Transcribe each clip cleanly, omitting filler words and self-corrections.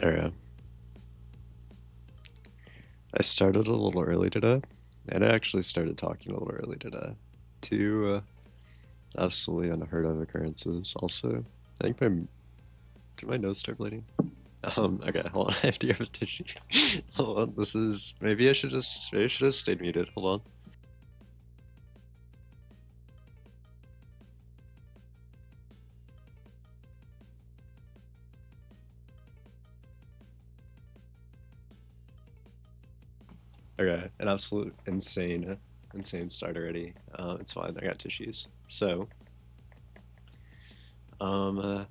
There. I started a little early today, and I actually started talking a little early today. Two absolutely unheard of occurrences. Also, I think did my nose start bleeding? Okay, hold on. I have to have a tissue. Hold on. This is maybe I should have stayed muted. Hold on. Okay, an absolute insane start already. It's fine. I got tissues. So, um,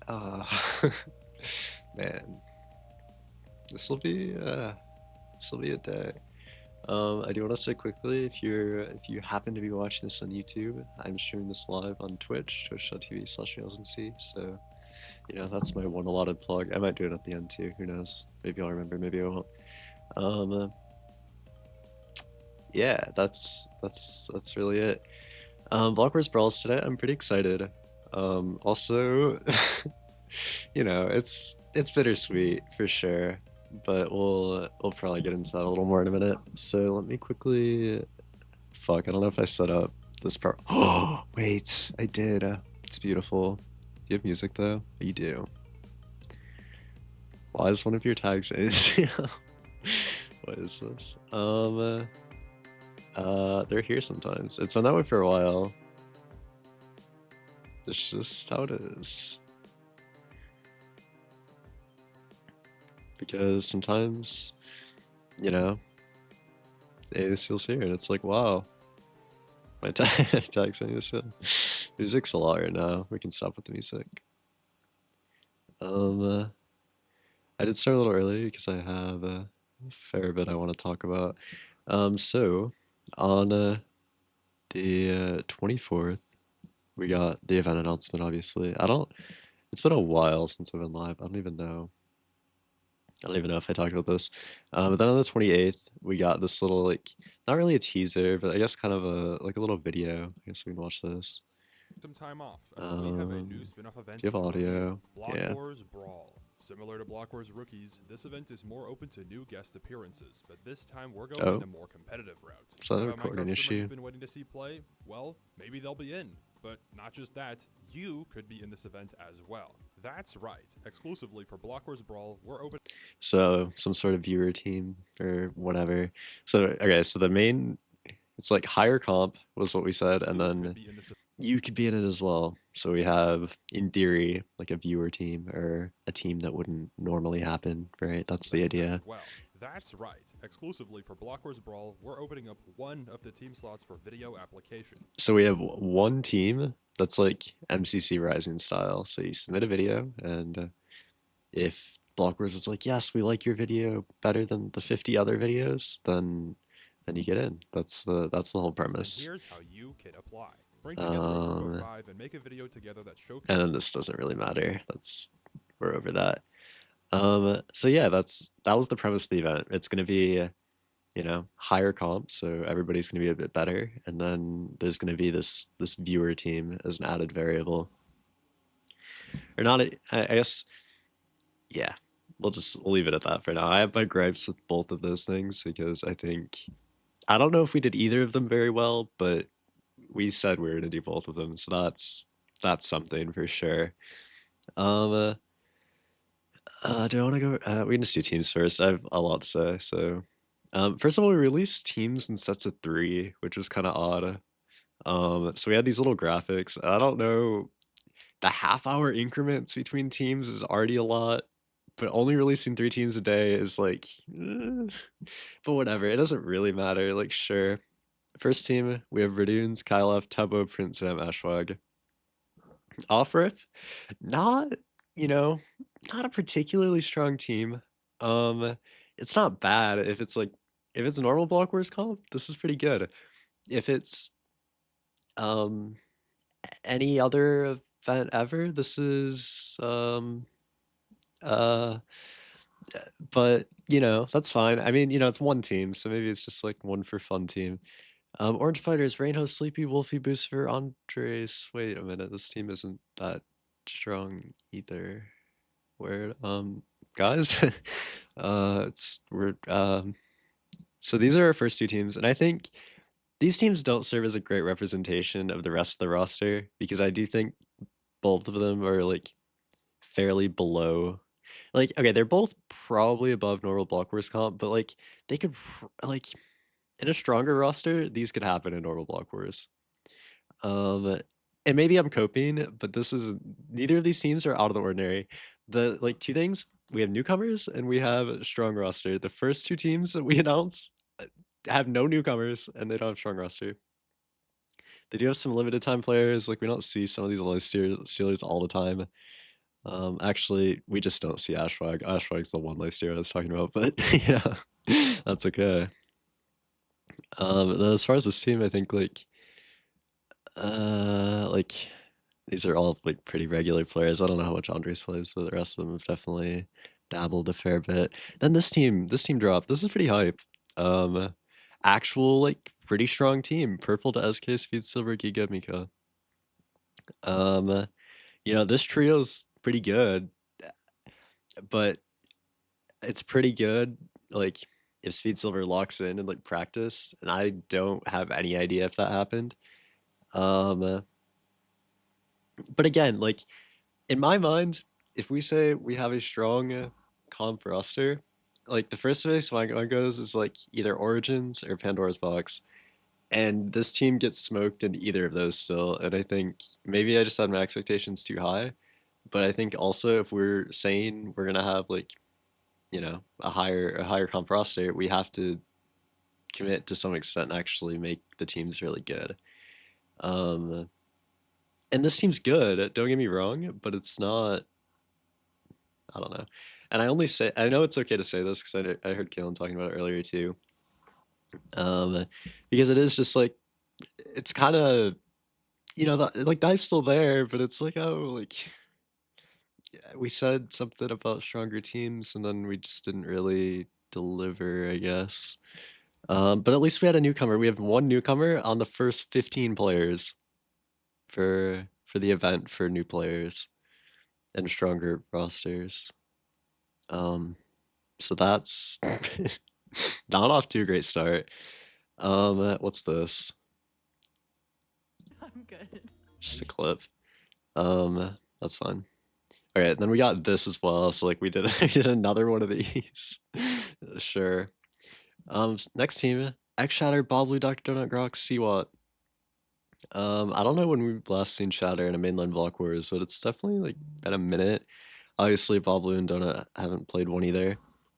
uh, man, this will be a day. I do want to say quickly, if you happen to be watching this on YouTube, I'm streaming this live on Twitch, twitch.tv/realsmc. So, that's my one allotted plug. I might do it at the end too. Who knows? Maybe I'll remember. Maybe I won't. Yeah, that's really it. Blockwars Brawls today. I'm pretty excited. Also, it's bittersweet for sure, but we'll probably get into that a little more in a minute. So let me quickly. Fuck, I don't know if I set up this part. Oh, wait, I did. It's beautiful. Do you have music though? You do. Why is one of your tags ACL? What is this? They're here sometimes. It's been that way for a while. It's just how it is. Because sometimes, ACL's here, and it's like, wow, my tag's ACL. Music's a lot right now. We can stop with the music. I did start a little early because I have a fair bit I want to talk about. So on the 24th, we got the event announcement, obviously. It's been a while since I've been live. I don't even know if I talked about this. But then on the 28th, we got this little, not really a teaser, but I guess kind of a little video. I guess we can watch this. Some time off, as we have a new spin-off event. Do you have audio? Blockwars Brawl. Similar to Blockwars Rookies, this event is more open to new guest appearances, but this time we're going a more competitive route. Is that a recording issue? You've been waiting to see play? Well, maybe they'll be in. But not just that, you could be in this event as well. That's right. Exclusively for Blockwars Brawl, we're open. So some sort of viewer team or whatever. So okay, so the main, it's like higher comp was what we said, and then you could be in it as well. So we have, in theory, like a viewer team or a team that wouldn't normally happen, right? That's the idea. Well, that's right. Exclusively for Blockwars Brawl, we're opening up one of the team slots for video application. So we have one team that's like MCC Rising style. So you submit a video, and if Blockwars is like, yes, we like your video better than the 50 other videos, then you get in. That's the whole premise. And here's how you can apply. Bring together a group of 5 and make a video together that showcases. And then this doesn't really matter. We're over that. So yeah, that was the premise of the event. It's gonna be, higher comp, so everybody's gonna be a bit better, and then there's gonna be this viewer team as an added variable. Or not, I guess, yeah. We'll leave it at that for now. I have my gripes with both of those things because I don't know if we did either of them very well, but we said we were gonna do both of them, so that's something for sure. Do I want to go? We can just do teams first. I have a lot to say. So, first of all, we released teams in sets of 3, which was kind of odd. So we had these little graphics. I don't know. The half-hour increments between teams is already a lot, but only releasing 3 teams a day is like, but whatever. It doesn't really matter. Like, sure. First team, we have Radoons, Kylef, Tubbo, Prince Sam, Ashwag. Off-rip, not a particularly strong team. It's not bad if it's a normal Blockwars comp, this is pretty good. If it's any other event ever, this is but that's fine. I mean, it's one team, so maybe it's just like one for fun team. Orange Fighters, Rainhouse, Sleepy, Wolfie, Booster, Andres. Wait a minute, this team isn't that strong either. Where guys, it's we're so these are our first two teams, and I think these teams don't serve as a great representation of the rest of the roster because I do think both of them are like fairly below. Like, okay, they're both probably above normal Blockwars comp, but like they could like in a stronger roster, these could happen in normal Blockwars. Um, and maybe I'm coping, but this is neither of these teams are out of the ordinary. The like two things we have newcomers and we have a strong roster. The first two teams that we announce have no newcomers and they don't have strong roster. They do have some limited time players. Like we don't see some of these low stealers all the time. Actually, we just don't see Ashwag. Ashwag's the one life stealer I was talking about, but yeah, that's okay. And then as far as this team, I think like these are all like pretty regular players. I don't know how much Andres plays, but the rest of them have definitely dabbled a fair bit. Then this team dropped. This is pretty hype. Um, actual like pretty strong team. Purple to SK Speed Silver Giga Mika. Um, you know this trio's pretty good, but it's pretty good. Like if Speed Silver locks in and like practice, and I don't have any idea if that happened. Um, but again, like in my mind, if we say we have a strong comp roster, like the first place one goes is like either Origins or Pandora's Box, and this team gets smoked in either of those still. And I think maybe I just had my expectations too high, but I think also if we're saying we're gonna have like a higher comp roster, we have to commit to some extent and actually make the teams really good. Um, and this team's good. Don't get me wrong, but it's not. I don't know. And I know it's okay to say this because I heard Kalen talking about it earlier too. Um, because it is just like it's kind of like Dive's still there, but it's like oh like we said something about stronger teams and then we just didn't really deliver, I guess. But at least we had a newcomer. We have one newcomer on the first 15 players for the event for new players and stronger rosters. Um, so that's not off to a great start. What's this? I'm good. Just a clip. That's fine. All right, then we got this as well. So like we did, we did another one of these. Sure. Next team, X Shatter, Bobloo, Dr. Donut, Grok, Seawat. I don't know when we've last seen Shatter in a mainline Block Wars, but it's definitely like been a minute. Obviously, Bobloo and Donut haven't played one either.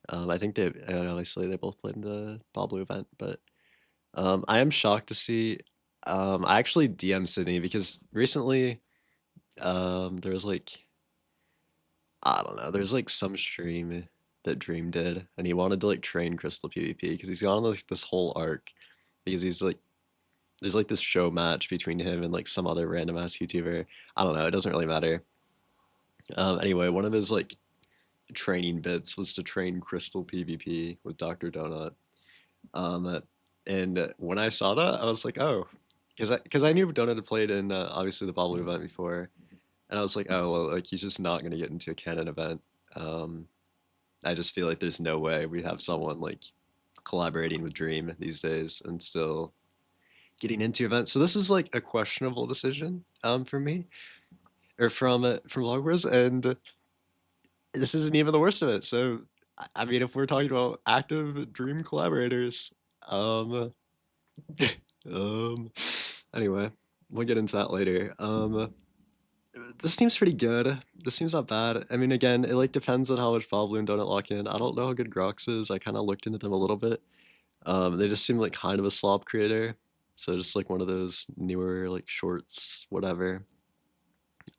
I think obviously they both played in the Bobloo event, but I am shocked to see. I actually DM Sydney because recently, there was like I don't know, there's like some stream that Dream did, and he wanted to like train Crystal PvP because he's gone on like this whole arc because he's like there's like this show match between him and like some other random ass YouTuber. I don't know, it doesn't really matter. Anyway, one of his like training bits was to train Crystal PvP with Dr. Donut. And when I saw that, I was like, oh, because I knew Donut had played in obviously the Bobble event before, and I was like, oh well, like he's just not gonna get into a canon event. I just feel like there's no way we have someone like collaborating with Dream these days and still getting into events. So this is like a questionable decision for me or from Logwars, and this isn't even the worst of it. So I mean, if we're talking about active Dream collaborators, um, um, anyway, we'll get into that later. This team's pretty good. This team's not bad. I mean, again, it like depends on how much Bobloo and Donut lock in. I don't know how good Grox is. I kind of looked into them a little bit. They just seem like kind of a slob creator. So just like one of those newer like shorts, whatever.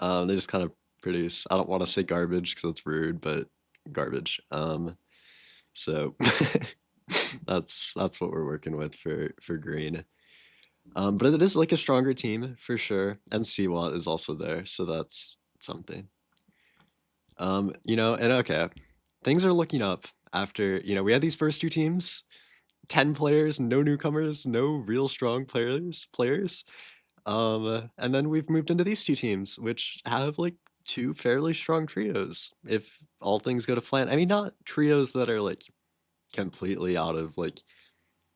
They just kind of produce. I don't want to say garbage because that's rude, but garbage. So that's what we're working with for green. But it is like a stronger team for sure, and Siwa is also there, so that's something. And okay, things are looking up after we had these first two teams, 10 players, no newcomers, no real strong players. And then we've moved into these two teams, which have like two fairly strong trios if all things go to plan. I mean, not trios that are like completely out of like,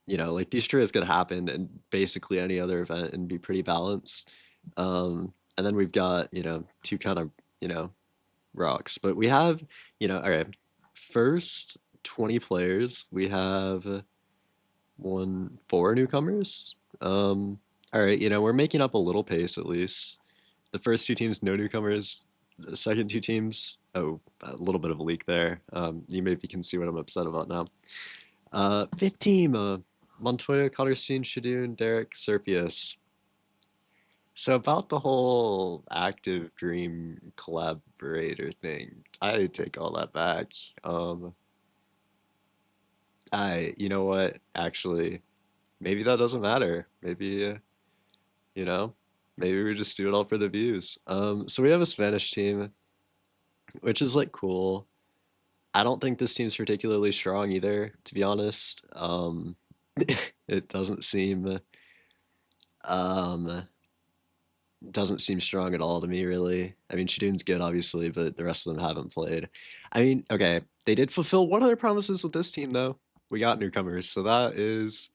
like these trios could happen in basically any other event and be pretty balanced. And then we've got, two kind of, rocks. But we have, okay, first 20 players, we have four newcomers. All right, we're making up a little pace at least. The first two teams, no newcomers. The second two teams, oh, a little bit of a leak there. You maybe can see what I'm upset about now. Fifth team, Montoya, Cotterstein, Shadoon, Derek, Serpius. So about the whole active dream collaborator thing, I take all that back. You know what? Actually, maybe that doesn't matter. Maybe, you know, maybe we just do it all for the views. So we have a Spanish team, which is like cool. I don't think this team's particularly strong either, to be honest. It um, doesn't seem strong at all to me, really. I mean, Shadoon's good, obviously, but the rest of them haven't played. I mean, okay, they did fulfill one of their promises with this team, though. We got newcomers, so that is,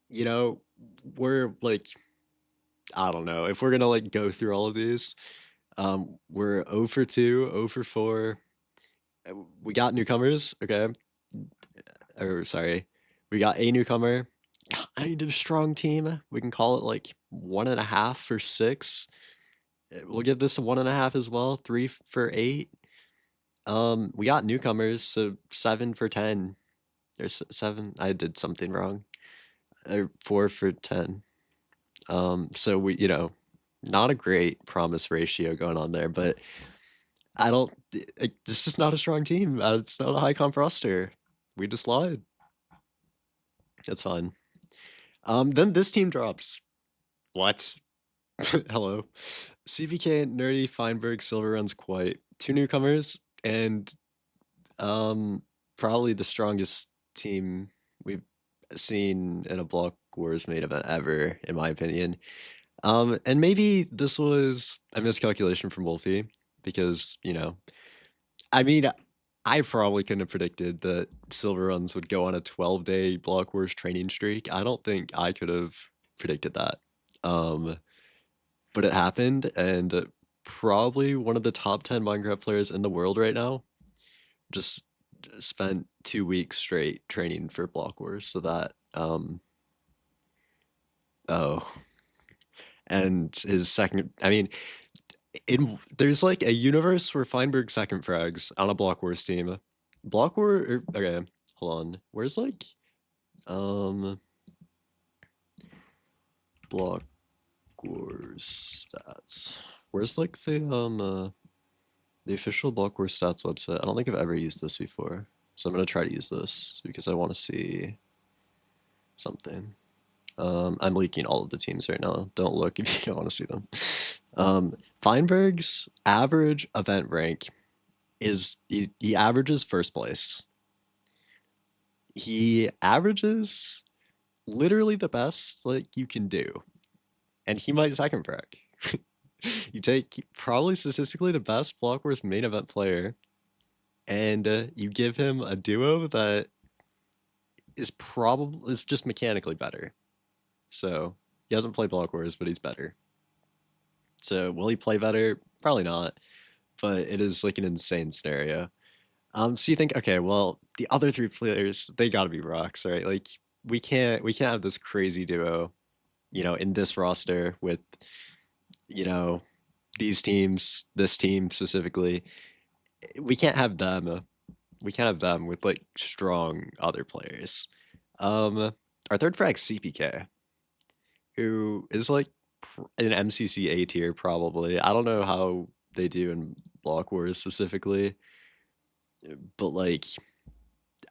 you know, we're like, I don't know, if we're gonna like go through all of these, we're 0 for 2, 0 for 4. We got newcomers, okay? Or sorry, we got a newcomer, kind of strong team. We can call it like 1.5 for 6. We'll give this a 1.5 as well. 3 for 8. We got newcomers, so 7 for 10. There's 7. I did something wrong. 4 for 10. So we, not a great promise ratio going on there, but I don't. It's just not a strong team. It's not a high comp roster. We just lied. That's fine. Then this team drops. What? Hello. CVK, Nerdy, Feinberg, Silver runs quite. Two newcomers, and probably the strongest team we've seen in a Block Wars main event ever, in my opinion. And maybe this was a miscalculation from Wolfie, because, I mean, I probably couldn't have predicted that Silver Runs would go on a 12-day Block Wars training streak. I don't think I could have predicted that. But it happened, and probably one of the top 10 Minecraft players in the world right now just spent 2 weeks straight training for Block Wars, so that, oh. And his second, I mean, there's like a universe where Feinberg second frags on a Block Wars team. Block War, okay, hold on. Where's like, Block Wars stats? Where's like the official Block Wars stats website? I don't think I've ever used this before, so I'm gonna try to use this because I want to see something. I'm leaking all of the teams right now. Don't look if you don't want to see them. Feinberg's average event rank is he averages first place. He averages literally the best like you can do, and he might second frag. You take probably statistically the best Block Wars main event player, and you give him a duo that is just mechanically better. So he hasn't played Block Wars, but he's better. So will he play better? Probably not. But it is like an insane scenario. So you think, okay, well, the other three players, they gotta be rocks, right? Like we can't have this crazy duo, in this roster with, these teams, this team specifically. We can't have them. We can't have them with like strong other players. Our third frag CPK, who is like an MCC A tier probably. I don't know how they do in Block Wars specifically, but like,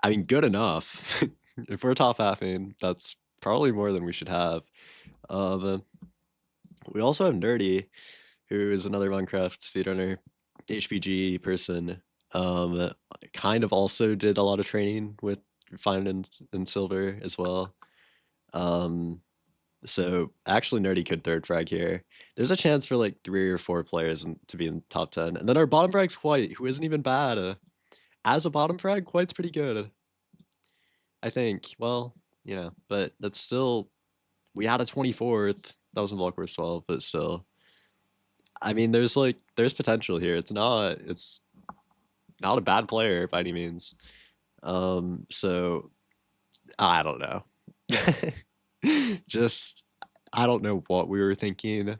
I mean, good enough. If we're top halfing, that's probably more than we should have. We also have Nerdy, who is another Minecraft speedrunner, HPG person. Kind of also did a lot of training with Fine and Silver as well. So actually, Nerdy could third frag here. There's a chance for like 3 or 4 players to be in the top 10. And then our bottom frag's White, who isn't even bad. As a bottom frag, White's pretty good, I think. Well, but that's still, we had a 24th. That was in Blockwars 12, but still. I mean, there's potential here. It's not a bad player by any means. So I don't know. Just I don't know what we were thinking,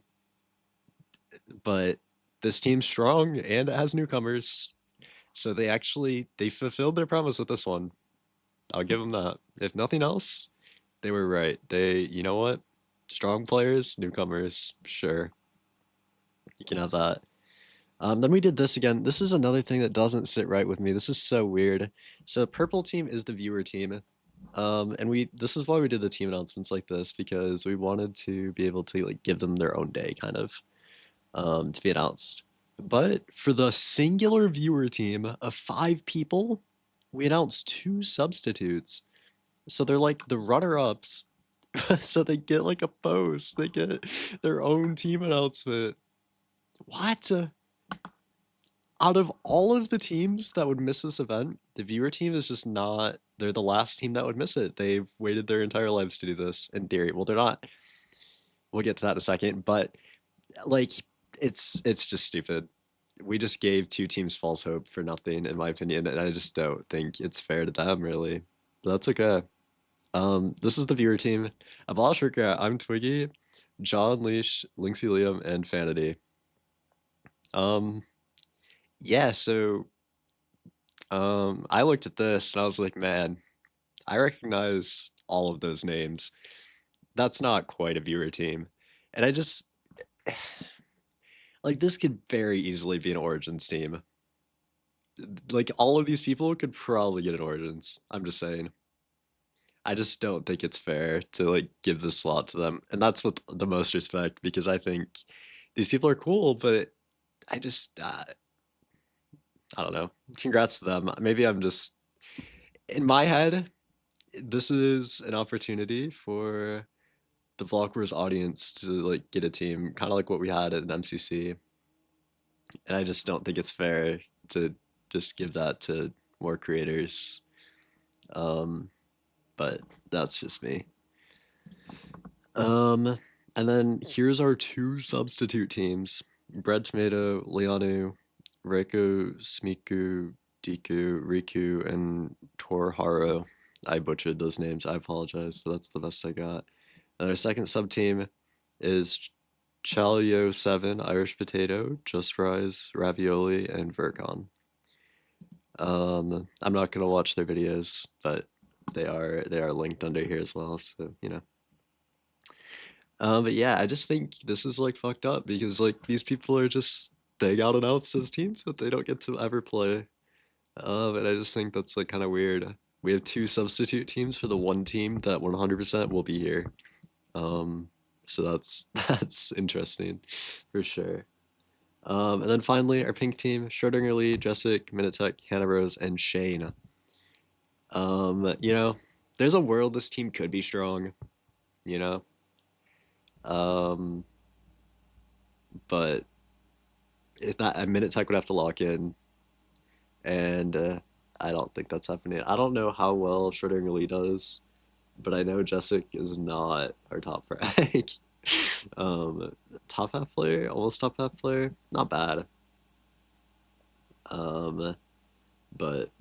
but this team's strong and it has newcomers. So they fulfilled their promise with this one. I'll give them that. If nothing else, they were right. You know what? Strong players, newcomers, sure. You can have that. Then we did this again. This is another thing that doesn't sit right with me. This is so weird. So purple team is the viewer team. And this is why we did the team announcements like this, because we wanted to be able to like give them their own day kind of to be announced. But for the singular viewer team of 5 people, we announced 2 substitutes. So they're like the runner-ups. So they get like a post. They get their own team announcement. What? Out of all of the teams that would miss this event, the viewer team is just not. They're the last team that would miss it. They've waited their entire lives to do this, in theory. Well, they're not. We'll get to that in a second, but like, it's just stupid. We just gave 2 teams false hope for nothing, in my opinion, and I just don't think it's fair to them, really. But that's okay. This is the viewer team. Abolish Regret. I'm Twiggy, John Leash, Linksy Liam, and Fanity. Um, yeah, so I looked at this and I was like, man, I recognize all of those names. That's not quite a viewer team. And I just like this could very easily be an Origins team. Like all of these people could probably get an Origins. I'm just saying. I just don't think it's fair to like give the slot to them. And that's with the most respect, because I think these people are cool, but I just I don't know. Congrats to them. Maybe I'm just in my head, this is an opportunity for the Blockwars audience to like get a team, kind of like what we had at an MCC. And I just don't think it's fair to just give that to more creators. Um, but that's just me. Um, and then here's our 2 substitute teams: Bread Tomato, Lianu, Reiko, Smiku, Deku, Riku, and Torharo. I butchered those names. I apologize, but that's the best I got. And our second sub team is Chalio7, Irish Potato, Just Rise, Ravioli, and Vircon. I'm not gonna watch their videos, but they are linked under here as well, so you know. But yeah, I just think this is like fucked up, because like these people are just, they got announced as teams, but they don't get to ever play. And I just think that's like kind of weird. We have 2 substitute teams for the one team that 100% will be here. So that's that's interesting for sure. And then finally, our pink team: Schrodinger Lee, Jessic, Minitek, Hannah Rose, and Shane. You know, there's a world this team could be strong, you know. Um, but if that a Minitek would have to lock in, and I don't think that's happening. I don't know how well Schrodinger Lee does, but I know Jessic is not our top frag. um, Top half player, almost top half player, not bad. Um, but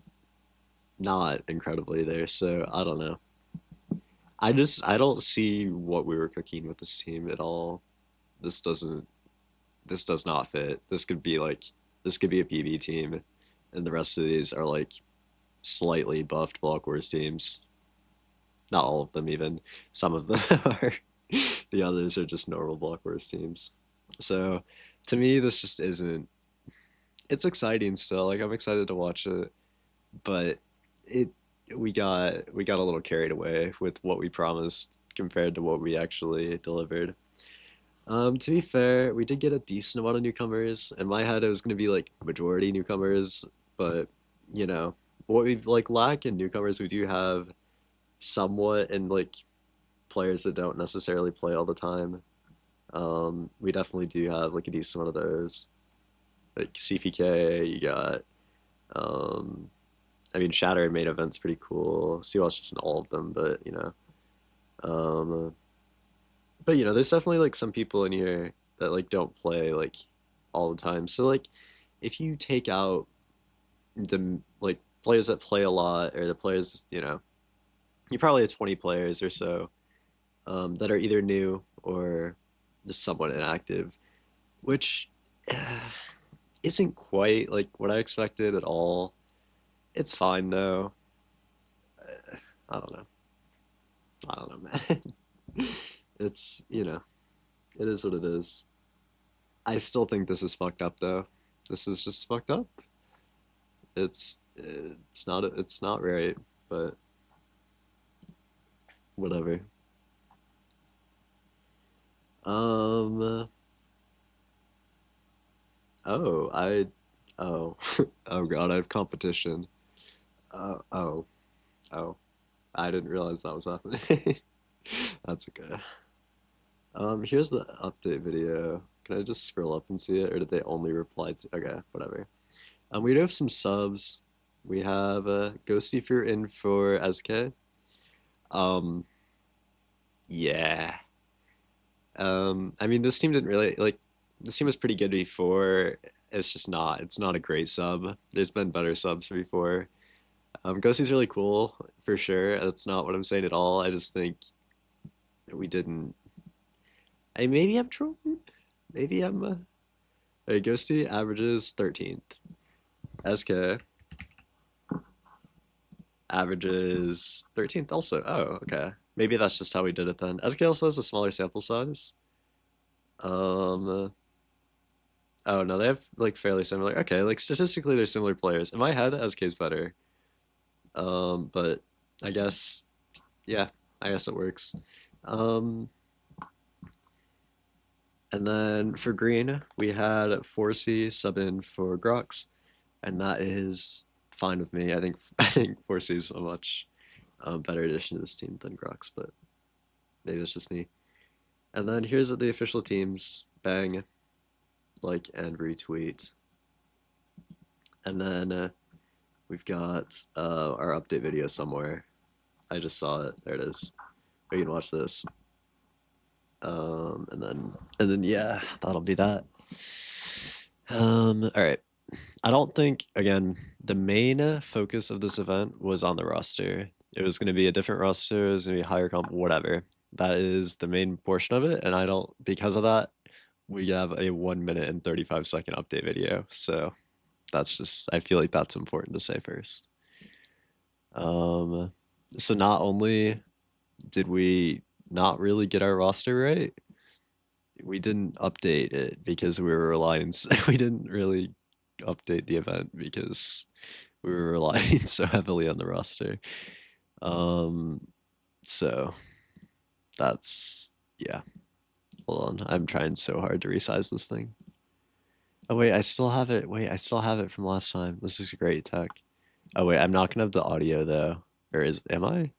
not incredibly there. So I don't know. I don't see what we were cooking with this team at all. This doesn't this does not fit. This could be a PV team, and the rest of these are like slightly buffed Block Wars teams. Not all of them even. Some of them are. The others are just normal Block Wars teams. So to me, this just isn't. It's exciting still. Like I'm excited to watch it, but it we got a little carried away with what we promised compared to what we actually delivered. To be fair, we did get a decent amount of newcomers. In my head, it was going to be like majority newcomers, but you know, what we like lack in newcomers, we do have somewhat in like players that don't necessarily play all the time. We definitely do have like a decent one of those. Like CPK, you got um, I mean Shatter main event's pretty cool. CWA's just in all of them, but um, there's definitely like some people in here that like don't play like all the time. So like if you take out the like players that play a lot or the players, you probably have 20 players or so that are either new or just somewhat inactive, which isn't quite like what I expected at all. It's fine though. I don't know. I don't know, man. It's, it is what it is. I still think this is fucked up though. This is just fucked up. It's not right, but whatever. Um oh, oh oh god, I have competition. Oh, oh. I didn't realize that was happening. That's okay. Here's the update video. Can I just scroll up and see it, or did they only reply to? Okay, whatever. We do have some subs. We have Ghosty Fruit in for SK. Um, yeah. I mean, this team didn't really like. This team was pretty good before. It's just not. It's not a great sub. There's been better subs before. Ghosty's really cool for sure. That's not what I'm saying at all. I just think we didn't. Maybe I'm trolling. Maybe I'm. Hey, Ghosty averages 13th. SK averages 13th also. Oh, okay. Maybe that's just how we did it then. SK also has a smaller sample size. Oh no, they have like fairly similar. Okay, like statistically they're similar players. In my head, SK's better. But I guess yeah, I guess it works. Um, and then for green, we had 4C sub in for Grox, and that is fine with me. I think 4C is a much better addition to this team than Grox, but maybe it's just me. And then here's the official teams. Bang, like, and retweet. And then we've got our update video somewhere. I just saw it. There it is. We can watch this. And then yeah, that'll be that. All right. I don't think again the main focus of this event was on the roster. It was going to be a different roster. It was going to be higher comp, whatever. That is the main portion of it, and I don't because of that we have a 1 minute and 35-second update video. So that's just I feel like that's important to say first. So not only did we not really get our roster right, we didn't update it because we were relying. We didn't really update the event because we were relying so heavily on the roster. So that's yeah. Hold on, I'm trying so hard to resize this thing. Oh wait, I still have it. Wait, I still have it from last time. This is great tech. Oh wait, I'm not gonna have the audio though. Or am I?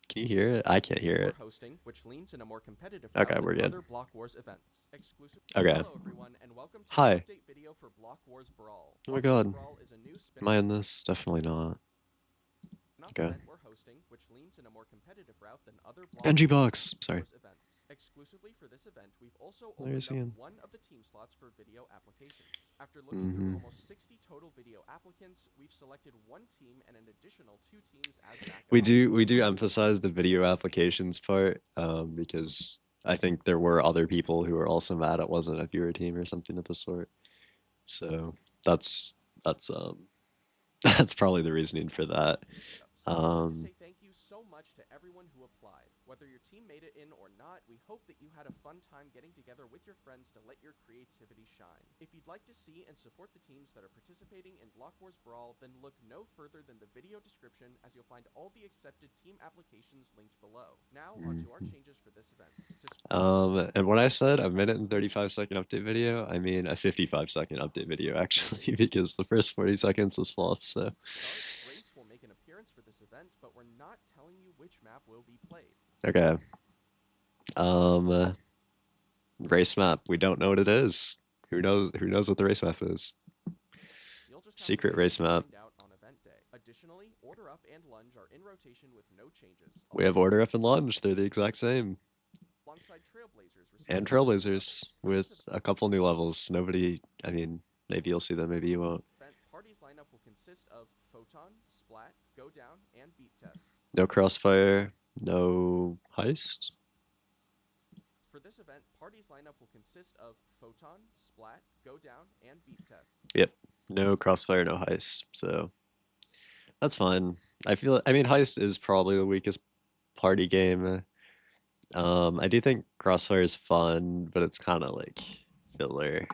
Can you hear it? I can't hear it. Hosting, which leans in a more competitive Okay, we're good. other Blockwars events. Exclusive. Okay. Hello everyone, and welcome to Hi. the update video for Blockwars Brawl. Oh my god. Brawl is a new Am I in this? Definitely not. Okay. We're hosting, which leans in a more competitive route than other NG Box. Sorry. events. Exclusively for this event, we've also There he is again. one of the team slots for video applications. After looking through almost 60 total video applicants, we've selected one team and an additional 2 teams as backup. We do emphasize the video applications part because I think there were other people who were also mad it wasn't a viewer team or something of the sort. So that's that's probably the reasoning for that. Say thank you so much to everyone who applied. Whether your team made it in or not, we hope that you had a fun time getting together with your friends to let your creativity shine. If you'd like to see and support the teams that are participating in Blockwars Brawl, then look no further than the video description, as you'll find all the accepted team applications linked below. Now onto our changes for this event. And when I said a 1 minute and 35-second update video, I mean a 55-second update video actually, because the first 40 seconds was fluff. So Grace will make an appearance for this event, but we're not telling you which map will be played. Okay. Race map. We don't know what it is. Who knows what the race map is? You'll just have Secret to wait race to map. find out on event day. Additionally, Order Up and Lunge are in rotation with no changes. We have Order Up and Lunge. They're the exact same. Alongside Trailblazers And Trailblazers with a couple new levels. Nobody, I mean, maybe you'll see them, maybe you won't. Party's lineup will consist of Photon, Splat, Go Down, and Beat Test. No Crossfire, no Heist. For this event, Party's lineup will consist of Photon, Splat, Go Down, and Beat Test. Yep. No Crossfire, no Heist. So that's fine. I mean, Heist is probably the weakest party game. I do think Crossfire is fun, but it's kind of like filler.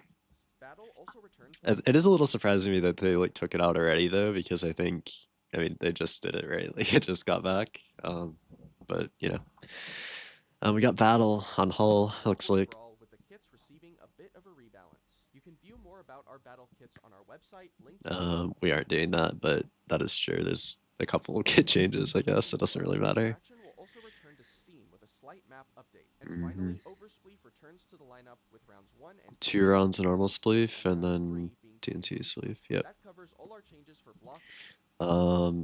Battle also returns. It is a little surprising to me that they like took it out already though, because I mean, they just did it, right? Like it just got back. But you know, we got Battle on Hull. Looks like. Brawl with the kits receiving a bit of a rebalance. You can view more about our battle kits on our website. We aren't doing that, but that is true. There's a couple of kit changes, I guess. It doesn't really matter. Will also return to Steam with a slight map update. And finally, Overspleef returns to the lineup with rounds 1 and 2 rounds of normal spleef and then TNT spleef. Yep. That covers all our changes for block.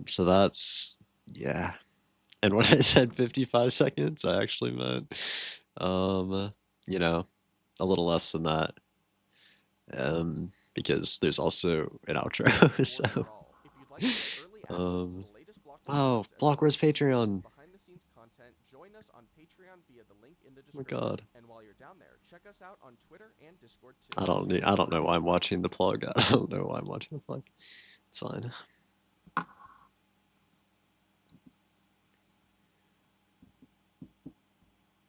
So that's yeah. And when I said 55 seconds, I actually meant you know, a little less than that. Because there's also an outro. So oh, Blockwars Patreon. Behind the scenes content, join us on Patreon via the link in the Oh my description. god. And while you're down there, check us out on Twitter and Discord too. I don't know why I'm watching the plug. I don't know why I'm watching the plug. It's fine.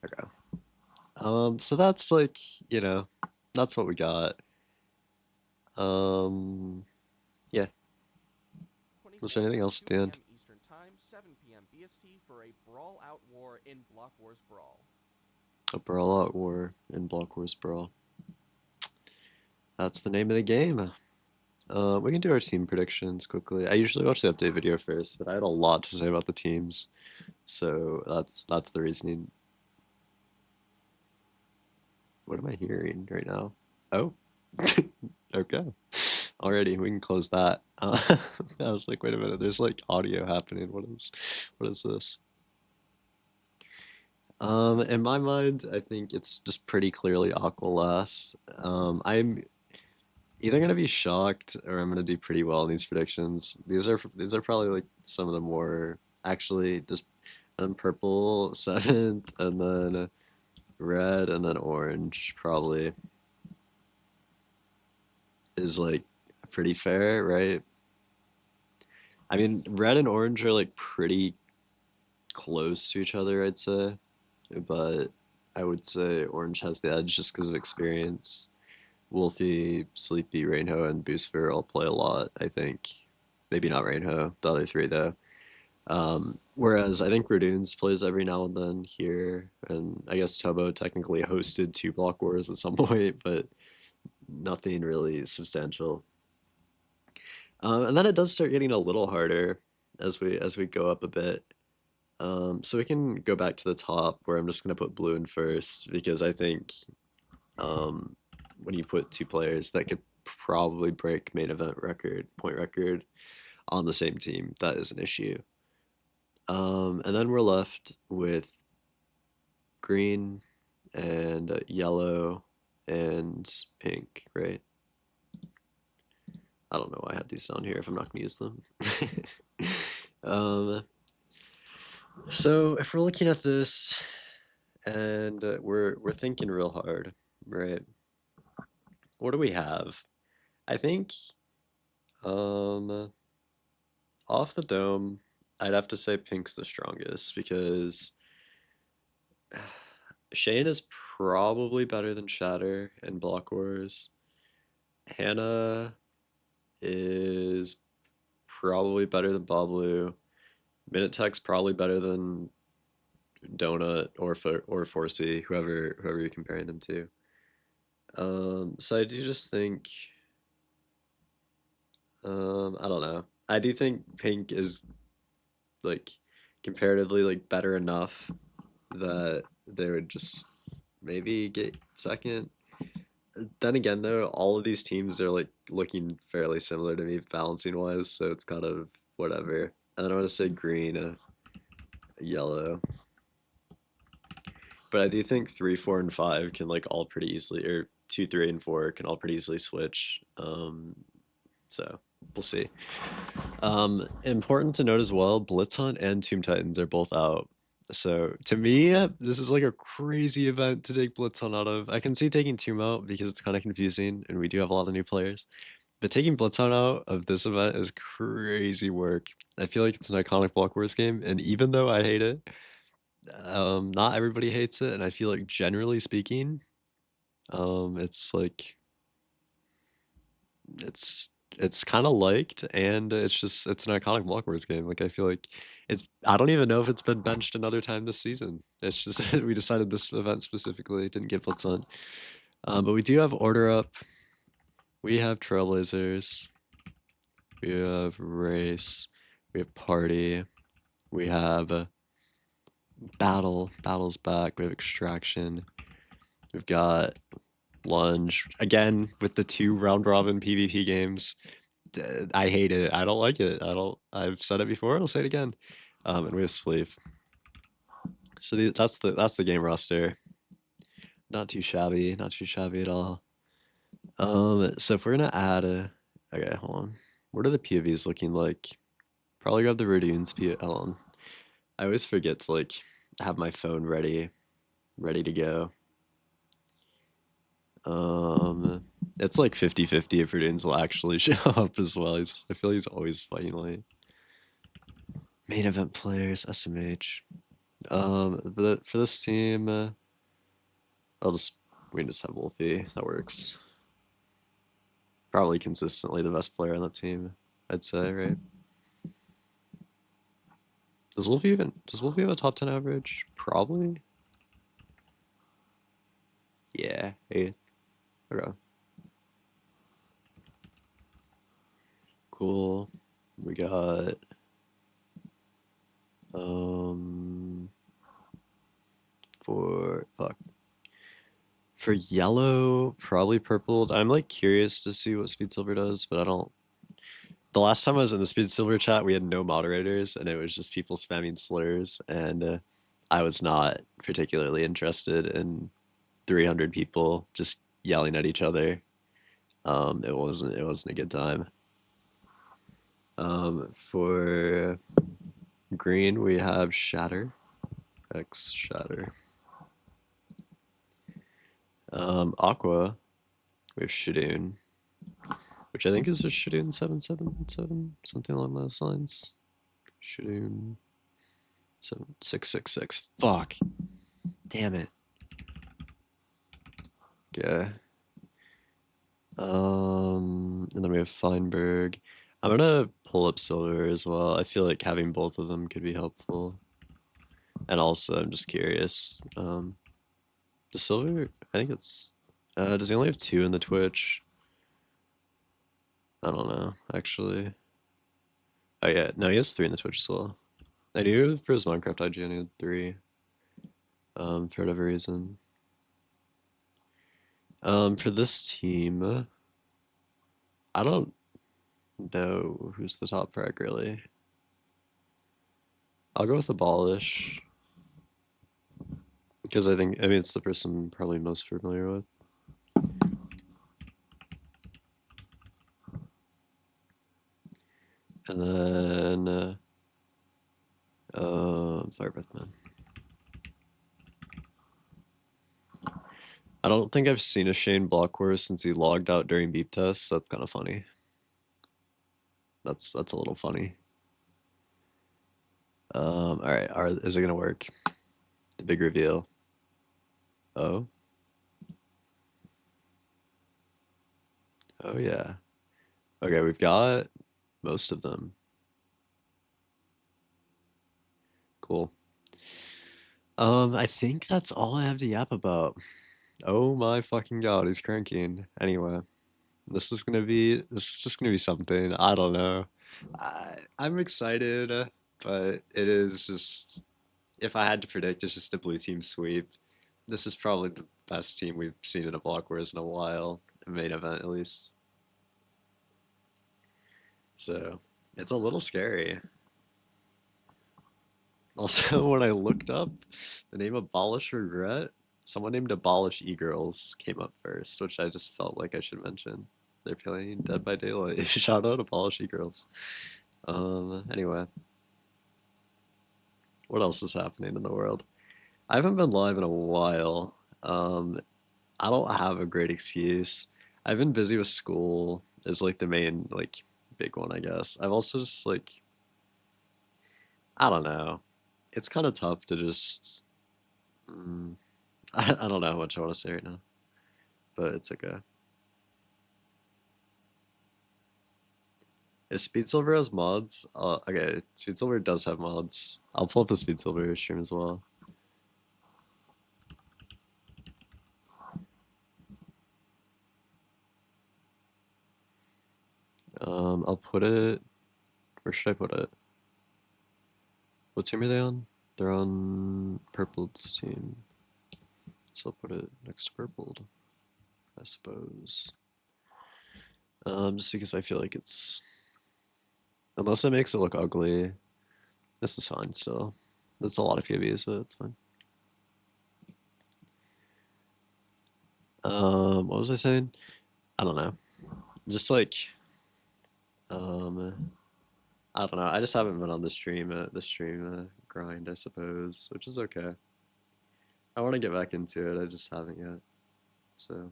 Okay. So that's like, you know, that's what we got. Yeah. Was there anything else at the end? Eastern Time, 7 p.m. BST for a Brawl Out War in Blockwars Brawl. A Brawl Out War in Blockwars Brawl. That's the name of the game. We can do our team predictions quickly. I usually watch the update video first, but I had a lot to say about the teams, so that's the reasoning. What am I hearing right now? Oh, okay. Already, we can close that. I was like, wait a minute, there's like audio happening. What is this? In my mind, I think it's just pretty clearly Aqua last. I'm either gonna be shocked or I'm gonna do pretty well in these predictions. These are probably like some of the more actually just purple 7th and then red and then orange probably is like pretty fair, right? I mean, red and orange are like pretty close to each other, I'd say, but I would say orange has the edge just because of experience. Wolfie, Sleepy, Rainho, and Boostfer all play a lot, I think. Maybe not Rainho, the other 3 though. Whereas I think Radoons plays every now and then here, and I guess Tobo technically hosted 2 Block Wars at some point, but nothing really substantial. And then it does start getting a little harder as we go up a bit. So we can go back to the top where I'm just gonna put blue in first because I think when you put 2 players that could probably break main event point record on the same team, that is an issue. And then we're left with green and yellow and pink, right? I don't know why I had these down here if I'm not gonna use them. So if we're looking at this and we're thinking real hard, right? What do we have? I think off the dome, I'd have to say pink's the strongest because Shane is probably better than Shatter in Block Wars. Hannah is probably better than Bablu. Minute Tech's probably better than Donut or Forsey, whoever you're comparing them to. So I do just think I don't know. I do think pink is like comparatively like better enough that they would just maybe get second. Then again, though, all of these teams are like looking fairly similar to me balancing wise, so it's kind of whatever. And then I want to say green, yellow. But I do think 3, 4, and 5 can like all pretty easily, or 2, 3, and 4 can all pretty easily switch. So we'll see. Important to note as well, Blitz Hunt and Tomb Titans are both out. So to me, this is like a crazy event to take Blitz Hunt out of. I can see taking Tomb out because it's kind of confusing, and we do have a lot of new players. But taking Blitz Hunt out of this event is crazy work. I feel like it's an iconic Blockwars game, and even though I hate it, not everybody hates it, and I feel like generally speaking, it's like it's kind of liked, and it's an iconic Blockwars game. Like I feel like I don't even know if it's been benched another time this season. It's just we decided this event specifically didn't get Blitz on. But we do have Order Up. We have Trailblazers. We have Race. We have Party. We have Battle. Battle's back. We have Extraction. We've got Lunge. Again, with the 2 round robin PvP games. I hate it. I don't like it. I've said it before. I'll say it again. And we have Spleef. So that's the game roster. Not too shabby. Not too shabby at all. So if we're gonna add okay, hold on. What are the POVs looking like? Probably grab the Radoon's POV. Hold on. I always forget to like have my phone ready to go. It's like 50-50 if Radoon's will actually show up as well. I feel he's always fighting late. Main event players, SMH. For this team, we can just have Wolfie. That works. Probably consistently the best player on that team, I'd say, right? Does Wolfie have a top 10 average? Probably. Yeah, 8th. Okay. Cool. We got for yellow, probably purple. I'm like curious to see what Speed Silver does, but I don't. The last time I was in the Speed Silver chat, we had no moderators, and it was just people spamming slurs, and I was not particularly interested in 300 people just yelling at each other. It wasn't a good time. For green, we have Shatter. X Shatter. Aqua, we have Shadoon, which I think is a Shadoon 777, something along those lines. Shadoon 7666. Fuck. Damn it. Okay. And then we have Feinberg. I'm gonna pull up Silver as well. I feel like having both of them could be helpful. And also, I'm just curious. The Silver, I think it's. Does he only have 2 in the Twitch? I don't know, actually. Oh yeah, no, he has 3 in the Twitch as well. I knew for his Minecraft IGN he had 3. For whatever reason. For this team, I don't know who's the top frag really. I'll go with Abolish. Because I mean, it's the person I'm probably most familiar with. And then, Fire Breathman. I don't think I've seen a Shane Blockwars since he logged out during beep tests, so that's kind of funny. That's a little funny. All right, is it gonna work? The big reveal. Oh. Oh yeah. Okay, we've got most of them. Cool. I think that's all I have to yap about. Oh my fucking god, he's cranking. Anyway, this is just gonna be something. I don't know. I'm excited. but it is just, if I had to predict, it's just a blue team sweep. This is probably the best team we've seen in a Blockwars in a while, a main event at least. So it's a little scary. Also, when I looked up the name Abolish Regret, someone named Abolish E-Girls came up first, which I just felt like I should mention. They're playing Dead by Daylight. Shout out Abolish E-Girls. Anyway. What else is happening in the world? I haven't been live in a while. I don't have a great excuse. I've been busy with school is like the main like big one, I guess. I've also just like, I don't know. It's kind of tough to just I don't know how much I want to say right now, but it's okay. If Speed Silver has mods, okay, Speed Silver does have mods. I'll pull up a Speed Silver stream as well. I'll put it. Where should I put it? What team are they on? They're on Purpled's team. So I'll put it next to Purpled, I suppose. Just because I feel like it's, unless it makes it look ugly, this is fine still. That's a lot of POVs, but it's fine. What was I saying? I don't know. Just like, I don't know. I just haven't been on the stream grind, I suppose, which is okay. I want to get back into it. I just haven't yet. So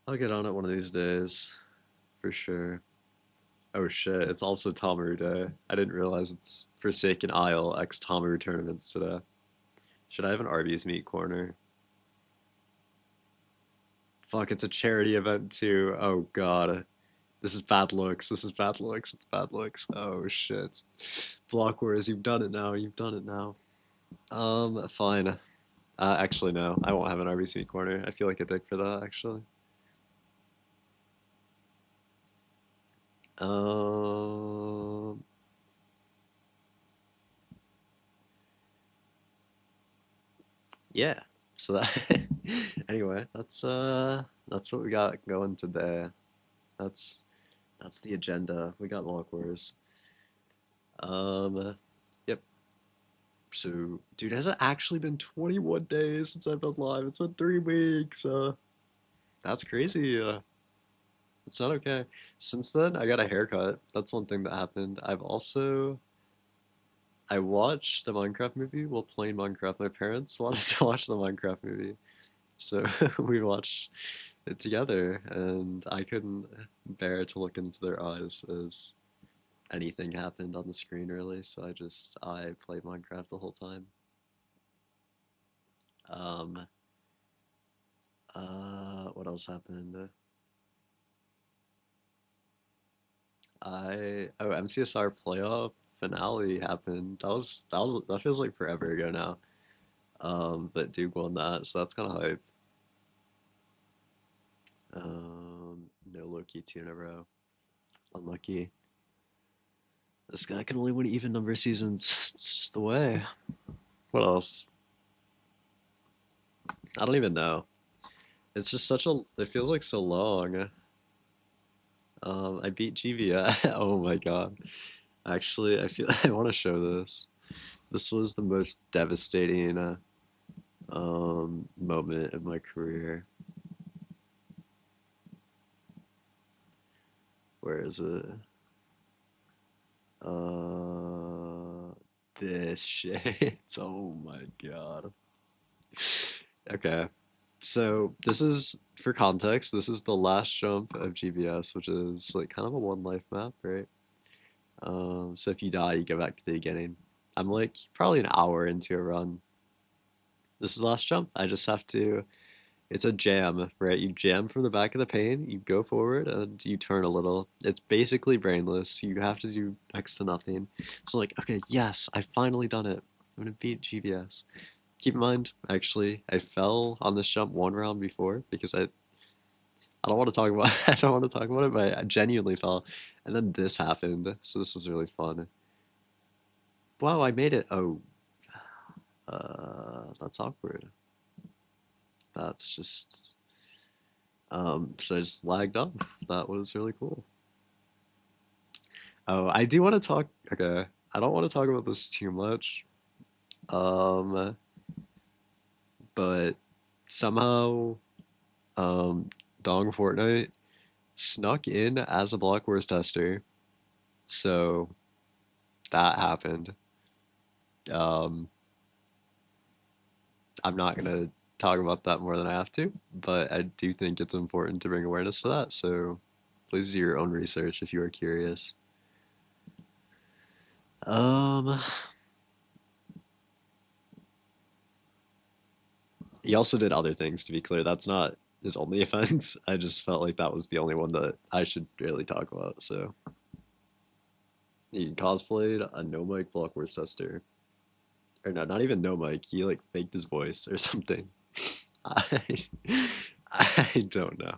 I'll get on it one of these days, for sure. Oh shit, it's also Tomaru Day. I didn't realize it's Forsaken Isle x Tomaru tournaments today. Should I have an Arby's meat corner? Fuck, it's a charity event too. Oh god. This is bad looks. This is bad looks. It's bad looks. Oh shit. Blockwars, you've done it now. You've done it now. Fine. Actually, no. I won't have an Arby's meat corner. I feel like a dick for that, actually. Yeah. So that anyway, that's what we got going today. That's the agenda. We got Blockwars. Yep. So, dude, has it actually been 21 days since I've been live? It's been 3 weeks. That's crazy. It's not okay. Since then, I got a haircut. That's one thing that happened. I watched the Minecraft movie while playing Minecraft. My parents wanted to watch the Minecraft movie, so we watched it together, and I couldn't bear to look into their eyes as anything happened on the screen, really. So I played Minecraft the whole time. What else happened? MCSR playoff finale happened. That feels like forever ago now. But Duke won that, so that's kind of hype. No Loki 2 in a row. Unlucky. This guy can only win even number of seasons. It's just the way. What else? I don't even know. It's just it feels like so long. I beat GVA. Oh my god. Actually, I feel I want to show this. This was the most devastating moment of my career. Where is it? This shit. Oh my god. Okay. So this is, for context, this is the last jump of GBS, which is like kind of a one life map, right? So if you die, you go back to the beginning. I'm like probably an hour into a run. This is the last jump. I just have to, it's a jam, right? You jam from the back of the pane, you go forward, and you turn a little. It's basically brainless. You have to do next to nothing. So like, okay, yes, I finally done it. I'm gonna beat GBS. Keep in mind, actually, I fell on this jump one round before because I don't want to talk about I don't want to talk about it, but I genuinely fell. And then this happened, so this was really fun. Wow, I made it. Oh, that's awkward. That's just so I just lagged off. That was really cool. Oh, I do want to talk. Okay, I don't want to talk about this too much. Um, but somehow, um, Dong Fortnite snuck in as a Blockwars tester, so that happened. Um, I'm not gonna talk about that more than I have to, but I do think it's important to bring awareness to that. So please do your own research if you are curious. Um, he also did other things, to be clear. That's not his only offense. I just felt like that was the only one that I should really talk about. So he cosplayed a no mic Blockwars tester. Or no, not even no mic. He like faked his voice or something. I I don't know.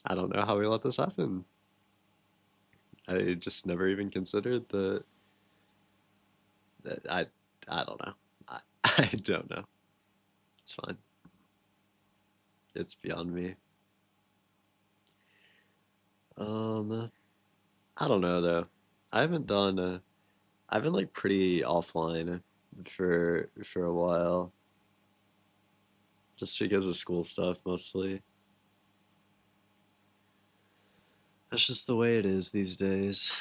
I don't know how we let this happen. I just never even considered that I don't know. I I don't know. It's fine. It's beyond me. Um, I don't know though. I haven't done. I've been like pretty offline for a while, just because of school stuff mostly. That's just the way it is these days.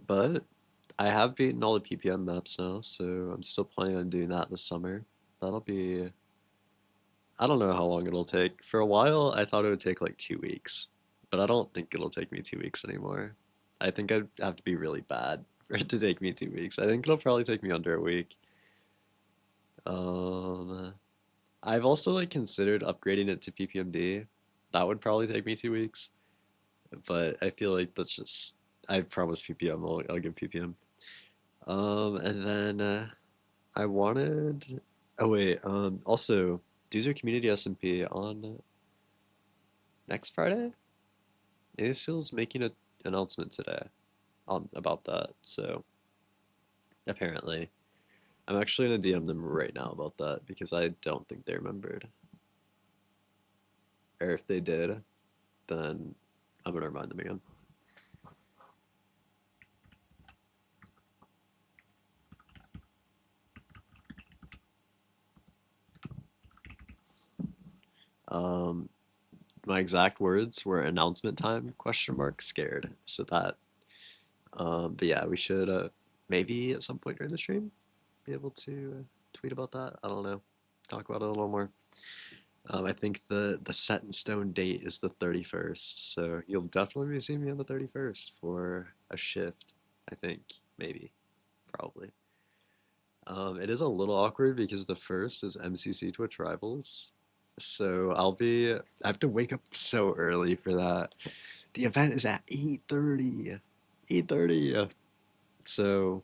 But I have beaten all the PPM maps now, so I'm still planning on doing that this summer. That'll be. I don't know how long it'll take. For a while, I thought it would take like 2 weeks, but I don't think it'll take me 2 weeks anymore. I think I'd have to be really bad for it to take me 2 weeks. I think it'll probably take me under a week. Um, I've also like considered upgrading it to PPMD. That would probably take me 2 weeks, but I feel like that's just. I promise PPM. I'll give PPM. And then I wanted. Oh wait. Also, Doozer Community SMP on next Friday. ASIL's making an announcement today about that. So apparently, I'm actually gonna DM them right now about that because I don't think they remembered. Or if they did, then I'm gonna remind them again. Um, my exact words were announcement time question mark scared. So that but yeah, we should maybe at some point during the stream be able to tweet about that. I don't know. Talk about it a little more. I think the set in stone date is the 31st, so you'll definitely be seeing me on the 31st for a shift. I think maybe, probably. It is a little awkward because the first is MCC Twitch Rivals, so I have to wake up so early for that. The event is at 8:30. 8:30. So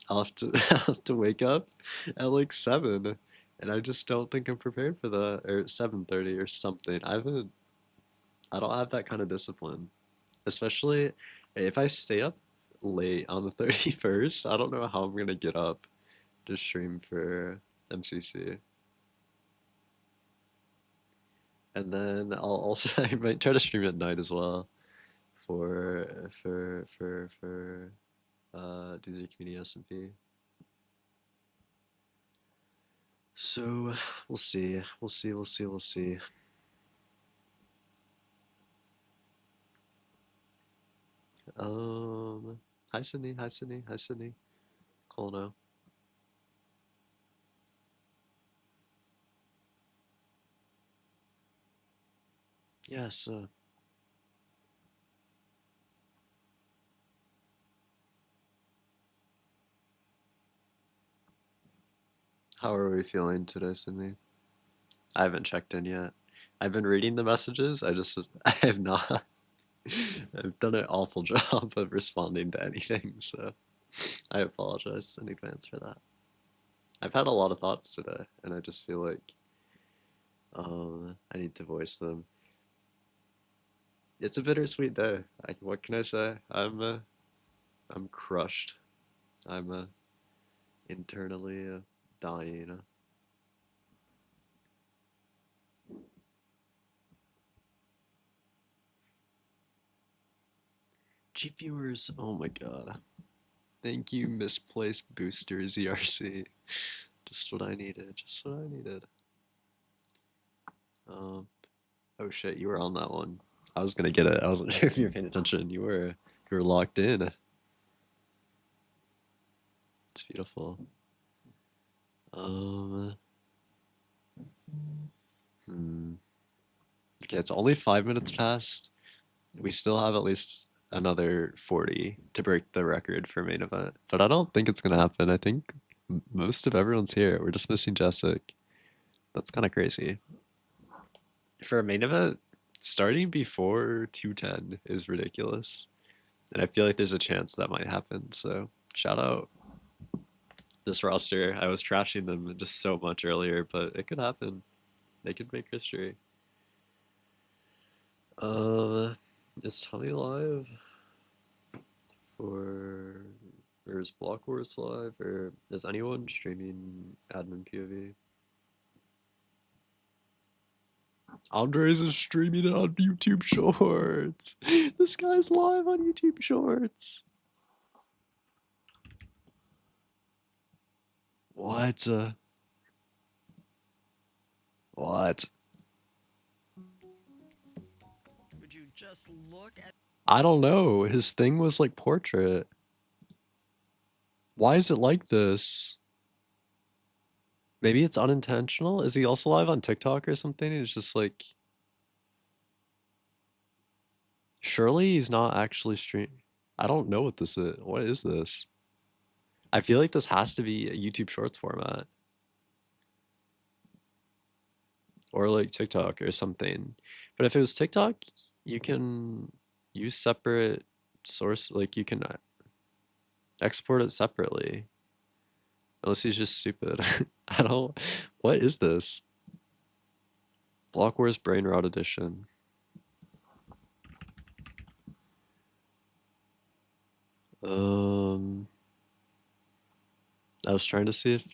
I'll have to I'll have to wake up at like 7, and I just don't think I'm prepared for that, or 7:30 or something. I don't have that kind of discipline, especially if I stay up late on the 31st. I don't know how I'm gonna get up to stream for MCC. And then I'll also I might try to stream at night as well for Doozy Community SMP. So we'll see. We'll see. We'll see. We'll see. Hi Sydney. Hi Sydney. Hi Sydney. Cool now. Yes. How are we feeling today, Sydney? I haven't checked in yet. I've been reading the messages. I have not. I've done an awful job of responding to anything, so I apologize in advance for that. I've had a lot of thoughts today, and I just feel like I need to voice them. It's a bittersweet day. What can I say? I'm crushed. I'm internally dying. Cheap viewers, oh my god. Thank you, misplaced booster ZRC. Just what I needed. Just what I needed. Um, oh shit, you were on that one. I was gonna get it. I wasn't sure if you were paying attention. You were locked in. It's beautiful. Um, hmm. Okay, it's only 5 minutes past. We still have at least another 40 to break the record for main event, but I don't think it's gonna happen. I think most of everyone's here. We're just missing Jessic. That's kind of crazy. For a main event, starting before 210 is ridiculous. And I feel like there's a chance that might happen. So shout out this roster. I was trashing them just so much earlier, but it could happen. They could make history. Is Tommy live for, or is Blockwars live, or is anyone streaming admin POV? Andres is streaming it on YouTube Shorts. This guy's live on YouTube Shorts. What? What? Would you just look at I don't know. His thing was like portrait. Why is it like this? Maybe it's unintentional? Is he also live on TikTok or something? It's just like... Surely he's not actually stream. I don't know what this is. What is this? I feel like this has to be a YouTube Shorts format. Or like TikTok or something. But if it was TikTok, you can use separate source. Like you can export it separately. Unless he's just stupid. I don't... What is this? Blockwars Brain Rot Edition. I was trying to see if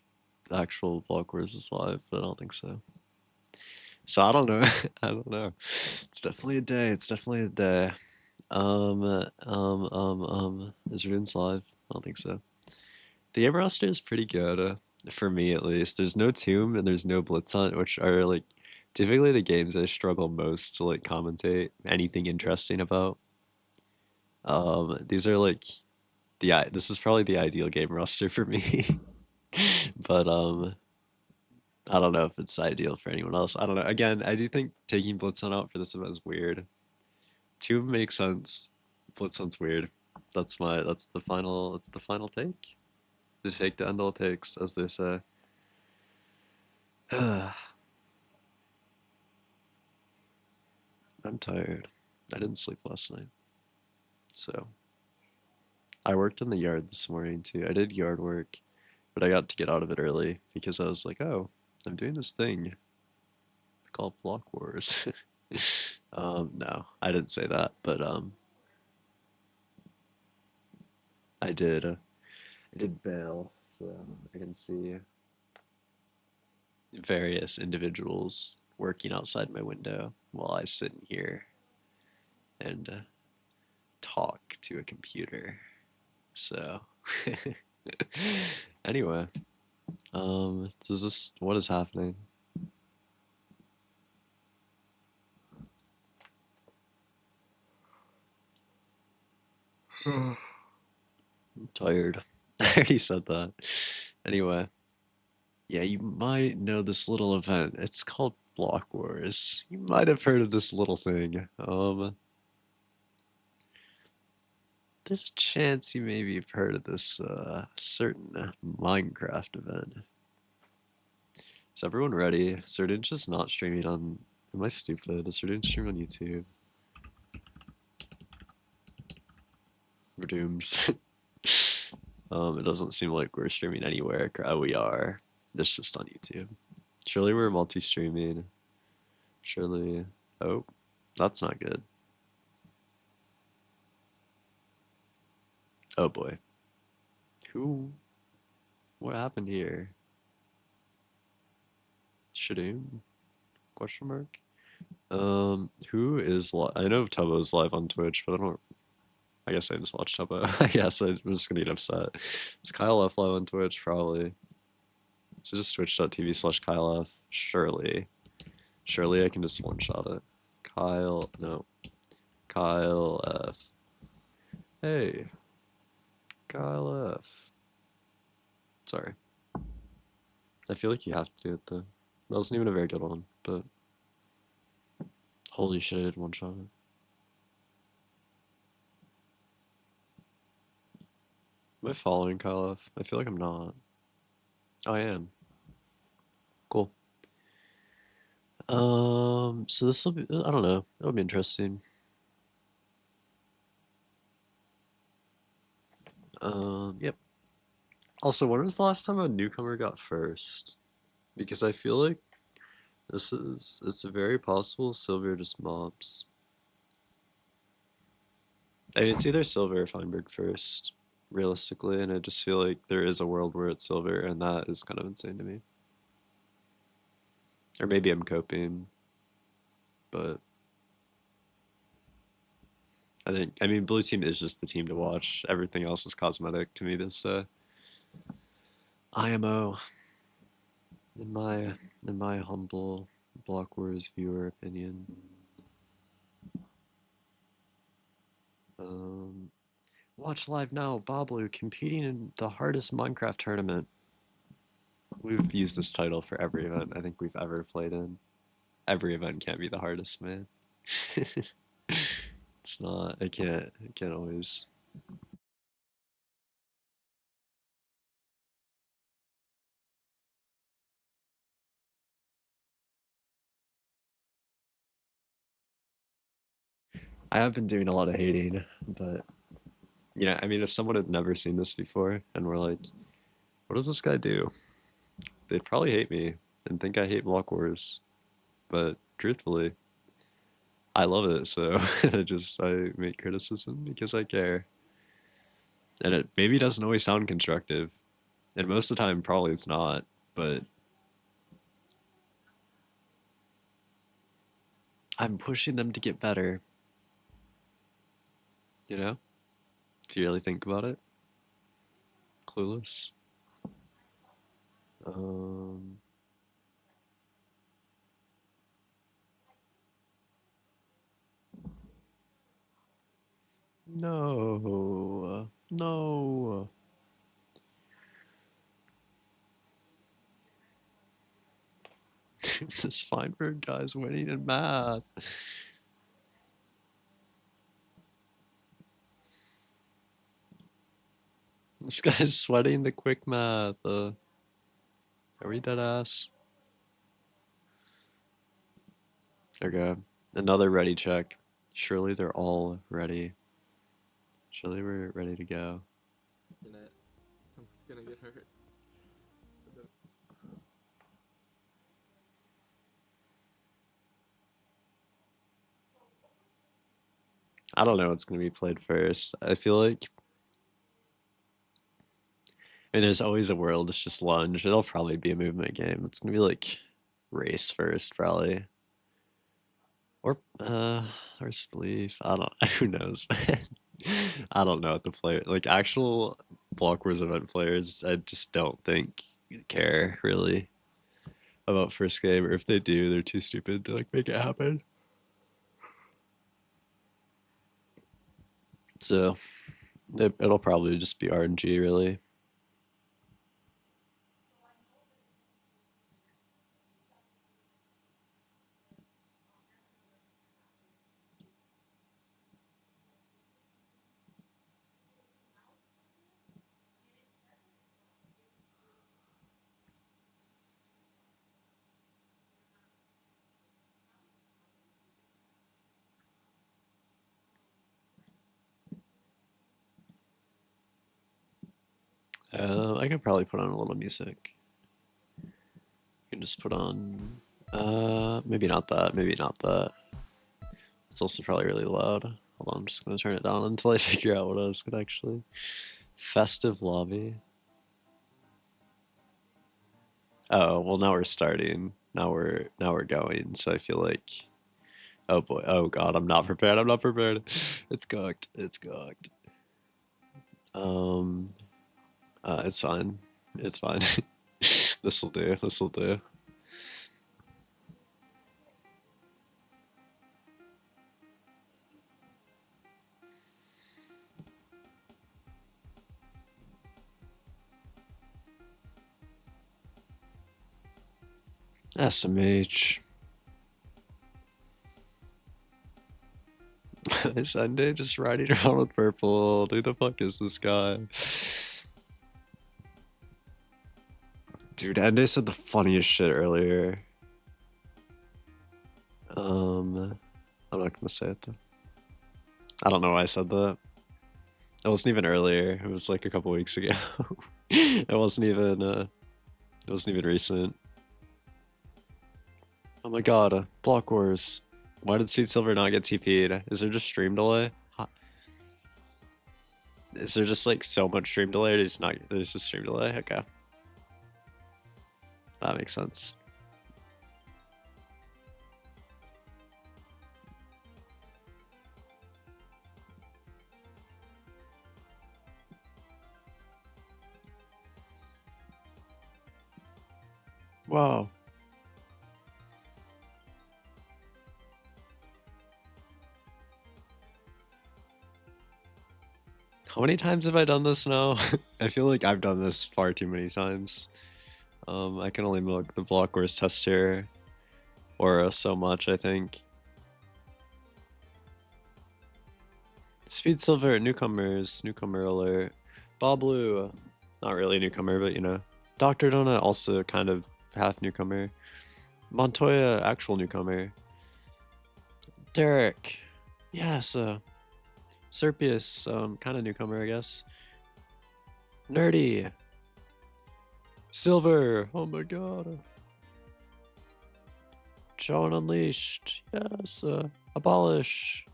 the actual Blockwars is live, but I don't think so. So I don't know. I don't know. It's definitely a day. It's definitely a day. Is Runes live? I don't think so. The game roster is pretty good, for me at least. There's no Tomb and there's no Blitz Hunt, which are like typically the games I struggle most to like commentate anything interesting about. These are like this is probably the ideal game roster for me. But I don't know if it's ideal for anyone else. I don't know. Again, I do think taking Blitz Hunt out for this event is weird. Tomb makes sense. Blitz Hunt's weird. That's the final take. The take to end all takes, as they say. I'm tired. I didn't sleep last night. So I worked in the yard this morning too. I did yard work, but I got to get out of it early because I was like, oh, I'm doing this thing called Blockwars. No, I didn't say that, but I did bail, so I can see various individuals working outside my window while I sit in here and talk to a computer. So anyway, what is happening? I'm tired. I already said that. Anyway, yeah, you might know this little event. It's called Block Wars. You might have heard of this little thing. There's a chance you maybe have heard of this certain Minecraft event. Is everyone ready? Certain just not streaming on... Am I stupid? Is Certain streaming on YouTube? We're dooms. It doesn't seem like we're streaming anywhere. We are. It's just on YouTube. Surely we're multi-streaming. Surely... Oh, that's not good. Oh boy. Who? What happened here? Shadoom? Question mark? Who is I know Tubbo's live on Twitch, but I don't. I guess I just watched Tubbo. I guess I'm just gonna get upset. Is Kyle F live on Twitch? Probably. So just twitch.tv/Kyle F. Surely. Surely I can just one-shot it. Kyle, no. Kyle F. Hey. Kyle F. Sorry. I feel like you have to do it though. That wasn't even a very good one, but holy shit, I did one-shot it. Am I following Kyle F? I feel like I'm not. Oh, I am. Cool. So this will be, I don't know. It'll be interesting. Yep. Also, when was the last time a newcomer got first? Because I feel like it's very possible Silver just mobs. I mean, it's either Silver or Feinberg first, realistically, and I just feel like there is a world where it's Silver, and that is kind of insane to me. Or maybe I'm coping, but I mean, blue team is just the team to watch. Everything else is cosmetic to me this IMO, in my humble Blockwars viewer opinion. Watch live now, Bablu competing in the hardest Minecraft tournament. We've used this title for every event I think we've ever played in. Every event can't be the hardest, man. It's not. I can't always. I have been doing a lot of hating, but I mean, if someone had never seen this before and were like, "What does this guy do?" They'd probably hate me and think I hate Block Wars. But truthfully, I love it, so I make criticism because I care. And it maybe doesn't always sound constructive. And most of the time probably it's not, but I'm pushing them to get better. You know? If you really think about it. Clueless. Um No. No. This Feinberg guy's winning in math. This guy's sweating the quick math. Are we dead ass? Okay. Another ready check. Surely they're all ready. Surely we're ready to go. Someone's gonna get hurt. I don't know what's going to be played first. I feel like. I mean, there's always a world. It's just lunge. It'll probably be a movement game. It's going to be like race first, probably. Or spleef. I don't. Who knows, man? I don't know what the player like actual Blockwars event players. I just don't think care really about first game, or if they do, they're too stupid to like make it happen. So it'll probably just be RNG, really. I could probably put on a little music. I can just put on maybe not that, maybe not that. It's also probably really loud. Hold on, I'm just gonna turn it down until I figure out what I was gonna actually. Festive lobby. Oh, well now we're starting. Now we're going, so I feel like, oh boy, oh god, I'm not prepared, I'm not prepared. It's cooked, it's cooked. It's fine. It's fine. This'll do, this'll do. SMH. Sunday just riding around with purple. Who the fuck is this guy? Dude, Ende said the funniest shit earlier. I'm not gonna say it though. I don't know why I said that. It wasn't even earlier. It was like a couple weeks ago. It wasn't even recent. Oh my god, Blockwars. Why did Sweet Silver not get TP'd? Is there just stream delay? Is there just like so much stream delay? There's just stream delay? Okay. That makes sense. Wow. How many times have I done this now? I feel like I've done this far too many times. I can only milk the Blockwars tester aura so much, I think. Speed Silver, newcomers, newcomer alert. Bob Blue, not really a newcomer, but you know. Dr. Donut, also kind of half newcomer. Montoya, actual newcomer. Derek, yes. Serpius, kind of newcomer, I guess. Nerdy. Silver, oh my god. John Unleashed, yes. Abolish.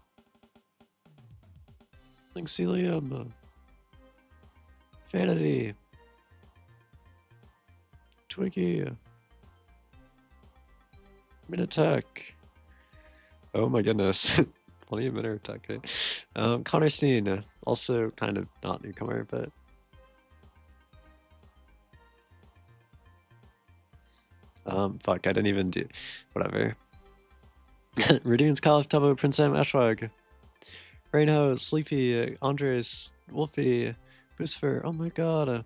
Linkselium. Vanity. Twiggy. Minitech. Oh my goodness. Plenty of Minitech. Right? Connor Steen, also kind of not newcomer, but fuck, I didn't even do whatever. Redune's Caliph, Tubbo, Prince Sam, Ashwag. Rainho, Sleepy, Andres, Wolfie, Boostfer, oh my god.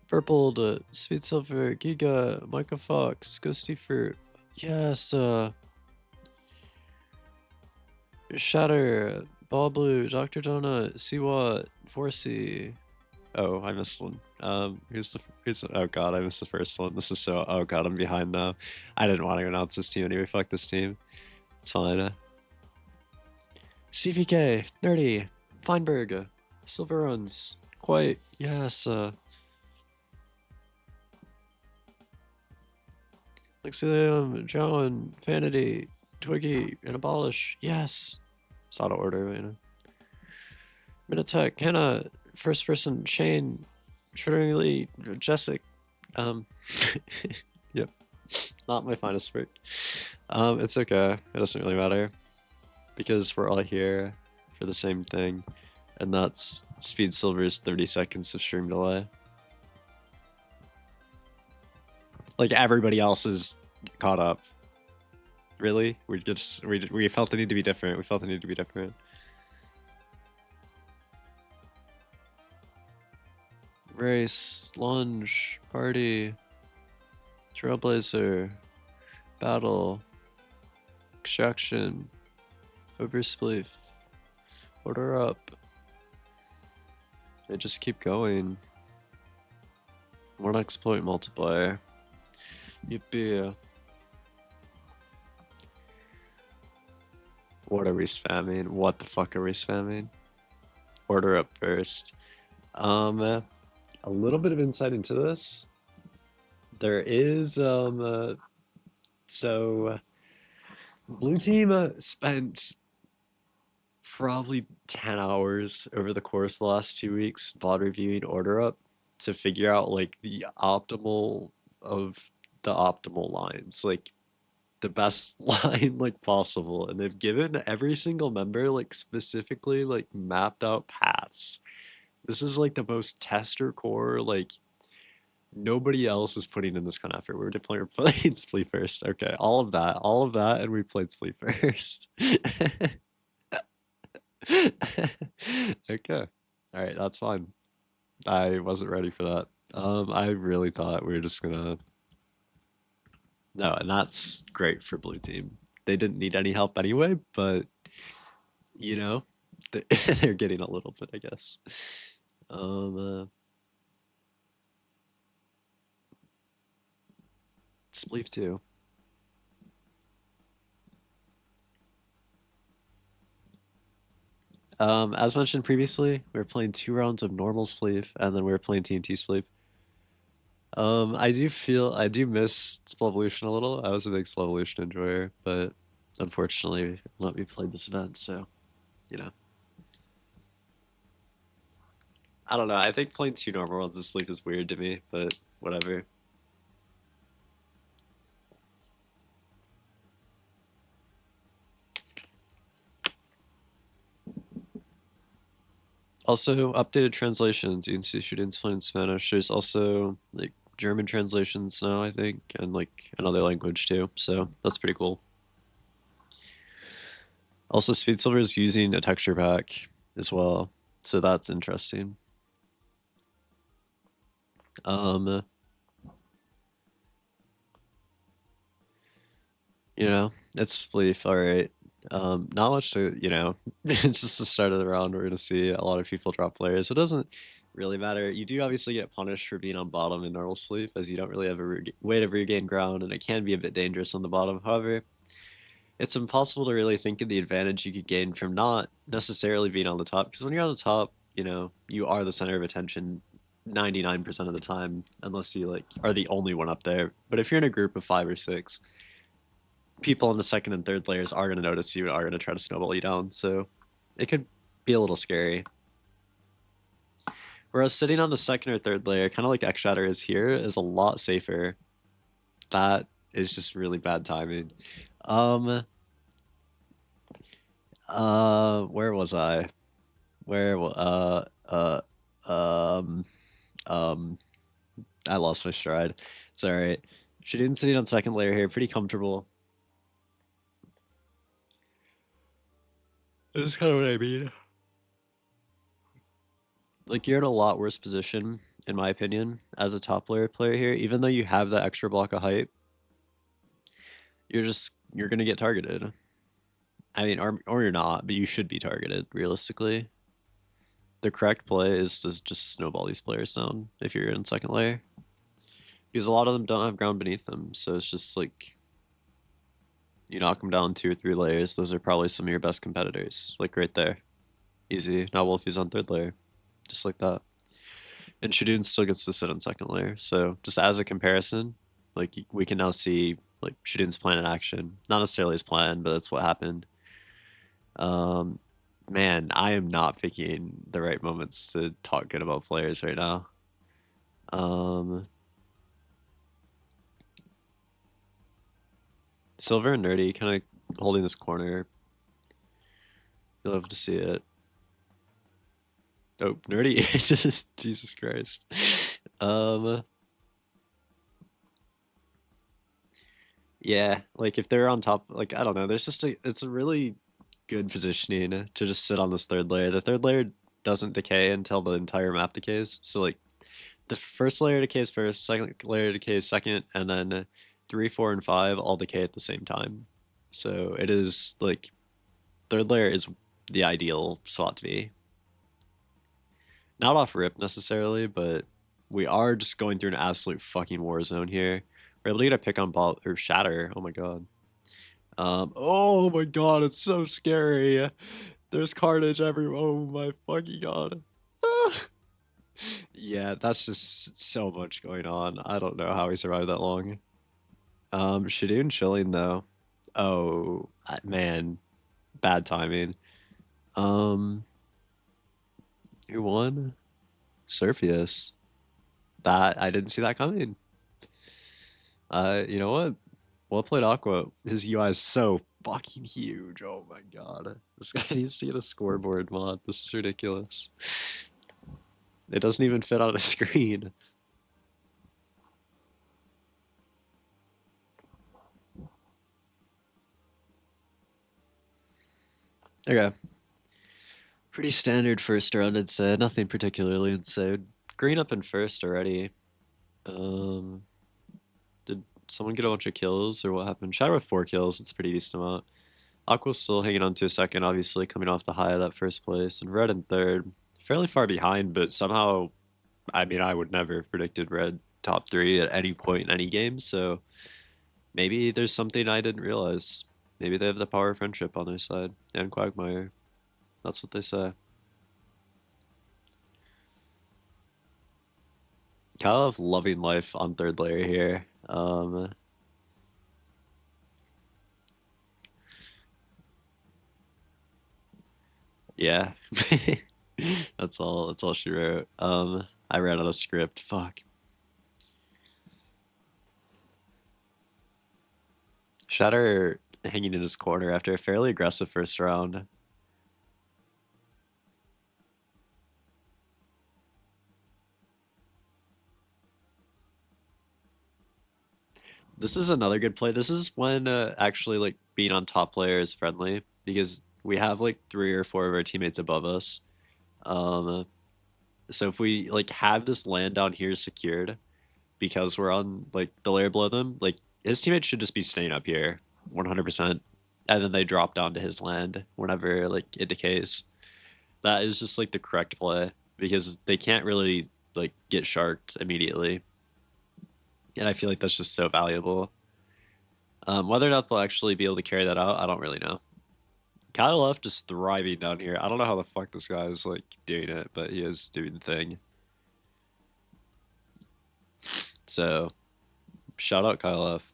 Purpled, Speed Silver, Giga, Micah Fox, Ghosty Fruit, yes, Shatter, Ball Blue, Dr. Donut, Siwa, Forsey. Oh, I missed one. Who's oh god, I missed the first one. This is so, oh god, I'm behind now. I didn't want to announce this team anyway, fuck this team. It's fine. CVK, Nerdy, Feinberg, Silver Runs, Quite, yes, Lexilium, John, Vanity, Twiggy, and Abolish, yes. It's auto order, you know. Minitech, Hannah, First Person, Shane, Shredderingly, Jessic, yep. Not my finest work. It's okay, it doesn't really matter. Because we're all here for the same thing, and that's Speed Silver's 30 seconds of stream delay. Like everybody else is caught up. Really? We felt the need to be different. We felt the need to be different. Race, lunge, party, trailblazer, battle, extraction, overspleef, order up. They just keep going. One exploit multiplier. Yippee. What are we spamming? What the fuck are we spamming? Order up first. A little bit of insight into this. There is so blue team spent probably 10 hours over the course of the last 2 weeks VOD reviewing Order Up to figure out like the optimal of the optimal lines, like the best line like possible. And they've given every single member like specifically like mapped out paths. This is like the most tester core, like nobody else is putting in this kind of effort. We're playing Splee first. Okay, all of that, and we played Splee first. Okay. All right, that's fine. I wasn't ready for that. I really thought we were just gonna. No, and that's great for blue team. They didn't need any help anyway, but you know, they're getting a little bit, I guess. Spleef 2. As mentioned previously, we were playing 2 rounds of normal Spleef, and then we were playing TNT Spleef. I do miss Splevolution a little. I was a big Splevolution enjoyer, but unfortunately, let me play this event, so, you know. I don't know, I think playing 2 normal rounds of Spleef is weird to me, but whatever. Also, updated translations. You can see students playing in Spanish. There's also like German translations now, I think, and like another language too. So that's pretty cool. Also, Speed Silver is using a texture pack as well, so that's interesting. You know, it's Spleef, all right. Not much to, you know, just the start of the round. We're gonna see a lot of people drop players. So it doesn't really matter. You do obviously get punished for being on bottom in normal Sleep, as you don't really have a way to regain ground, and it can be a bit dangerous on the bottom. However, it's impossible to really think of the advantage you could gain from not necessarily being on the top, because when you're on the top, you know, you are the center of attention 99% of the time, unless you like are the only one up there. But if you're in a group of 5 or 6, people in the second and third layers are going to notice you and are going to try to snowball you down, so it could be a little scary. Whereas sitting on the second or third layer, kind of like X-Shatter is here, is a lot safer. That is just really bad timing. Where was I? I lost my stride. It's alright. Shadun sitting on second layer here, pretty comfortable. This is kind of what I mean. Like, you're in a lot worse position, in my opinion, as a top layer player here. Even though you have that extra block of height, you're gonna get targeted. I mean, or you're not, but you should be targeted, realistically. The correct play is to just snowball these players down if you're in second layer. Because a lot of them don't have ground beneath them, so it's just like, you knock them down 2 or 3 layers, those are probably some of your best competitors. Like right there. Easy. Now Wolfie's on third layer. Just like that. And Shadun still gets to sit on second layer. So just as a comparison, like we can now see like Shadun's plan in action. Not necessarily his plan, but that's what happened. Man, I am not picking the right moments to talk good about players right now. Silver and Nerdy kind of holding this corner. You'll have to see it. Oh, Nerdy. Just Jesus Christ. Yeah, like if they're on top, like I don't know, there's just it's a really good positioning to just sit on this third layer. The third layer doesn't decay until the entire map decays. So like the first layer decays first, second layer decays second, and then 3, 4, and 5 all decay at the same time. So it is like third layer is the ideal spot to be. Not off rip necessarily, but we are just going through an absolute fucking war zone here. We're able to get a pick on ball or shatter. Oh my god. Oh my god, it's so scary. There's carnage everywhere. Oh my fucking god. Yeah, that's just so much going on. I don't know how he survived that long. Shadun chilling though. Oh man, bad timing. Um, who won? Surfius. That I didn't see that coming. You know what? Well played, Aqua. His UI is so fucking huge. Oh my god. This guy needs to get a scoreboard mod. This is ridiculous. It doesn't even fit on a screen. Okay. Pretty standard first round, I'd say. Nothing particularly insane. Green up in first already. Did someone get a bunch of kills or what happened? Shadow with 4 kills. It's a pretty decent amount. Aqua's still hanging on to a second, obviously, coming off the high of that first place. And Red in third. Fairly far behind, but somehow, I mean, I would never have predicted Red top 3 at any point in any game, so maybe there's something I didn't realize. Maybe they have the power of friendship on their side. And Quagmire. That's what they say. Kind of loving life on third layer here. Yeah. That's all she wrote. I ran out of script. Fuck. Shatter hanging in his corner after a fairly aggressive first round. This is another good play. This is when actually like being on top player is friendly because we have like 3 or 4 of our teammates above us. So if we like have this land down here secured because we're on like the layer below them, like his teammates should just be staying up here 100%. And then they drop down to his land whenever like it decays. That is just like the correct play because they can't really like get sharked immediately. And I feel like that's just so valuable. Whether or not they'll actually be able to carry that out, I don't really know. Kyle F just thriving down here. I don't know how the fuck this guy is like doing it, but he is doing the thing. So, shout out Kyle F.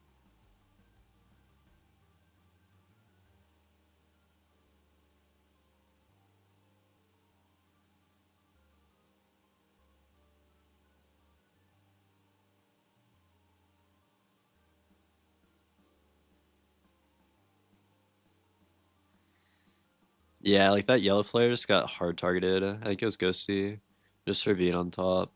Yeah, like that yellow player just got hard targeted. I think it was Ghosty, just for being on top.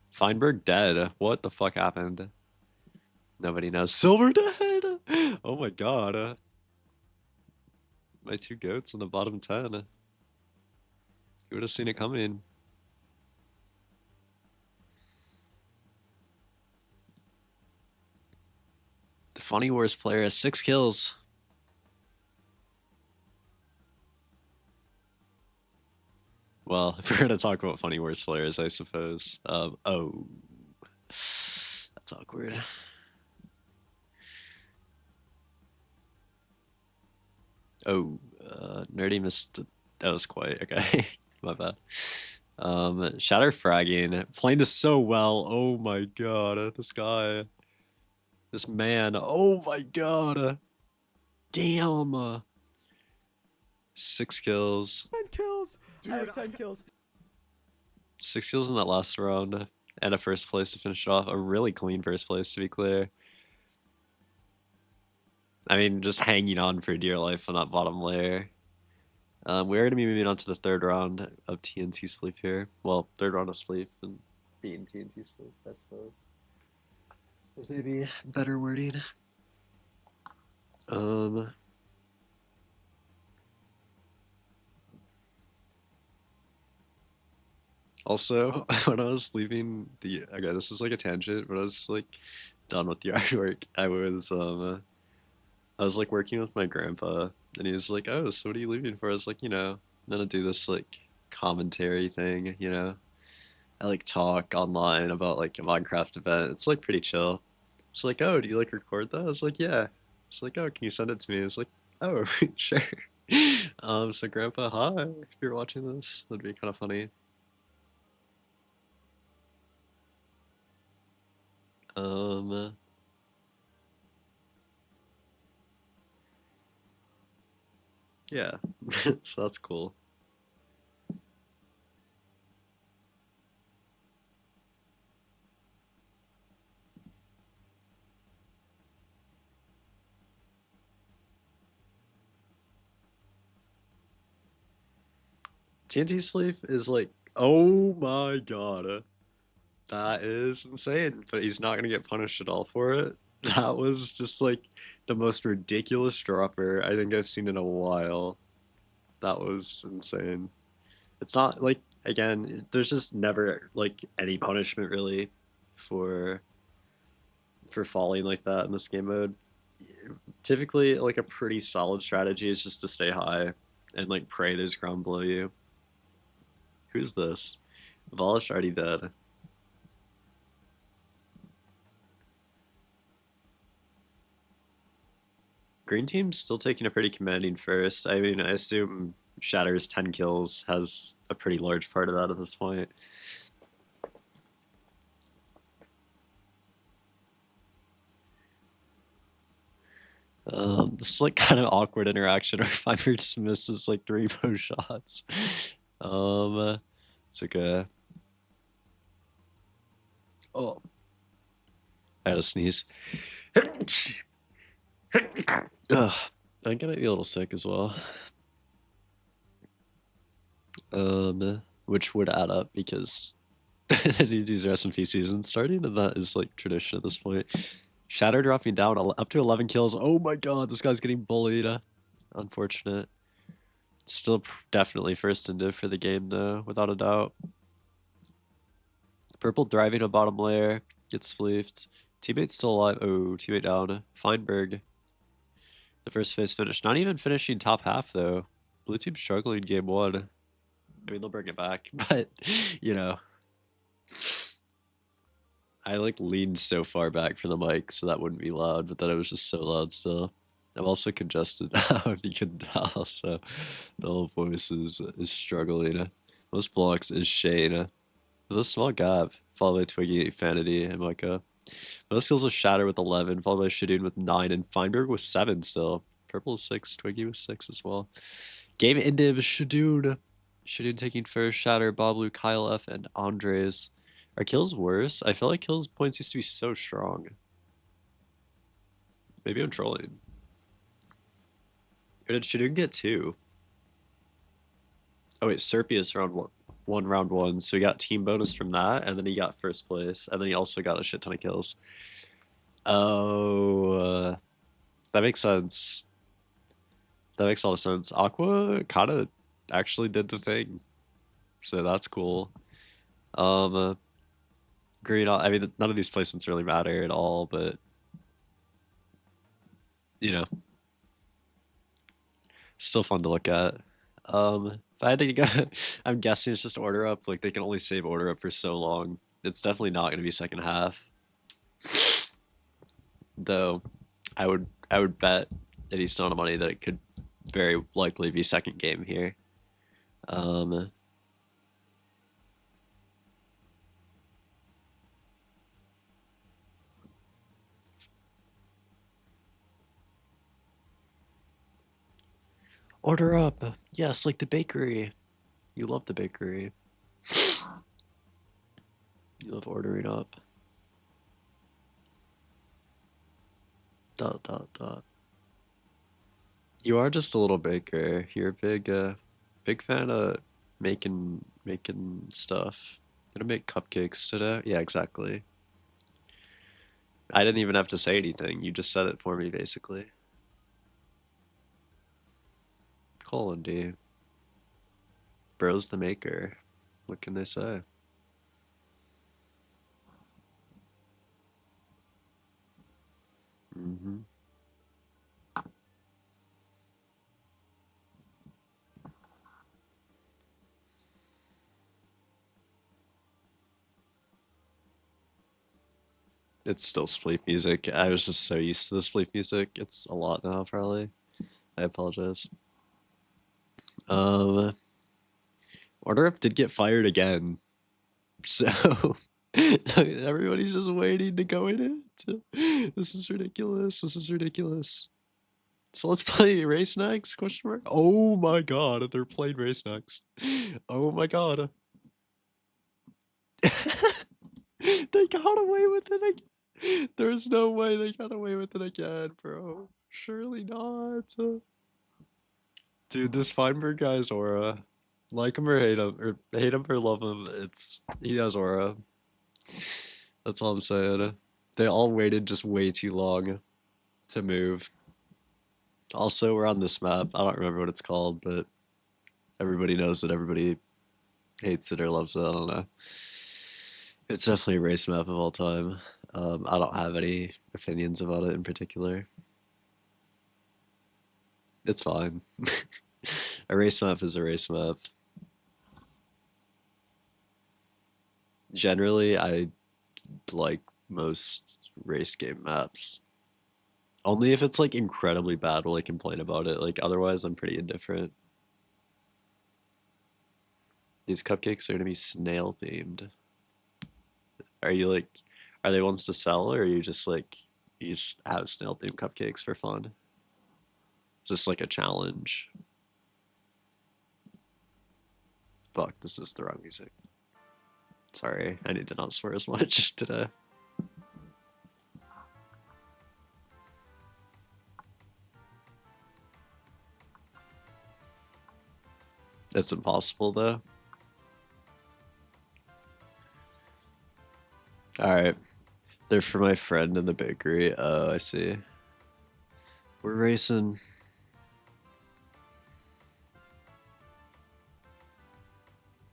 Feinberg dead. What the fuck happened? Nobody knows. Silver dead! Oh my god. My 2 goats in the bottom 10. Who would have seen it coming? The Funny Wars player has 6 kills. Well, if we're gonna talk about Funny Wars players, I suppose. Oh. That's awkward. Oh, Nerdy missed. That was quite okay. My bad. Shatter fragging. Playing this so well. Oh my god. This guy. This man. Oh my god. Damn. 6 kills. 10 kills! I have 10 kills. 6 kills in that last round. And a first place to finish it off. A really clean first place, to be clear. I mean, just hanging on for dear life on that bottom layer. We're going to be moving on to the 3rd round of TNT Spleef here. Well, 3rd round of Spleef and being TNT Spleef, I suppose. Is maybe better wording. Also, when I was leaving the okay, this is like a tangent, but I was like done with the artwork. I was like working with my grandpa, and he was like, "Oh, so what are you leaving for?" I was like, I'm gonna do this like commentary thing, I like talk online about like a Minecraft event. It's like pretty chill. It's like, "Oh, do you like record that?" I was like, "Yeah." It's like, "Oh, can you send it to me?" It's like, "Oh, sure." So grandpa, hi, if you're watching this, that'd be kind of funny. Yeah, so that's cool. TNT sleeve is like, oh my god, that is insane. But he's not gonna get punished at all for it. That was just like the most ridiculous dropper I think I've seen in a while. That was insane. It's not like, again, there's just never like any punishment really for falling like that in this game mode. Typically, like a pretty solid strategy is just to stay high and like pray there's ground below you. Who's this? Volish already dead. Green team's still taking a pretty commanding first. I mean, I assume Shatter's 10 kills has a pretty large part of that at this point. This is like kind of awkward interaction where Fiverr just misses like 3 bow shots. It's okay. Oh, I had a sneeze. Ugh, I think I might be a little sick as well. Which would add up because ND's SMP season starting, and that is like tradition at this point. Shatter dropping down up to 11 kills. Oh my god, this guy's getting bullied. Unfortunate. Still definitely first in div for the game though, without a doubt. Purple driving a bottom layer, gets spleefed. Teammate's still alive. Oh, teammate down. Feinberg. The first phase finished. Not even finishing top half though. Blue team struggling game 1. I mean, they'll bring it back, but you know. I like leaned so far back from the mic so that wouldn't be loud, but then it was just so loud still. I'm also congested now, if you can tell, so the whole voice is struggling. Most blocks is Shane. With a small gap, followed by Twiggy, Fanity, and Micah. Most kills with Shatter with 11, followed by Shadoon with 9, and Feinberg with 7 still. Purple is 6, Twiggy with 6 as well. Game Indiv, Shadoon. Shadoon taking first, Shatter, Boblu, Kyle F, and Andres. Are kills worse? I feel like kills points used to be so strong. Maybe I'm trolling. Or did Shadoon get 2? Oh wait, Serpius round one, so he got team bonus from that, and then he got first place, and then he also got a shit ton of kills. Oh, that makes sense. That makes a lot of sense. Aqua kind of actually did the thing, so that's cool. Green, I mean, none of these placements really matter at all, but you know, still fun to look at. If I had to go, I'm guessing it's just order up. Like they can only save order up for so long. It's definitely not going to be second half. Though, I would bet a decent amount of money that it could very likely be second game here. Order up. Yes, like the bakery. You love the bakery. You love ordering up. Dot dot dot. You are just a little baker. You're a big fan of making stuff. Gonna make cupcakes today. Yeah, exactly. I didn't even have to say anything. You just said it for me, basically. Colin D. Bro's the maker. What can they say? Mm-hmm. It's still sleep music. I was just so used to the sleep music. It's a lot now, probably. I apologize. Order Up did get fired again. So everybody's just waiting to go in it. This is ridiculous. This is ridiculous. So let's play race next? Question mark. Oh my god, they're playing race next. Oh my god. They got away with it again. There's no way they got away with it again, bro. Surely not. Dude, this Feinberg guy's aura. Like him or hate him or love him, he has aura. That's all I'm saying. They all waited just way too long to move. Also, we're on this map. I don't remember what it's called, but everybody knows that everybody hates it or loves it. I don't know. It's definitely a race map of all time. I don't have any opinions about it in particular. It's fine. A race map is a race map. Generally, I like most race game maps. Only if it's like incredibly bad will I complain about it. Like otherwise, I'm pretty indifferent. These cupcakes are gonna be snail themed. Are you like, are they ones to sell, or are you just like, you just have snail themed cupcakes for fun? Is this like a challenge? Fuck, this is the wrong music. Sorry, I need to not swear as much today. It's impossible though. Alright. They're for my friend in the bakery. Oh, I see. We're racing.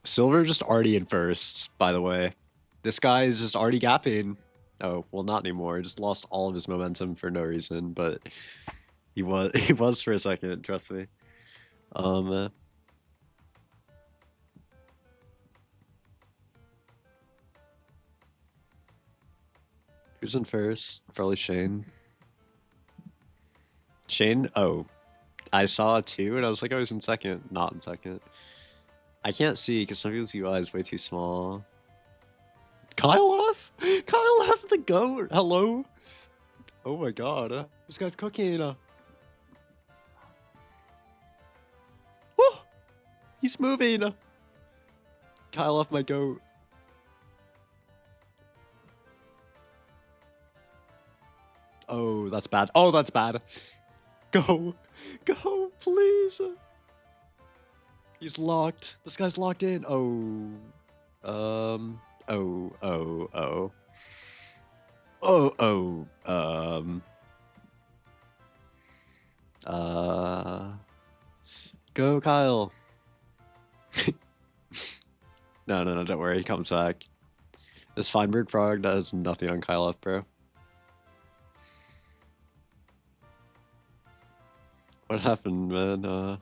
Silver just already in first, by the way. This guy is just already gapping. Oh, well, not anymore. He just lost all of his momentum for no reason, but he was for a second, trust me. Who's in first? Probably Shane. Shane? Oh, I saw it too, and I was like, I was in second. Not in second. I can't see because some people's UI is way too small. Kyle F? Kyle F the goat. Hello? Oh my god. This guy's cooking. Oh, he's moving. Kyle F my goat. Oh, that's bad. Oh, that's bad. Go. Go, please. He's locked. This guy's locked in. Oh. Oh. Go, Kyle. No, don't worry. He comes back. This Feinberg frog does nothing on Kyle F, bro. What happened, man?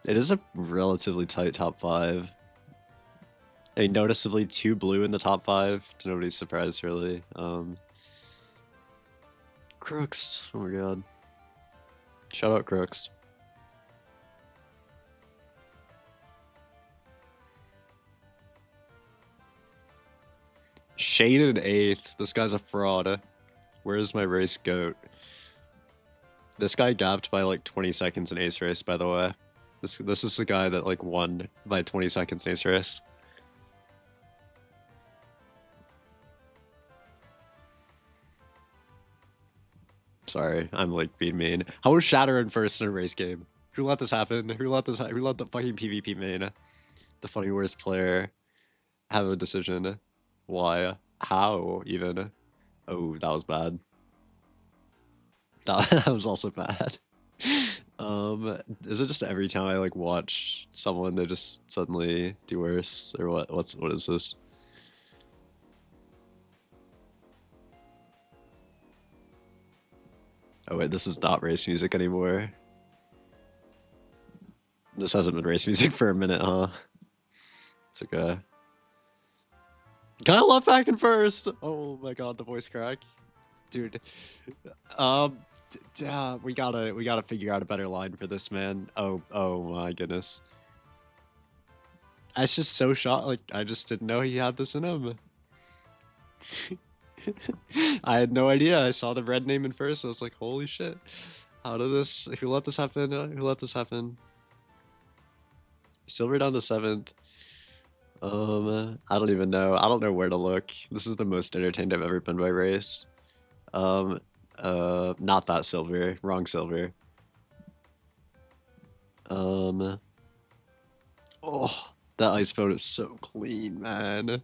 It is a relatively tight top 5. I mean, noticeably 2 blue in the top 5, to nobody's surprise, really. Crooks. Oh my god. Shout out Crooks. Shane in 8th. This guy's a fraud. Where's my race goat? This guy gapped by like 20 seconds in ace race, by the way. This is the guy that like won by 20 seconds in ace race. Sorry, I'm like being mean. How was Shatter in first in a race game? Who let this happen? Who let the fucking PvP main, the funny worst player, have a decision? Why? How even? Oh, that was bad. That was also bad. Is it just every time I like watch someone they just suddenly do worse, or what? What is this? Oh wait, this is not race music anymore. This hasn't been race music for a minute, huh? It's okay. Kyle left back in first. Oh my god, the voice crack, dude. We gotta figure out a better line for this, man. Oh my goodness. I was just so shocked. Like I just didn't know he had this in him. I had no idea. I saw the red name in first. I was like, holy shit. How did this? Who let this happen? Who let this happen? Silver down to 7th. I don't even know. I don't know where to look. This is the most entertained I've ever been by race. Not that silver. Wrong silver. Oh, that ice boat is so clean, man.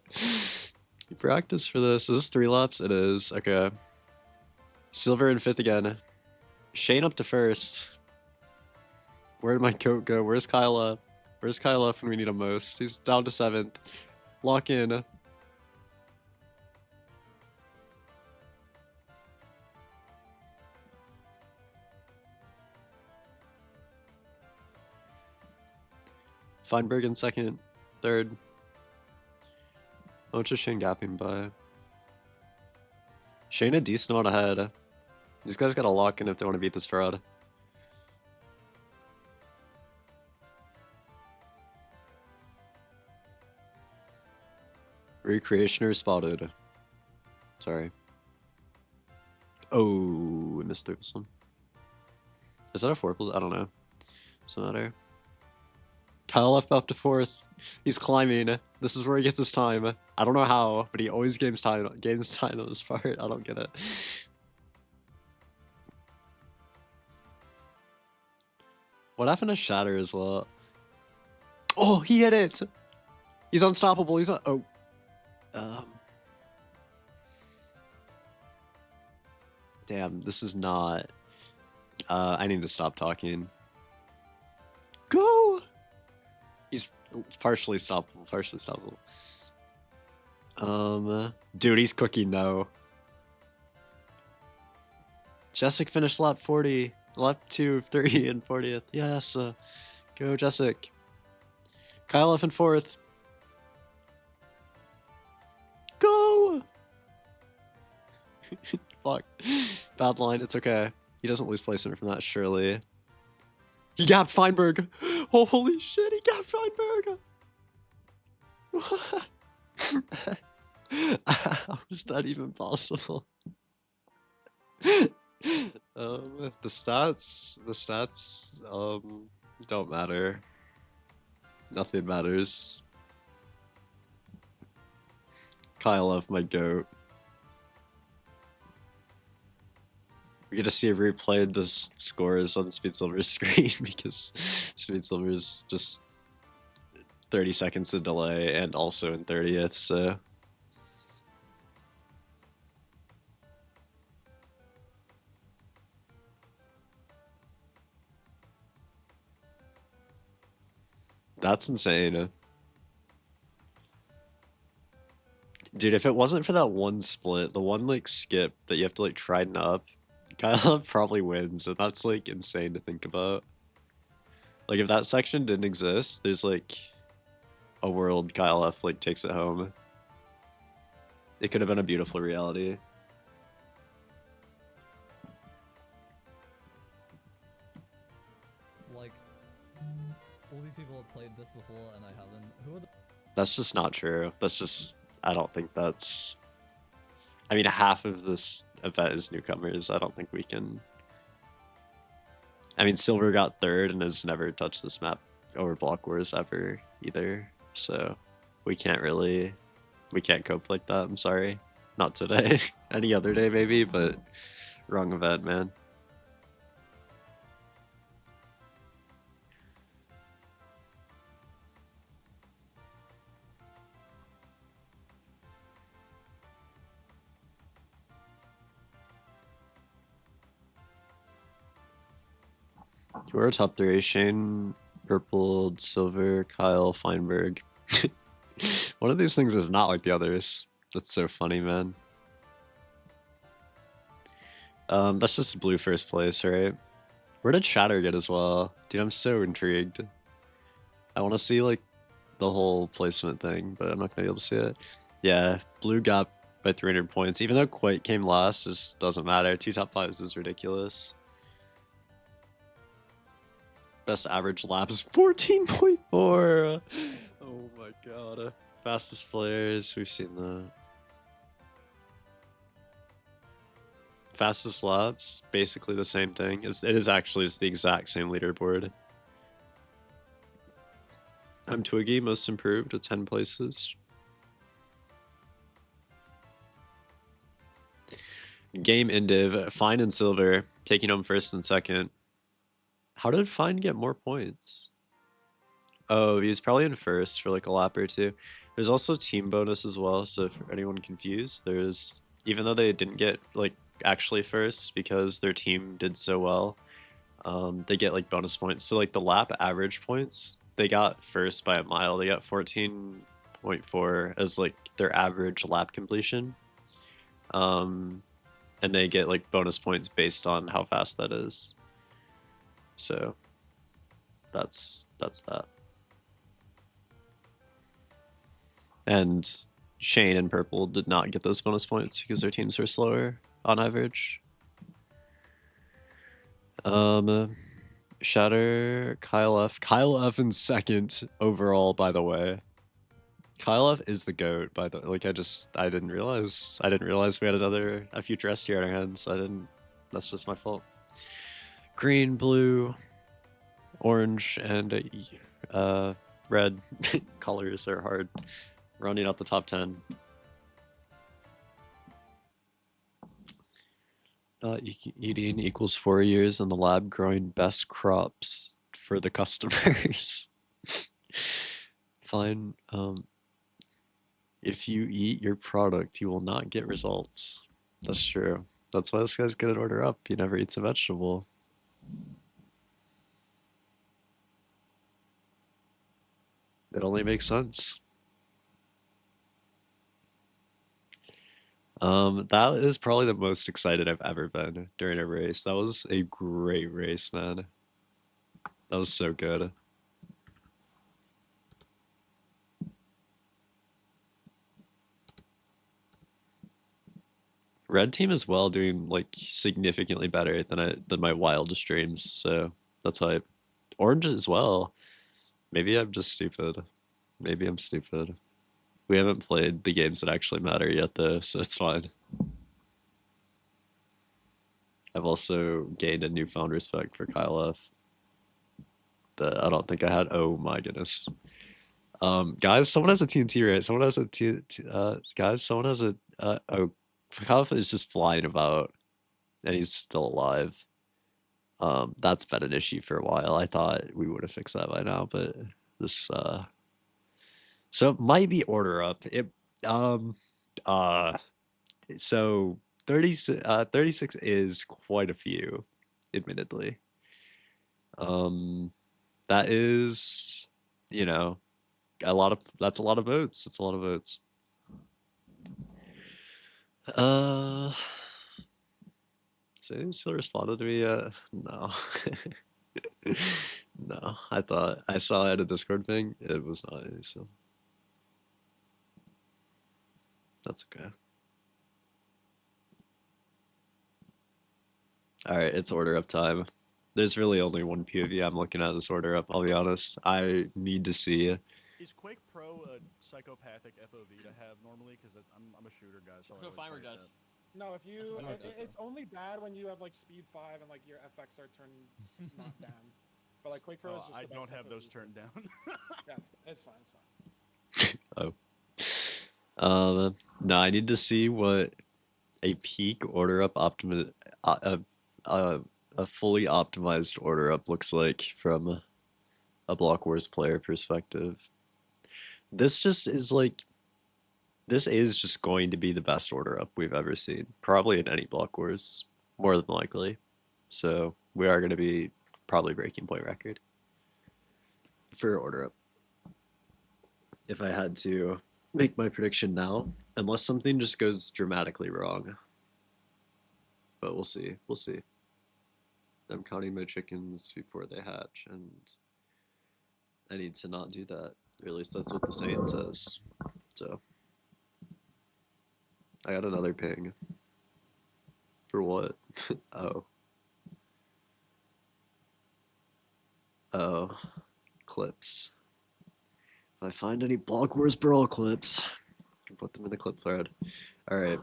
You practice for this. Is this 3 laps? It is. Okay. Silver in 5th again. Shane up to 1st. Where'd my coat go? Where's Kyla? Where's Kyla when we need him most? He's down to 7th. Lock in. Feinberg in 2nd. 3rd. How much is Shane gapping by? Shane a decent amount ahead. These guys gotta lock in if they want to beat this fraud. Recreationer spotted. Sorry. Oh, we missed this one. Is that a 4 plus? I don't know. Doesn't matter. Kyle left up to 4th. He's climbing. This is where he gets his time. I don't know how, but he always gains time on this part. I don't get it. What happened to Shatter as well? Oh, he hit it! He's unstoppable. He's not. Oh. Damn, this is not. I need to stop talking. Go! It's partially stoppable. Partially stoppable. Dude, he's cooking though. Jessic finished lap 40. Lap 2, 3, and 40th. Yes. Go, Jessic. Kyle F in 4th. Go! Fuck. Bad line. It's okay. He doesn't lose placement from that, surely. He gapped Feinberg. Oh, holy shit, he gapped Feinberg. How is that even possible? The stats, don't matter. Nothing matters. Kyle F, my goat. We get to see a replay of the scores on Speed Silver's screen because Speed Silver's just 30 seconds of delay and also in 30th, so. That's insane. Dude, if it wasn't for that one split, the one like skip that you have to like trident up, Kyle probably wins, and that's like insane to think about. Like if that section didn't exist, there's like a world Kyle F like takes it home. It could have been a beautiful reality. Like all these people have played this before and I haven't. Who are the That's just not true. That's just, I don't think that's, I mean, half of this event is newcomers. I don't think we can, I mean, Silver got 3rd and has never touched this map or Blockwars ever either. So we can't cope like that. I'm sorry. Not today. Any other day maybe, but wrong event, man. You are top 3. Shane, Purple, Silver, Kyle, Feinberg. One of these things is not like the others. That's so funny, man. That's just blue first place, right? Where did Shatter get as well? Dude, I'm so intrigued. I want to see, like, the whole placement thing, but I'm not going to be able to see it. Yeah, blue got by 300 points. Even though Quake came last, it just doesn't matter. 2 top 5s is ridiculous. Best average lap is 14.4. Oh my god. Fastest players, we've seen that. Fastest laps, basically the same thing. It is actually the exact same leaderboard. I'm Twiggy, most improved with 10 places. Game Indiv, Fine and Silver, taking home first and second. How did Fine get more points? Oh, he was probably in first for like a lap or two. There's also team bonus as well, so if anyone confused, there's, even though they didn't get like actually first because their team did so well, they get like bonus points. So like the lap average points, they got first by a mile. They got 14.4 as like their average lap completion. And they get like bonus points based on how fast that is. So that's that. And Shane and Purple did not get those bonus points because their teams were slower on average. Shatter, Kyle F. Kyle F in second overall, by the way. Kyle F is the GOAT, by the like I didn't realize we had a future S tier on our hands. That's just my fault. Green, blue, orange, and red colors are hard. Rounding out the top 10. Eating equals 4 years in the lab growing best crops for the customers. Fine. If you eat your product, you will not get results. That's true. That's why this guy's good at order up. He never eats a vegetable. It only makes sense. That is probably the most excited I've ever been during a race. That was a great race, man. That was so good. Red team as well, doing like significantly better than my wildest streams, so that's hype. Orange as well. Maybe I'm just stupid. Maybe I'm stupid. We haven't played the games that actually matter yet, though, so it's fine. I've also gained a newfound respect for Kyle F. That I don't think I had. Oh my goodness. Guys, someone has a TNT, right? Someone has a guys, someone has a oh, Kyle F is just flying about, and he's still alive. That's been an issue for a while. I thought we would have fixed that by now, but this so it might be order up. So 36 is quite a few, admittedly. That is, you know, that's a lot of votes. It's a lot of votes. Has anyone still responded to me yet? No. No, I thought I saw it at a Discord thing. It was not, so that's okay. Alright, it's order up time. There's really only one POV I'm looking at this order up, I'll be honest. I need to see. Is Quake Pro a psychopathic FOV to have normally? Because I'm a shooter guy, so I Go always Fimer fight does. that. No, if you, what it does, it's only bad when you have like speed 5 and like your FX are turned not down. But like Quake Pro is just I the don't best have those FOV. turned down. Yeah, it's fine. It's fine. Oh. No, I need to see what a peak order up a fully optimized order up looks like from a Blockwars player perspective. This just is like, this is just going to be the best order up we've ever seen, probably in any Blockwars, more than likely. So we are going to be probably breaking point record for order up. If I had to make my prediction now, unless something just goes dramatically wrong. But we'll see. We'll see. I'm counting my chickens before they hatch, and I need to not do that. Or at least that's what the saying says. So I got another ping. For what? Oh. Oh. Clips. If I find any Blockwars Brawl clips, I can put them in the clip thread. Alright.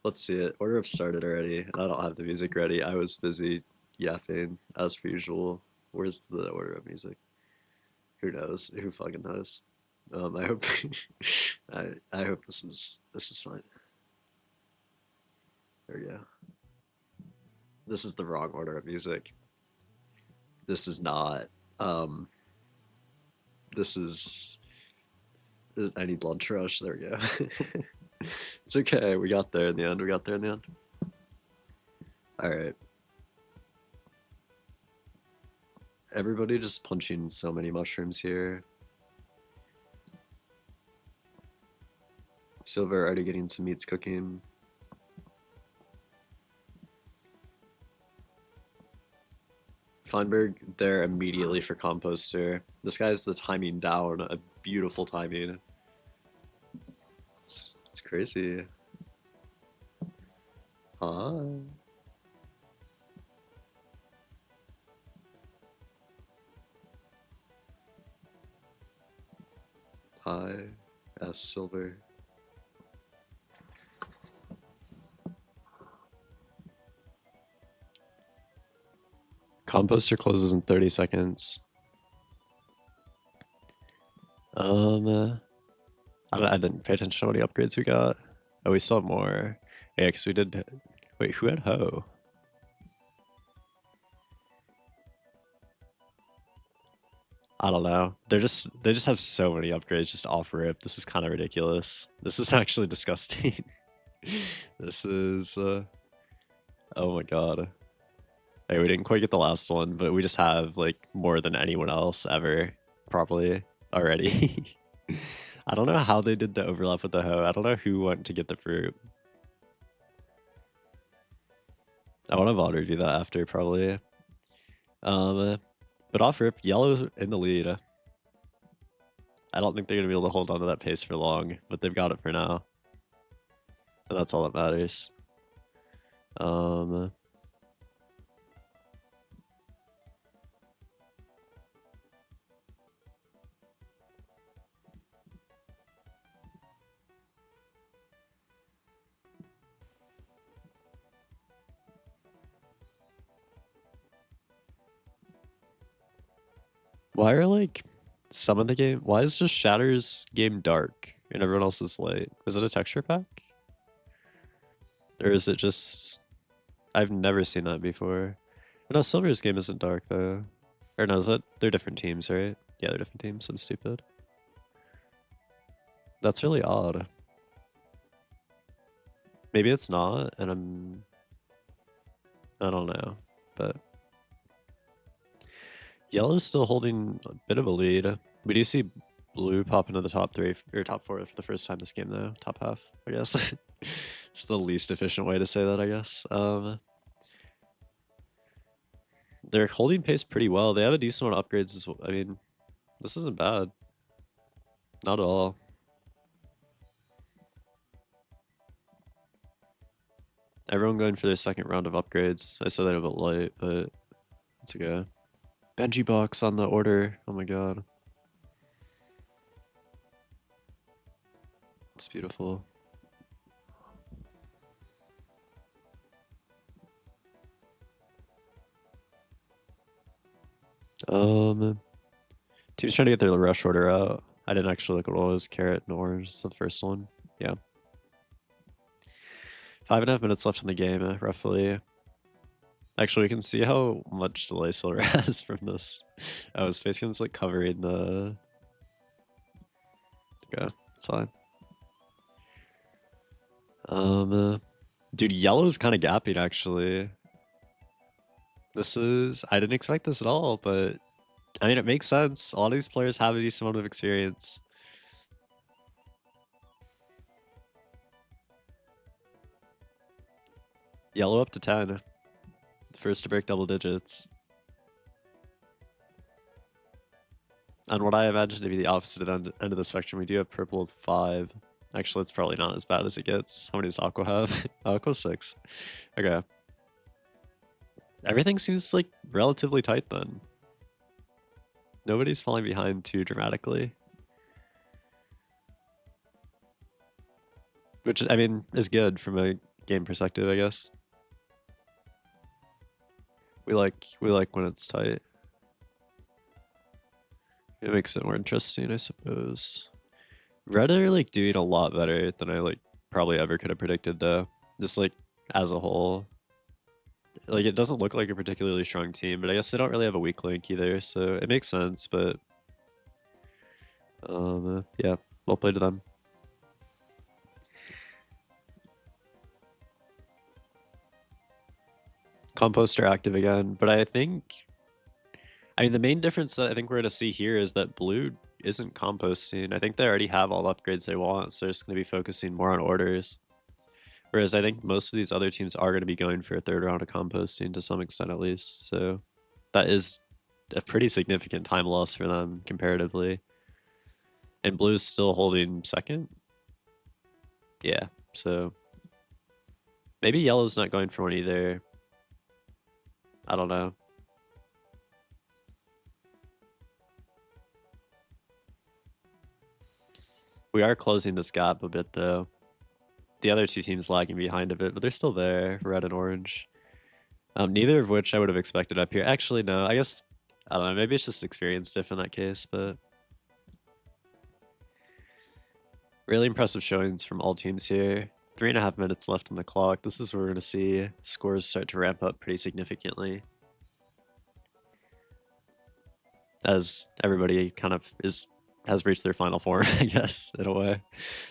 Let's see it. Order up started already, and I don't have the music ready. I was busy yapping as per usual. Where's the order up music? Who knows? Who fucking knows? I hope I hope this is fine. There we go. This is the wrong order of music. This is not. This is. I need lunch rush. There we go. It's okay. We got there in the end. We got there in the end. All right. Everybody just punching so many mushrooms here. Silver already getting some meats cooking. Feinberg there immediately for composter. This guy's the timing down. A beautiful timing. It's crazy. Hi. Hi, S Silver. Composter closes in 30 seconds. I didn't pay attention to how many upgrades we got. Oh, we still have more. Yeah, because we did. Wait, who had Ho? I don't know. They just have so many upgrades just off rip. This is kind of ridiculous. This is actually disgusting. This is. Oh my god. Hey, we didn't quite get the last one, but we just have like more than anyone else ever, probably already. I don't know how they did the overlap with the Ho. I don't know who went to get the fruit. I want to VOD review that after, probably. But off rip, yellow in the lead. I don't think they're gonna be able to hold on to that pace for long, but they've got it for now. And that's all that matters. Why are like some of the game? Why is just Shatter's game dark and everyone else is light? Is it a texture pack? Or is it just? I've never seen that before. No, Silver's game isn't dark though. Or no, is that they're different teams, right? Yeah, they're different teams. I'm stupid. That's really odd. Maybe it's not, and I don't know, but yellow's still holding a bit of a lead. We do see blue pop into the top 3 or top 4 for the first time this game though. Top half, I guess. It's the least efficient way to say that, I guess. They're holding pace pretty well. They have a decent amount of upgrades as well. I mean, this isn't bad. Not at all. Everyone going for their second round of upgrades. I said that a bit late, but it's okay. Benji box on the order. Oh my god. It's beautiful. Team's trying to get their rush order out. I didn't actually look at what it was. Carrot and orange is the first one. Yeah. 5.5 minutes left in the game, roughly. Actually, we can see how much delay Silver has from this. Oh, his face cam's like covering the... Okay, it's fine. Dude, yellow's kind of gapping, actually. This is... I didn't expect this at all, but... I mean, it makes sense. A lot of these players have a decent amount of experience. Yellow up to 10. First to break double digits. On what I imagine to be the opposite end of the spectrum, we do have purple with 5. Actually, it's probably not as bad as it gets. How many does Aqua have? Aqua 6. Okay. Everything seems like relatively tight then. Nobody's falling behind too dramatically. Which, I mean, is good from a game perspective, I guess. We like when it's tight. It makes it more interesting, I suppose. Red are like doing a lot better than I like probably ever could have predicted though. Just like as a whole. Like it doesn't look like a particularly strong team, but I guess they don't really have a weak link either, so it makes sense, but yeah, well played to them. Composter active again, but I mean the main difference that I think we're gonna see here is that blue isn't composting. I think they already have all the upgrades they want, so they're just gonna be focusing more on orders. Whereas I think most of these other teams are gonna be going for a third round of composting to some extent at least, so that is a pretty significant time loss for them comparatively. And blue's still holding second? Yeah, so maybe yellow's not going for one either. I don't know. We are closing this gap a bit though. The other two teams lagging behind a bit, but they're still there, red and orange. Neither of which I would have expected up here. Actually, no, I guess, I don't know, maybe it's just experience diff in that case, but really impressive showings from all teams here. 3.5 minutes left on the clock. This is where we're going to see scores start to ramp up pretty significantly. As everybody kind of has reached their final form, I guess, in a way,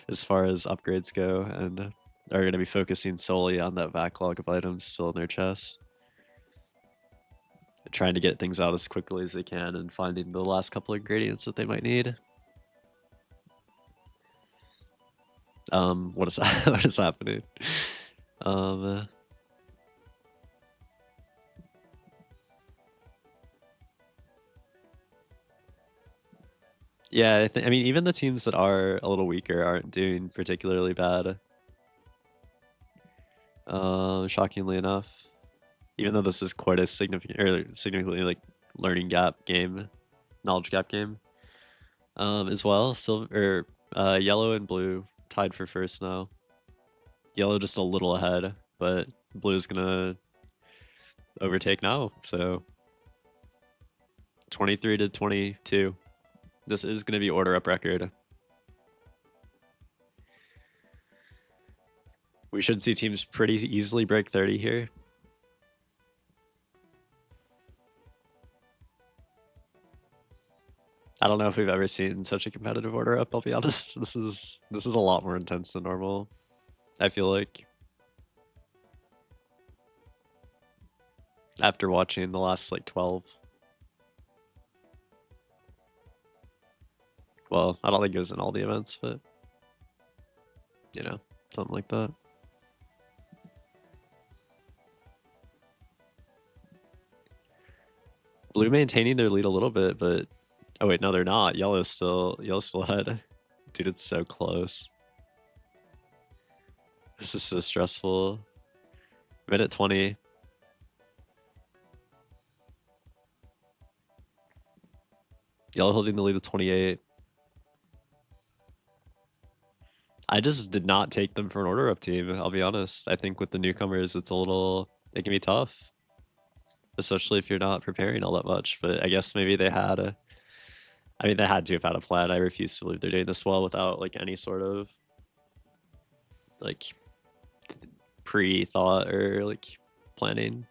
as far as upgrades go, and are going to be focusing solely on that backlog of items still in their chests. Trying to get things out as quickly as they can and finding the last couple of ingredients that they might need. What is what is happening? Yeah, I mean, even the teams that are a little weaker aren't doing particularly bad. Shockingly enough, even though this is quite a significantly like learning gap game, knowledge gap game, as well. Yellow and blue tied for first now. Yellow just a little ahead, but blue's gonna overtake now. So 23 to 22. This is gonna be order up record. We should see teams pretty easily break 30 here. I don't know if we've ever seen such a competitive order up, I'll be honest. This is a lot more intense than normal, I feel like. After watching the last like 12. Well, I don't think it was in all the events, but you know, something like that. Blue maintaining their lead a little bit, but oh wait, no, they're not. Yellow's still ahead. Dude, it's so close. This is so stressful. Minute 20. Yellow holding the lead with 28. I just did not take them for an order up team, I'll be honest. I think with the newcomers, it can be tough. Especially if you're not preparing all that much, but I guess maybe they had they had to have had a plan. I refuse to believe they're doing this well without like any sort of like pre-thought or like planning.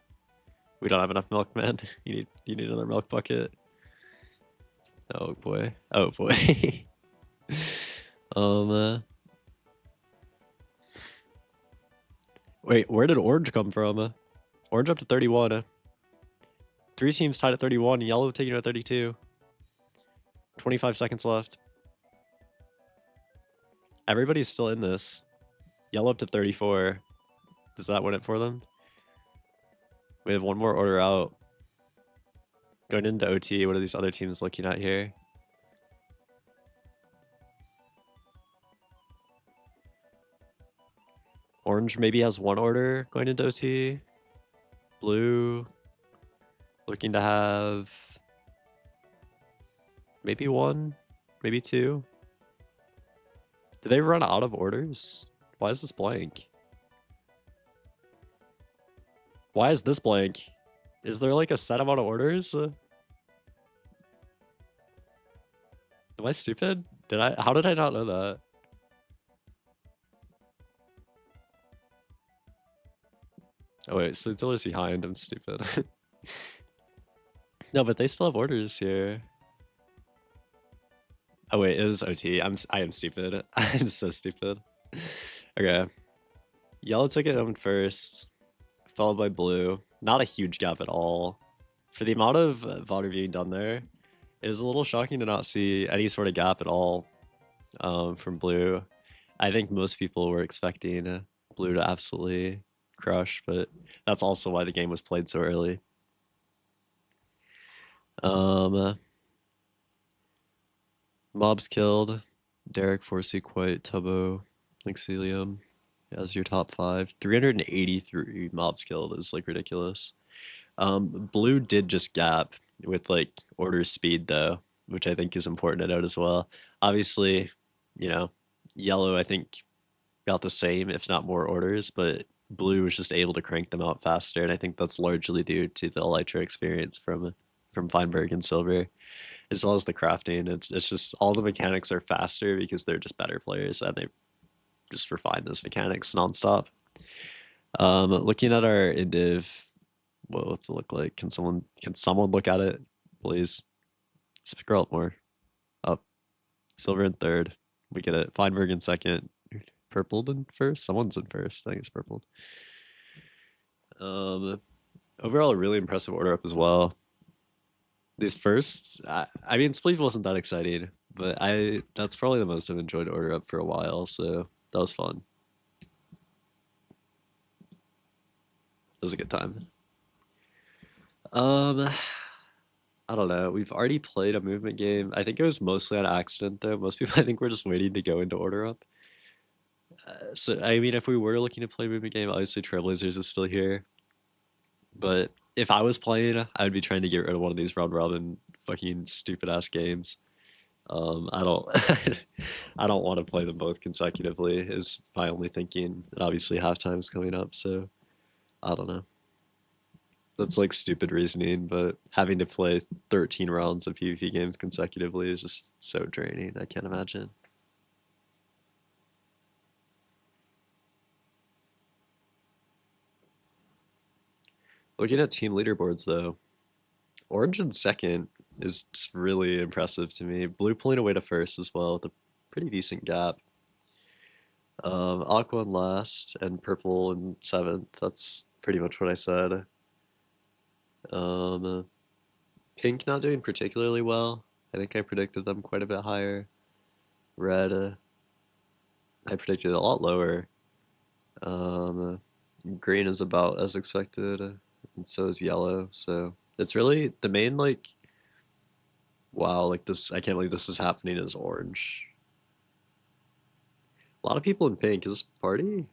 We don't have enough milk, man. You need another milk bucket. Oh boy. Oh boy. Wait, where did orange come from? Orange up to 31. 3 teams tied at 31, yellow taking it at 32. 25 seconds left. Everybody's still in this. Yellow up to 34. Does that win it for them? We have one more order out. Going into OT, what are these other teams looking at here? Orange maybe has one order going into OT. Blue looking to have maybe one, maybe two. Did they run out of orders? Why is this blank? Why is this blank? Is there like a set amount of orders? Am I stupid? How did I not know that? Oh wait, Spoonzilla's behind, I'm stupid. No, but they still have orders here. Oh wait, it was OT. I am stupid. I'm so stupid. Okay. Yellow took it home first, followed by blue. Not a huge gap at all. For the amount of VOD being done there, it is a little shocking to not see any sort of gap at all from blue. I think most people were expecting blue to absolutely crush, but that's also why the game was played so early. Mobs killed. Derek, Forsey, Quite, Tubbo, Lixelium as your top 5. 383 mobs killed is like ridiculous. Blue did just gap with like order speed though, which I think is important to note as well. Obviously, you know, yellow I think got the same, if not more orders, but blue was just able to crank them out faster, and I think that's largely due to the Elytra experience from Feinberg and Silver, as well as the crafting. It's just all the mechanics are faster because they're just better players and they just refine those mechanics nonstop. Looking at our indiv, what's it look like? Can someone look at it, please? Scroll up more. Up. Silver in third. We get it. Feinberg in second. Purpled in first. Someone's in first. I think it's purpled. Overall, a really impressive order up as well. These first, I mean, Spleef wasn't that exciting, but that's probably the most I've enjoyed order up for a while, so that was fun. It was a good time. I don't know. We've already played a movement game. I think it was mostly on accident, though. Most people, I think, were just waiting to go into order up. So, I mean, if we were looking to play a movement game, obviously Trailblazers is still here. But if I was playing, I would be trying to get rid of one of these round robin fucking stupid ass games. I don't I don't want to play them both consecutively is my only thinking. And obviously halftime's coming up, so I don't know. That's like stupid reasoning, but having to play 13 rounds of PvP games consecutively is just so draining. I can't imagine. Looking at team leaderboards though, Orange in second is just really impressive to me. Blue pulling away to first as well with a pretty decent gap. Aqua in last and purple in seventh. That's pretty much what I said. Pink not doing particularly well. I think I predicted them quite a bit higher. Red, I predicted a lot lower. Green is about as expected, and so is yellow. So it's really the main like. Wow, like this! I can't believe this is happening. Is orange. A lot of people in pink. Is this party?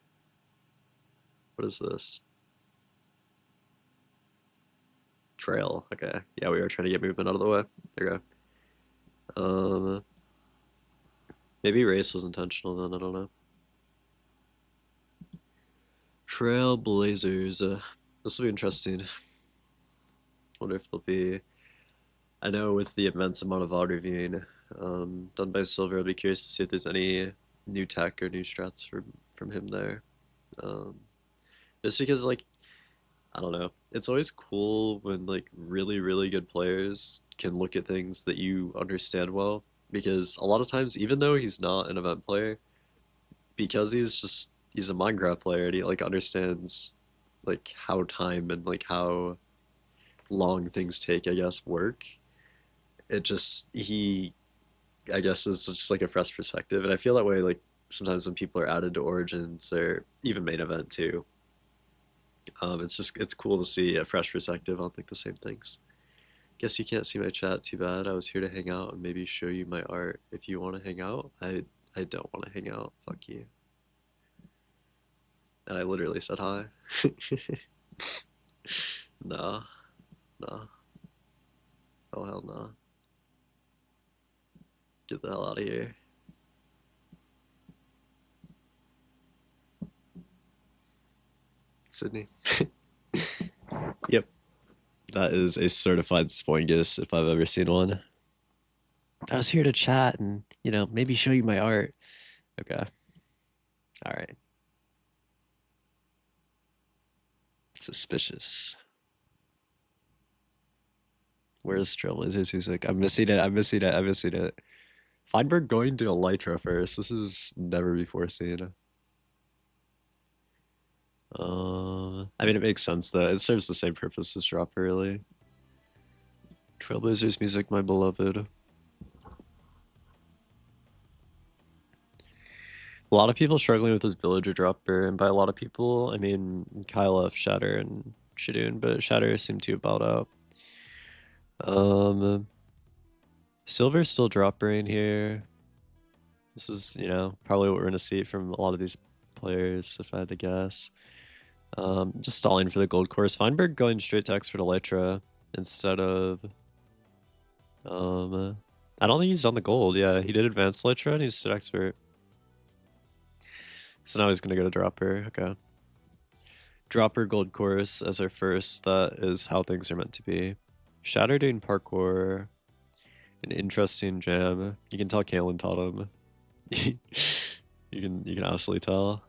What is this? Trail. Okay. Yeah, we were trying to get movement out of the way. There we go. Maybe race was intentional then, I don't know. Trailblazers. This will be interesting. Wonder if they'll be... I know with the immense amount of VOD reviewing done by Silver, I'll be curious to see if there's any new tech or new strats from him there. Just because, like, I don't know. It's always cool when, like, really, really good players can look at things that you understand well. Because a lot of times, even though he's not an event player, because he's a Minecraft player and he, like, understands, like, how time and, like, how long things take, I guess, work. It just, I guess, is just, like, a fresh perspective. And I feel that way, like, sometimes when people are added to Origins or even main event, too. It's cool to see a fresh perspective on like the same things. Guess you can't see my chat, too bad. I was here to hang out and maybe show you my art. If you want to hang out, I don't want to hang out. Fuck you. And I literally said hi. Nah. Nah. Oh hell nah. Get the hell out of here. Sydney. That is a certified spoingus if I've ever seen one. I was here to chat and, you know, maybe show you my art. Okay. All right. Suspicious. Where's Trailblazers music? I'm missing it. I'm missing it. I'm missing it. Feinberg going to Elytra first. This is never before seen. I mean, it makes sense though. It serves the same purpose as drop early. Trailblazers music, my beloved. A lot of people struggling with this villager dropper, and by a lot of people, I mean Kyle F, Shatter, and Shadoon, but Shatter seemed to have bowed out. Silver's still droppering here. This is, you know, probably what we're gonna see from a lot of these players, if I had to guess. Just stalling for the gold course. Feinberg going straight to Expert Elytra instead of... I don't think he's done the gold. Yeah, he did Advanced Elytra and he's stood Expert. So now he's gonna go to Dropper. Okay. Dropper gold course as our first. That is how things are meant to be. Shatter doing parkour. An interesting jam. You can tell Kalen taught him. you can absolutely tell.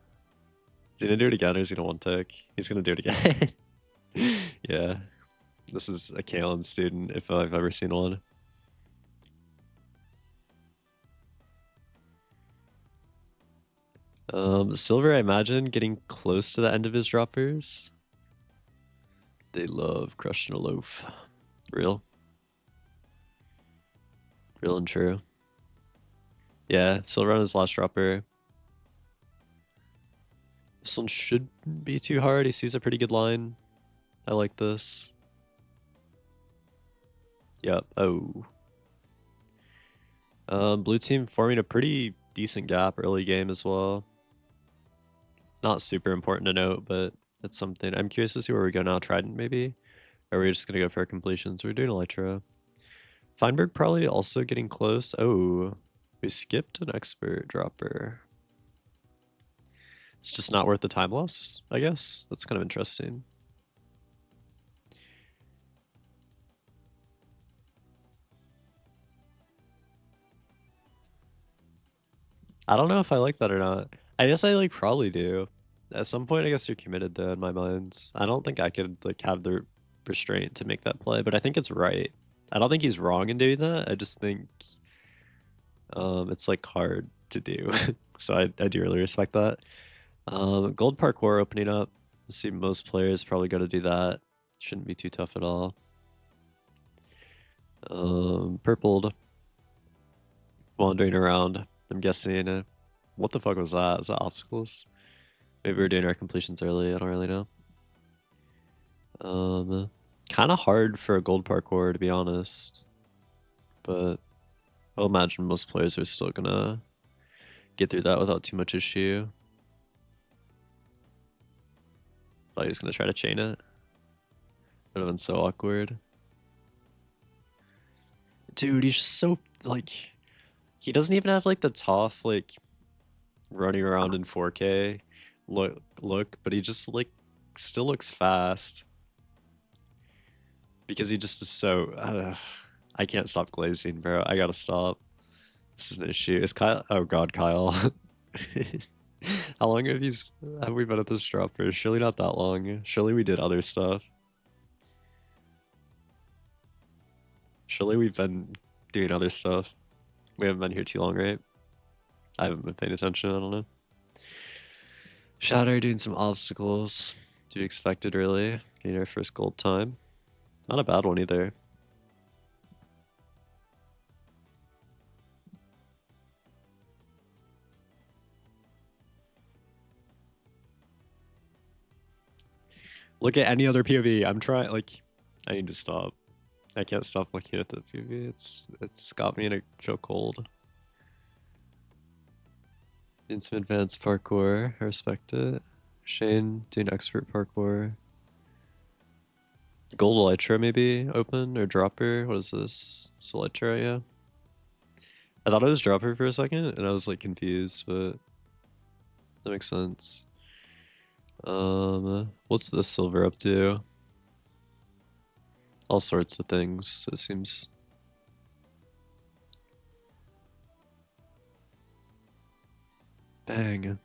Is he gonna do it again or is he gonna one tick? He's gonna do it again. Yeah. This is a Kalen student if I've ever seen one. Silver, I imagine, getting close to the end of his droppers. They love crushing a loaf. Real. Real and true. Yeah, Silver on his last dropper. This one shouldn't be too hard. He sees a pretty good line. I like this. Yep. Oh. Blue team forming a pretty decent gap early game as well. Not super important to note, but it's something. I'm curious to see where we go now. Trident, maybe? Or are we just going to go for completions? We're doing Elytra. Feinberg probably also getting close. Oh, we skipped an expert dropper. It's just not worth the time loss, I guess. That's kind of interesting. I don't know if I like that or not. I guess I like probably do. At some point, I guess you're committed though in my mind. I don't think I could like have the restraint to make that play, but I think it's right. I don't think he's wrong in doing that. I just think it's like hard to do. So I do really respect that. Gold parkour opening up. I see most players probably got to do that. Shouldn't be too tough at all. Purpled. Wandering around. I'm guessing. What the fuck was that? Is that obstacles? Maybe we're doing our completions early. I don't really know. Kind of hard for a gold parkour, to be honest. But I'll imagine most players are still gonna get through that without too much issue. Thought he was gonna try to chain it. Would have been so awkward. Dude, he's just so like he doesn't even have like the tough like running around in 4K look, but he just like still looks fast. Because he just is so I can't stop glazing, bro. I gotta stop. This is an issue. Is Kyle? Oh god, Kyle. How long have we been at this drop for? Surely not that long. Surely we did other stuff. Surely we've been doing other stuff. We haven't been here too long, right? I haven't been paying attention, I don't know. Shadow doing some obstacles. To be expected, really. Getting our first gold time. Not a bad one either. Look at any other POV. I'm trying, like, I need to stop. I can't stop looking at the POV. It's got me in a chokehold. Doing some advanced parkour. I respect it. Shane doing expert parkour. Gold Elytra maybe open or dropper. What is this? It's Elytra, yeah. I thought it was dropper for a second and I was like confused, but that makes sense. What's this silver up to? all sorts of things, it seems. Bang.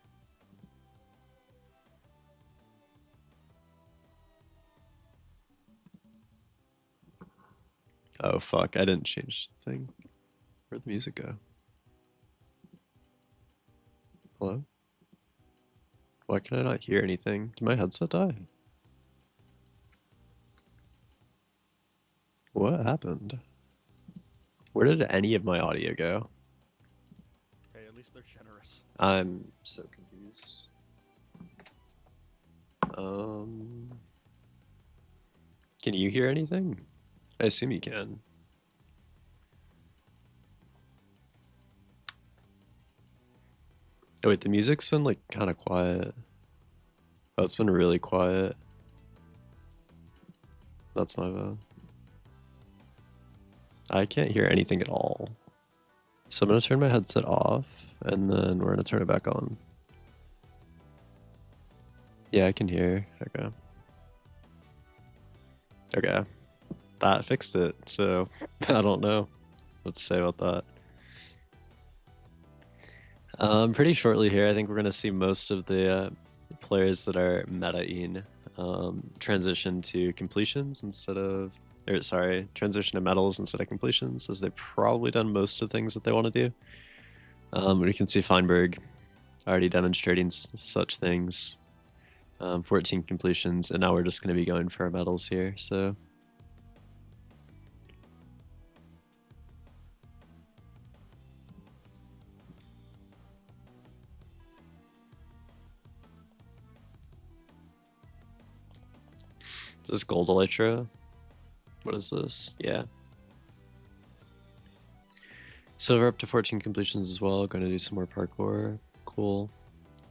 Oh fuck, I didn't change the thing. Where'd the music go? Hello? Why can I not hear anything? Did my headset die? What happened? Where did any of my audio go? Hey, at least they're generous. I'm so confused. Can you hear anything? I assume you can. Oh wait, the music's been like kind of quiet. Oh, it's been really quiet. That's my bad. I can't hear anything at all. So I'm gonna turn my headset off, and then we're gonna turn it back on. Yeah, I can hear. Okay. Okay. That fixed it, so I don't know what to say about that. Pretty shortly here, I think we're gonna see most of the players that are meta-ing transition to completions instead of, or sorry, transition to medals instead of completions, as they've probably done most of the things that they want to do. We can see Feinberg already demonstrating such things. 14 completions, and now we're just going to be going for our medals here, so. Is this gold elytra? What is this? Yeah. So we're up to 14 completions as well. Going to do some more parkour. Cool.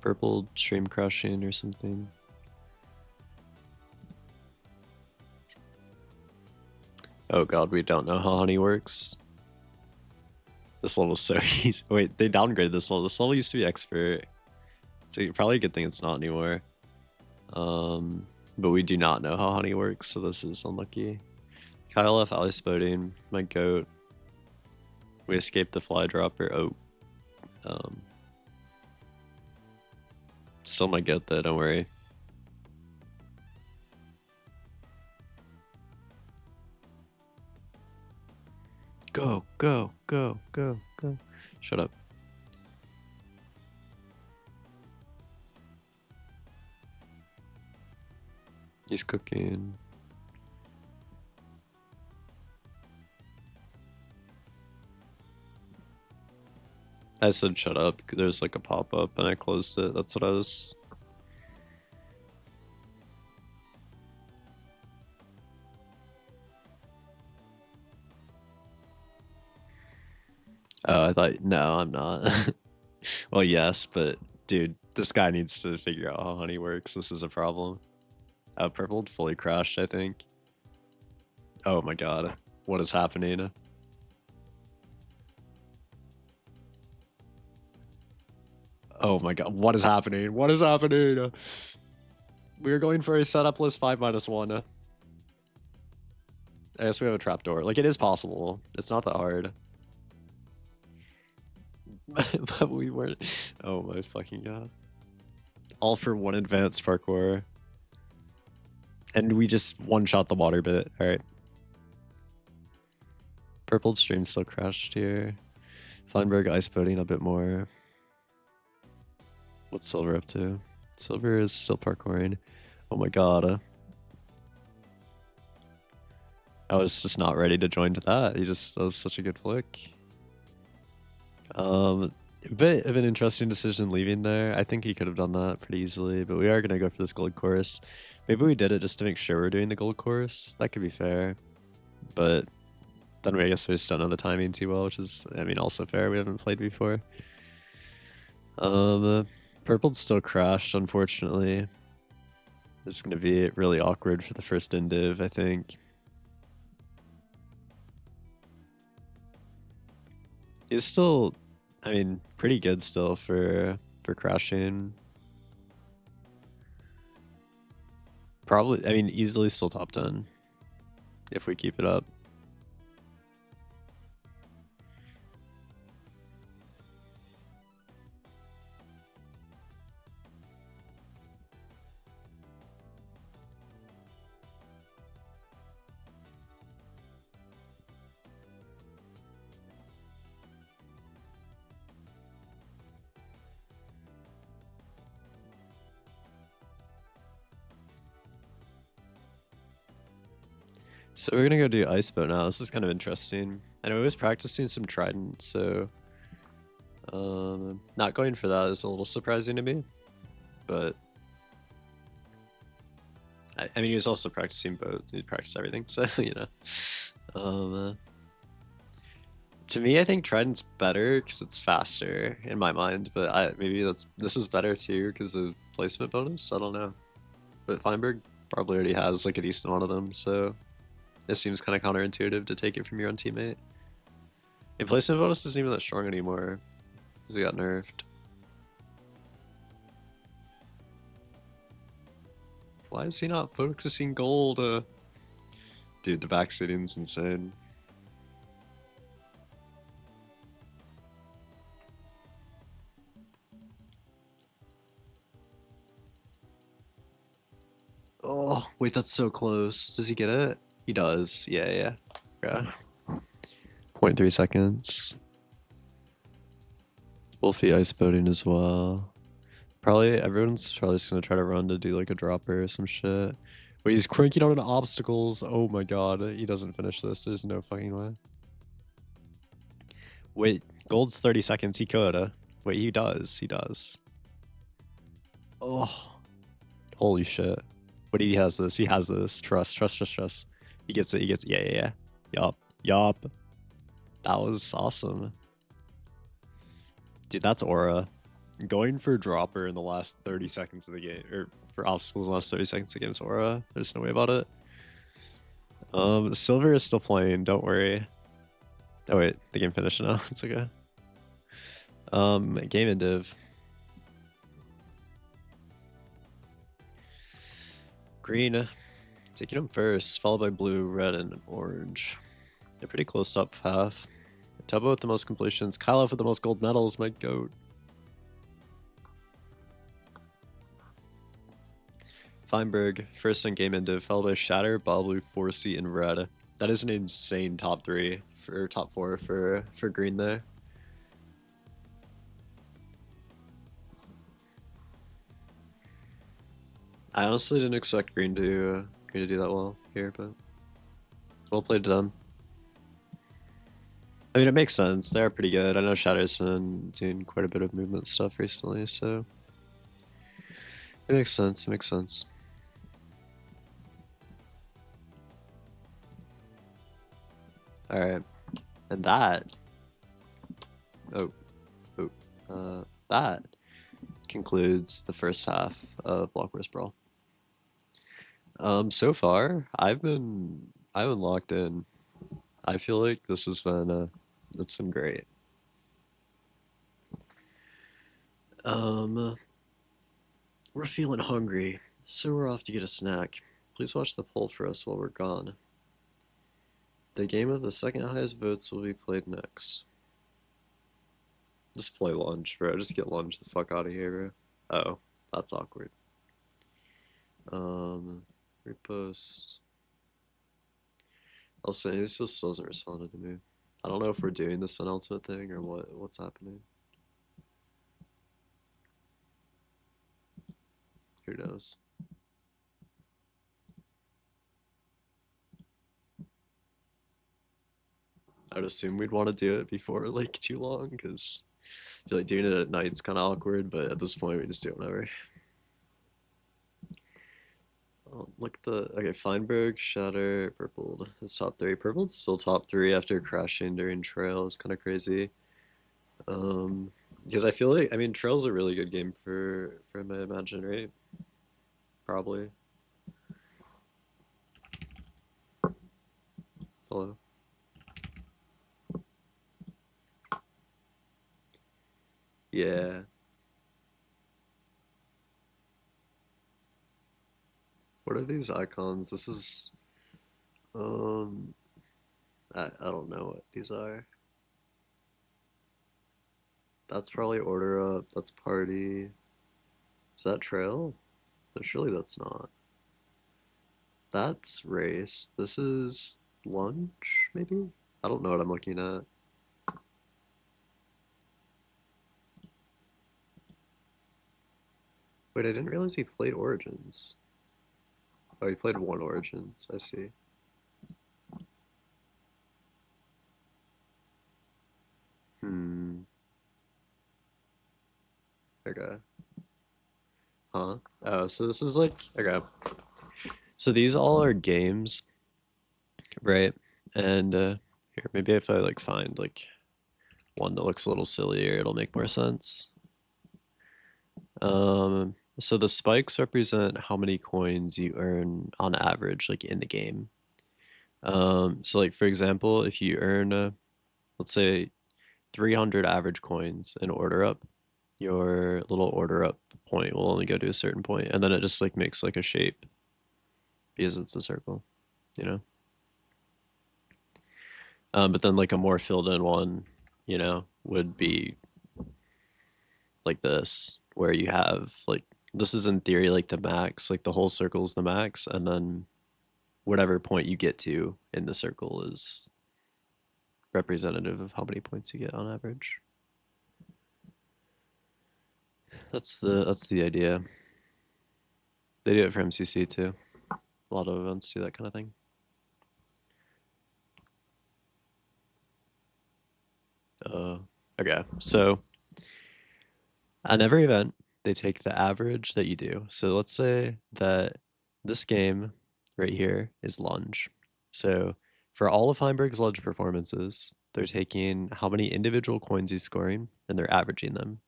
Purple stream crashing or something. Oh god, we don't know how honey works. This level's so easy. Wait, they downgraded this level. This level used to be expert. So probably a good thing it's not anymore. But we do not know how honey works, so this is unlucky. Kyle F. Ice boating, my goat. We escaped the fly dropper. Oh. Still my goat though, don't worry. Go, go, go, go, go. Shut up. He's cooking. I said shut up. There's like a pop-up and I closed it. That's what I was... Oh, I thought... No, I'm not. Well, yes, but dude, this guy needs to figure out how honey works. This is a problem. Purple fully crashed, I think. Oh my god. What is happening? Oh my god, what is happening? What is happening? We're going for a setup list 5-1. I guess we have a trapdoor. Like, it is possible. It's not that hard. But we weren't... Oh my fucking god. All for one advanced parkour. And we just one-shot the water bit. Alright. Purple stream still crashed here. Feinberg ice boating a bit more. What's Silver up to? Silver is still parkouring. Oh my god. I was just not ready to join to that. That was such a good flick. A bit of an interesting decision leaving there. I think he could have done that pretty easily, but we are going to go for this gold chorus. Maybe we did it just to make sure we're doing the gold chorus. That could be fair. But then I guess we just don't know the timing too well, which is, I mean, also fair. We haven't played before. Purple still crashed, unfortunately. It's going to be really awkward for the first indiv, I think. He's still, I mean, pretty good still for crashing. Probably, I mean, easily still top 10. if we keep it up. So we're gonna go do ice boat now. This is kind of interesting. I know I was practicing some trident, so not going for that is a little surprising to me. But I mean, he was also practicing boat. He'd practice everything, so you know. To me, I think trident's better because it's faster in my mind. But maybe this is better too because of placement bonus. I don't know. But Feinberg probably already has like a decent one of them, so it seems kind of counterintuitive to take it from your own teammate. And placement bonus isn't even that strong anymore because he got nerfed. Why is he not focusing gold? Dude, the backseating's insane. Oh, wait, that's so close. Does he get it? He does. Yeah. 0.3 seconds. Wolfie ice boating as well. Everyone's probably just gonna try to run to do like a dropper or some shit. But he's cranking out on obstacles. Oh my god, he doesn't finish this. There's no fucking way. Wait, gold's 30 seconds. He could. Wait, he does. He does. Oh, holy shit. But he has this. He has this. Trust. He gets it. Yeah. Yup. That was awesome. Dude, that's aura. Going for dropper in the last 30 seconds of the game, or for obstacles in the last 30 seconds of the game is aura. There's no way about it. Silver is still playing, don't worry. Oh wait, the game finished now. It's okay. Game and div. Green, taking them first, followed by blue, red, and orange. They're pretty close top half. Tubbo with the most completions. Kyle with the most gold medals, my goat. Feinberg, first in game and div, followed by Shatter, Blue, 4C, and red. That is an insane top 3 for top 4 for green there. I honestly didn't expect green to do that well here, but well played to them. I mean, it makes sense. They're pretty good. I know Shatter's been doing quite a bit of movement stuff recently, so it makes sense. It makes sense. All right, and that that concludes the first half of Blockwars Brawl. So far, I've been locked in. I feel like this has been it's been great. We're feeling hungry, so we're off to get a snack. Please watch the poll for us while we're gone. The game with the second highest votes will be played next. Just play lunge, bro. Just get lunge the fuck out of here, bro. Oh, that's awkward. Repost. Also, he still hasn't responded to me. I don't know if we're doing this announcement thing or what's happening. Who knows? I would assume we'd want to do it before like too long because I feel like doing it at night's kind of awkward, but at this point we just do it whenever. Oh, look at okay, Feinberg, Shatter, Purpled is top 3. Purpled's still top 3 after crashing during Trail. It's kind of crazy. Because I feel like, I mean, Trail's a really good game for him, I imagine, right? Probably. Hello. Yeah. What are these icons? This is... Um, I don't know what these are. That's probably order up. That's party. Is that trail? No, surely that's not. That's race. This is lunch, maybe? I don't know what I'm looking at. Wait, I didn't realize he played Origins. Oh, he played one Origins. I see. Hmm. Okay. Huh? Oh, so this is like, okay. So these all are games, right? And here, maybe if I like find like one that looks a little sillier, it'll make more sense. So the spikes represent how many coins you earn on average, like in the game. So like for example, if you earn, let's say 300 average coins in order up, your little order up point will only go to a certain point, and then it just like makes like a shape because it's a circle, you know. But then like a more filled in one, you know, would be like this, where you have like this is in theory like the max, like the whole circle is the max, and then whatever point you get to in the circle is representative of how many points you get on average. That's the idea. They do it for MCC too. A lot of events do that kind of thing. Okay, so on every event, they take the average that you do. So let's say that this game right here is lunge. So for all of Heimberg's lunge performances, they're taking how many individual coins he's scoring and they're averaging them.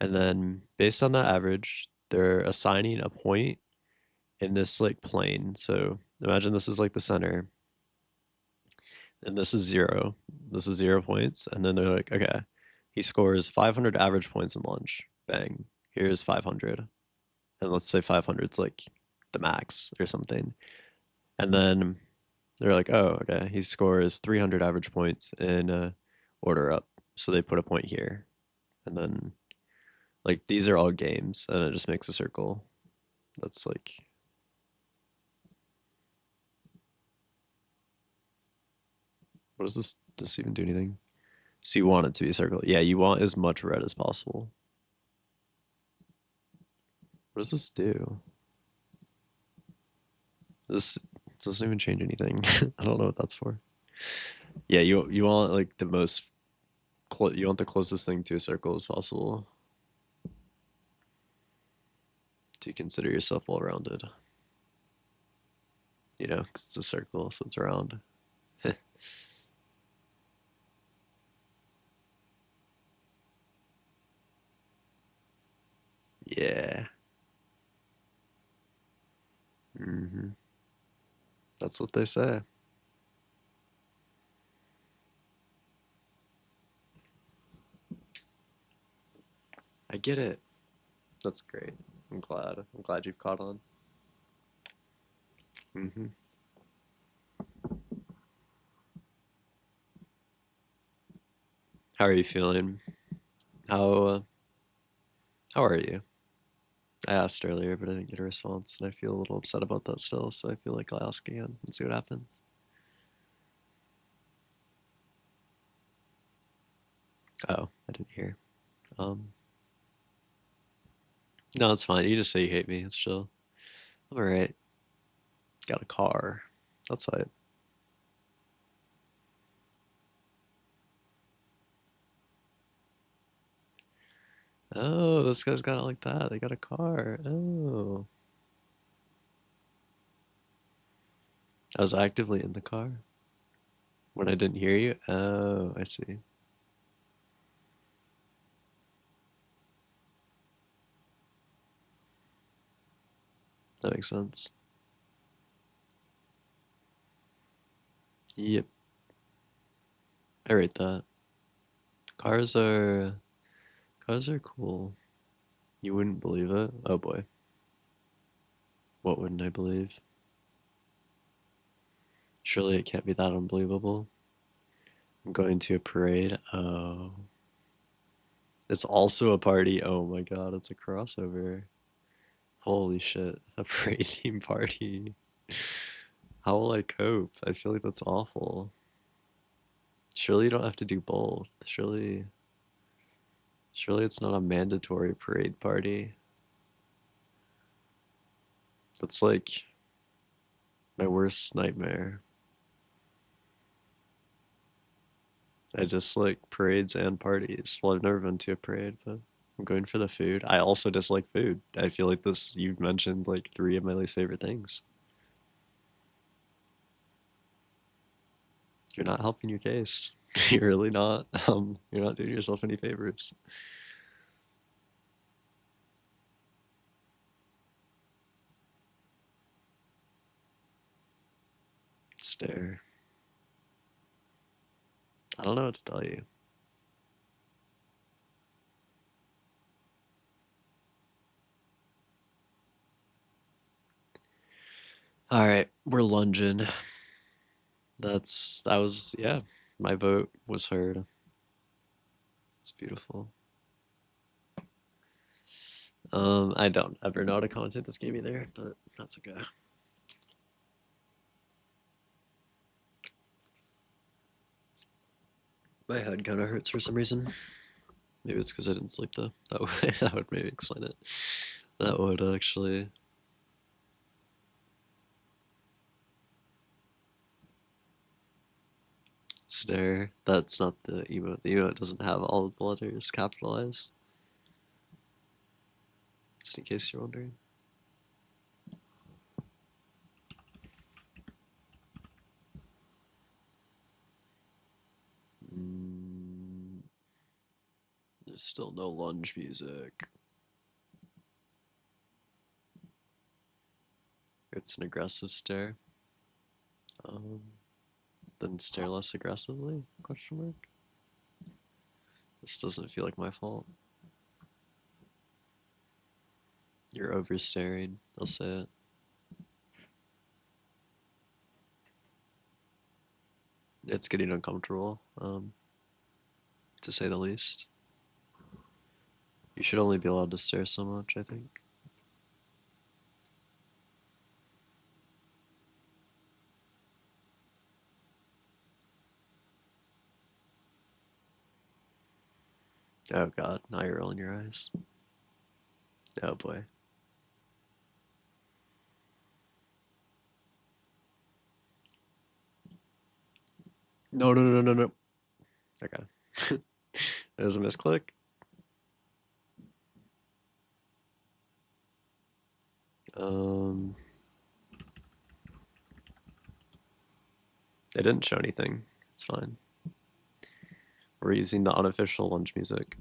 And then based on that average, they're assigning a point in this like plane. So imagine this is like the center and this is 0. This is 0 points. And then they're like, okay, he scores 500 average points in lunge. Bang. Here's 500. And let's say 500's like the max or something. And then they're like, oh, okay, he scores 300 average points in order up. So they put a point here. And then, like, these are all games, and it just makes a circle. That's like. What does this? Does this even do anything? So you want it to be a circle. Yeah, you want as much red as possible. What does this do? This doesn't even change anything. I don't know what that's for. Yeah, you want like the most. You want the closest thing to a circle as possible to consider yourself well-rounded. You know, 'cause it's a circle, so it's round. Yeah. That's what they say. I get it. That's great. I'm glad. I'm glad you've caught on. How are you feeling? How are you? I asked earlier, but I didn't get a response, and I feel a little upset about that still. So I feel like I'll ask again and see what happens. Oh, I didn't hear. No, it's fine. You just say you hate me. It's chill. I'm alright. Got a car. That's it. Oh, this guy's got it like that. They got a car. Oh. I was actively in the car when I didn't hear you. Oh, I see. That makes sense. Yep. I rate that. Cars are cool. You wouldn't believe it. Oh boy. What wouldn't I believe? Surely it can't be that unbelievable. I'm going to a parade. Oh. It's also a party. Oh my god, it's a crossover. Holy shit. A parade theme party. How will I cope? I feel like that's awful. Surely you don't have to do both. Surely it's not a mandatory parade party. That's like my worst nightmare. I dislike parades and parties. Well, I've never been to a parade, but I'm going for the food. I also dislike food. I feel like this, you've mentioned like 3 of my least favorite things. You're not helping your case. You're really not. You're not doing yourself any favors. Stare. I don't know what to tell you. All right, we're lunging. That was, yeah, my vote was heard. It's beautiful. I don't ever know how to commentate this game either, but that's okay. My head kind of hurts for some reason. Maybe it's because I didn't sleep though. That would maybe explain it. That would actually. Stare. That's not the emote. The emote doesn't have all of the letters capitalized. Just in case you're wondering. There's still no lunge music. It's an aggressive stare. Then stare less aggressively? Question mark. This doesn't feel like my fault. You're over staring. I'll say it. It's getting uncomfortable, to say the least. You should only be allowed to stare so much, I think. Oh god, now you're rolling your eyes. Oh boy. No, no, no, no, no. Okay. It was a misclick. They didn't show anything. It's fine. We're using the unofficial lunge music.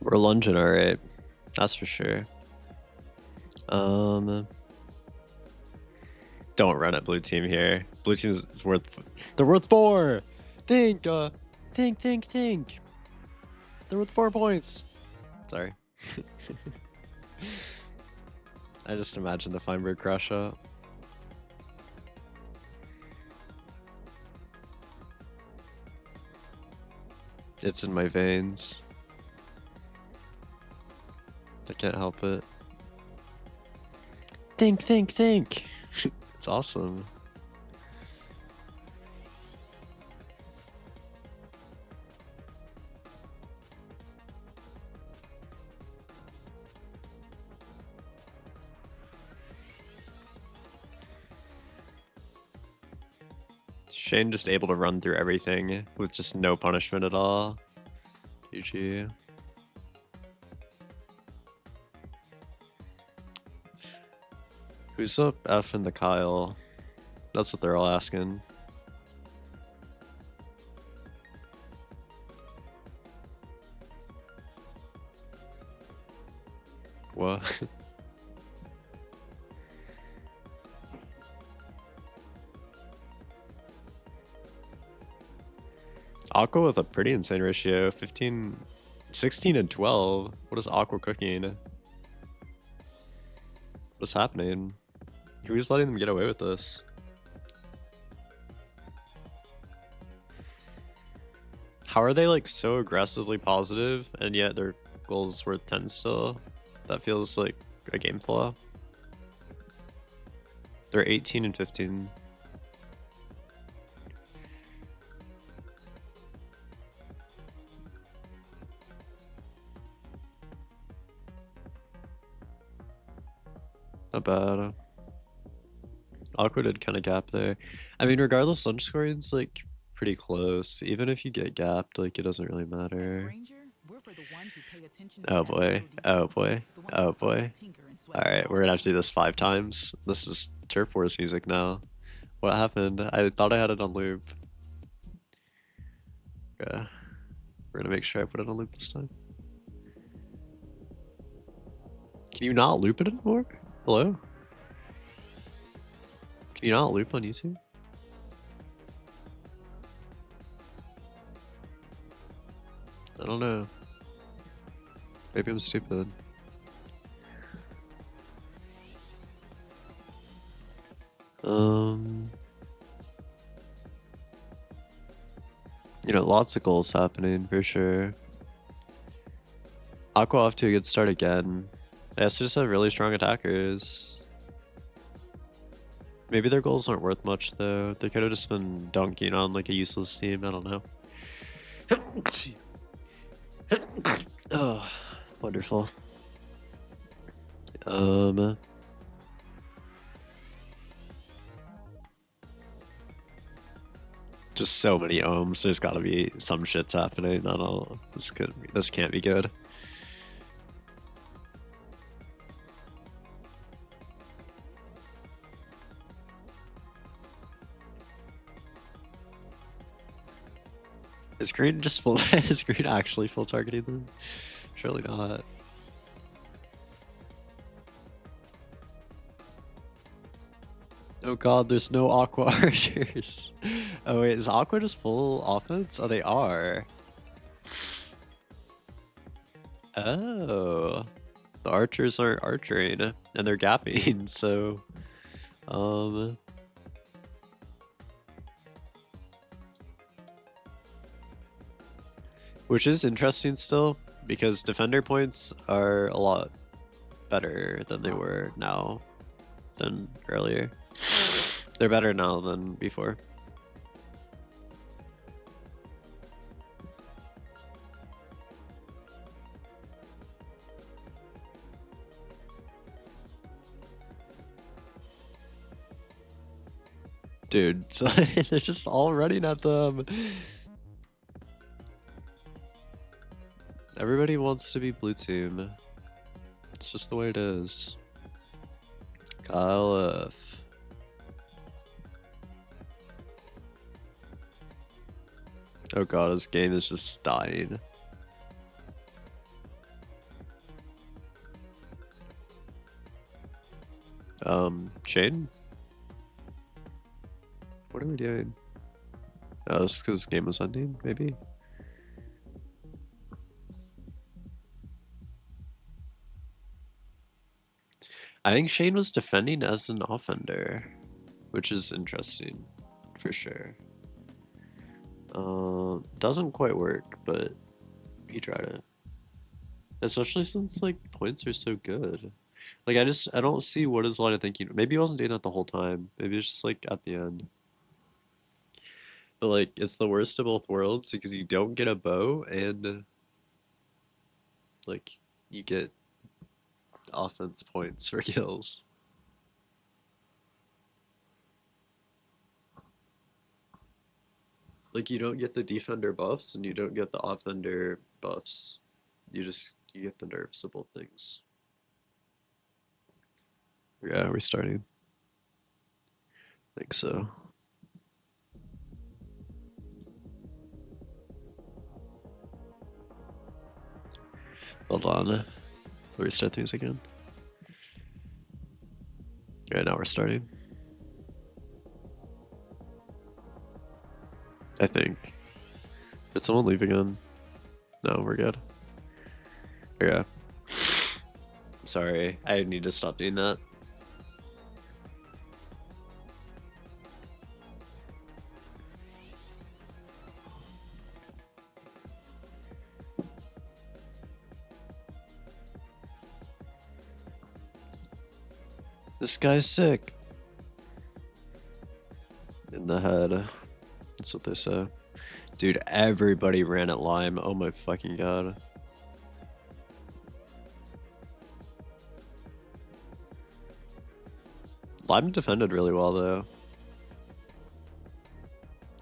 We're lunging alright. That's for sure. Don't run at blue team here. Blue team is worth. They're worth 4. Think. Think. They're worth 4 points. Sorry. I just imagine the Feinberg crash out. It's in my veins. I can't help it. Think. It's awesome. Shane just able to run through everything with just no punishment at all. GG. Who's up F in the Kyle? That's what they're all asking. What? Aqua with a pretty insane ratio. 15, 16 and 12. What is Aqua cooking? What's happening? Who's letting them get away with this? How are they like so aggressively positive and yet their goals worth 10 still? That feels like a game flaw. They're 18 and 15. Not bad. Aqua did kind of gap there. I mean, regardless, lunch scoring's like pretty close. Even if you get gapped, like it doesn't really matter. Oh boy. Oh boy. Oh boy. Alright, we're gonna have to do this 5 times. This is Turf Wars music now. What happened? I thought I had it on loop. Yeah. We're gonna make sure I put it on loop this time. Can you not loop it anymore? Hello? Can you not loop on YouTube? I don't know. Maybe I'm stupid. You know, lots of goals happening for sure. Aqua off to a good start again. They also just have really strong attackers. Maybe their goals aren't worth much though. They could have just been dunking on like a useless team. I don't know. Oh, wonderful. Just so many ohms. There's got to be some shits happening. I don't know. This can't be good. Is green just full? Is green actually full targeting them? Surely not. Oh god, there's no Aqua archers. Oh wait, is Aqua just full offense? Oh, they are. Oh. The archers aren't archering, and they're gapping, so... Which is interesting still, because defender points are a lot better than they were now than earlier. They're better now than before. Dude, so they're just all running at them. Everybody wants to be blue team. It's just the way it is. Kyle F. Oh god, his game is just dying. Shane? What are we doing? Oh, just because this game was ending, maybe? I think Shane was defending as an offender, which is interesting, for sure. Doesn't quite work, but he tried it. Especially since, like, points are so good. Like, I don't see what his line of thinking. Maybe he wasn't doing that the whole time. Maybe it's just, like, at the end. But, like, it's the worst of both worlds because you don't get a bow and, like, you get offense points for kills. Like, you don't get the defender buffs and you don't get the offender buffs. You get the nerfs of both things. Yeah, we're starting. I think so. Hold on. Let me restart things again. Alright, now we're starting. I think. Did someone leave again? No, we're good. Yeah. Sorry, I need to stop doing that. This guy's sick. In the head. That's what they say. Dude, everybody ran at Lime. Oh my fucking god. Lime defended really well though.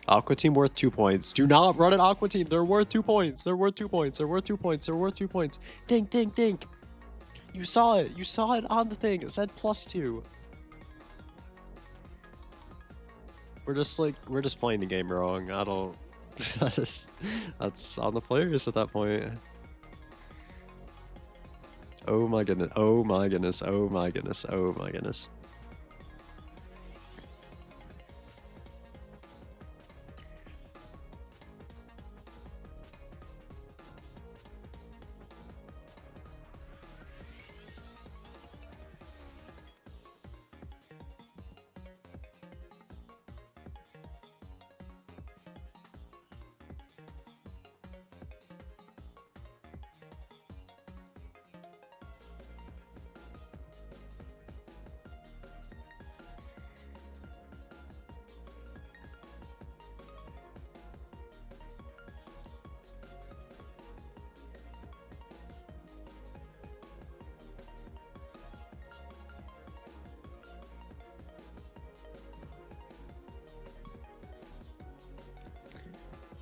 Aqua team worth 2 points. Do not run at Aqua team. They're worth 2 points. They're worth 2 points. They're worth 2 points. They're worth 2 points. Think, think, think. You saw it. You saw it on the thing. It said +2. We're just playing the game wrong. I don't. That's on the players at that point. Oh my goodness. Oh my goodness. Oh my goodness. Oh my goodness.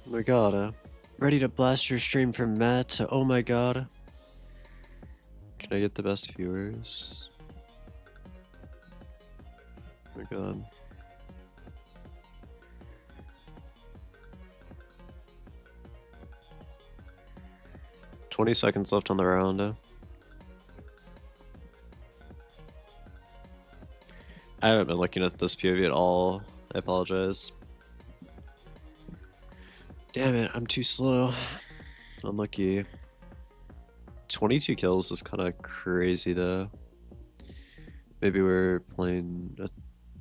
Oh my god, ready to blast your stream from Matt to oh my god. Can I get the best viewers? Oh my god. "20 seconds left on the round. I haven't been looking at this POV at all. I apologize. Damn it, I'm too slow. Unlucky. 22 kills is kind of crazy though. Maybe we're playing a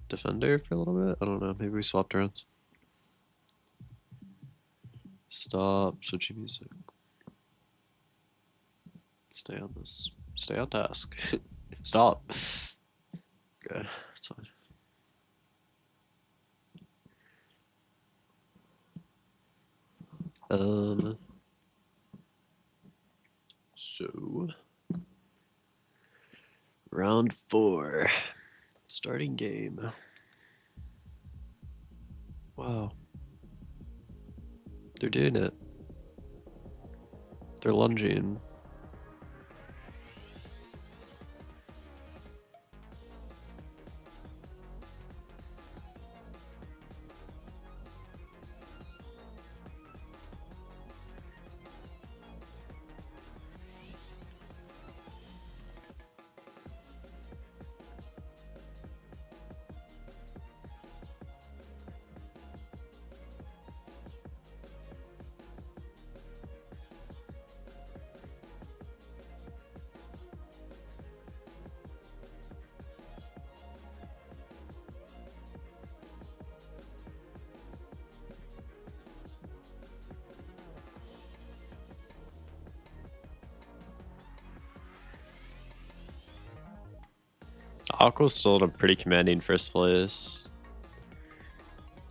defender for a little bit? I don't know. Maybe we swapped rounds. Stop switching music. Stay on this. Stay on task. Stop. Okay, that's fine. So round 4, starting game. Wow, they're doing it. They're lunging. Aqua's still in a pretty commanding first place.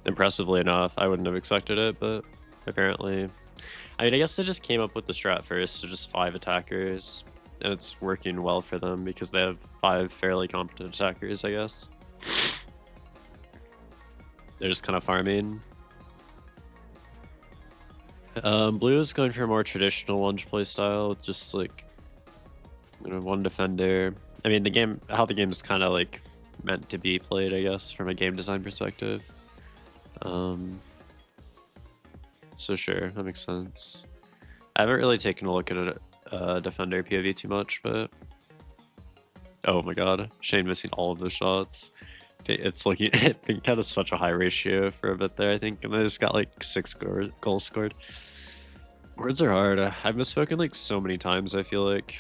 Impressively enough, I wouldn't have expected it, but apparently... I mean, I guess they just came up with the strat first, so just 5 attackers. And it's working well for them because they have 5 fairly competent attackers, I guess. They're just kind of farming. Blue is going for a more traditional lunge play style with just like, you know, 1 defender I mean, the game, how the game's kind of like meant to be played, I guess, from a game design perspective. So sure, that makes sense. I haven't really taken a look at a defender POV too much, but oh my god, Shane missing all of the shots. It's looking, Pink had such a high ratio for a bit there, I think, and they just got like 6 goals scored. Words are hard. I've misspoken like so many times, I feel like.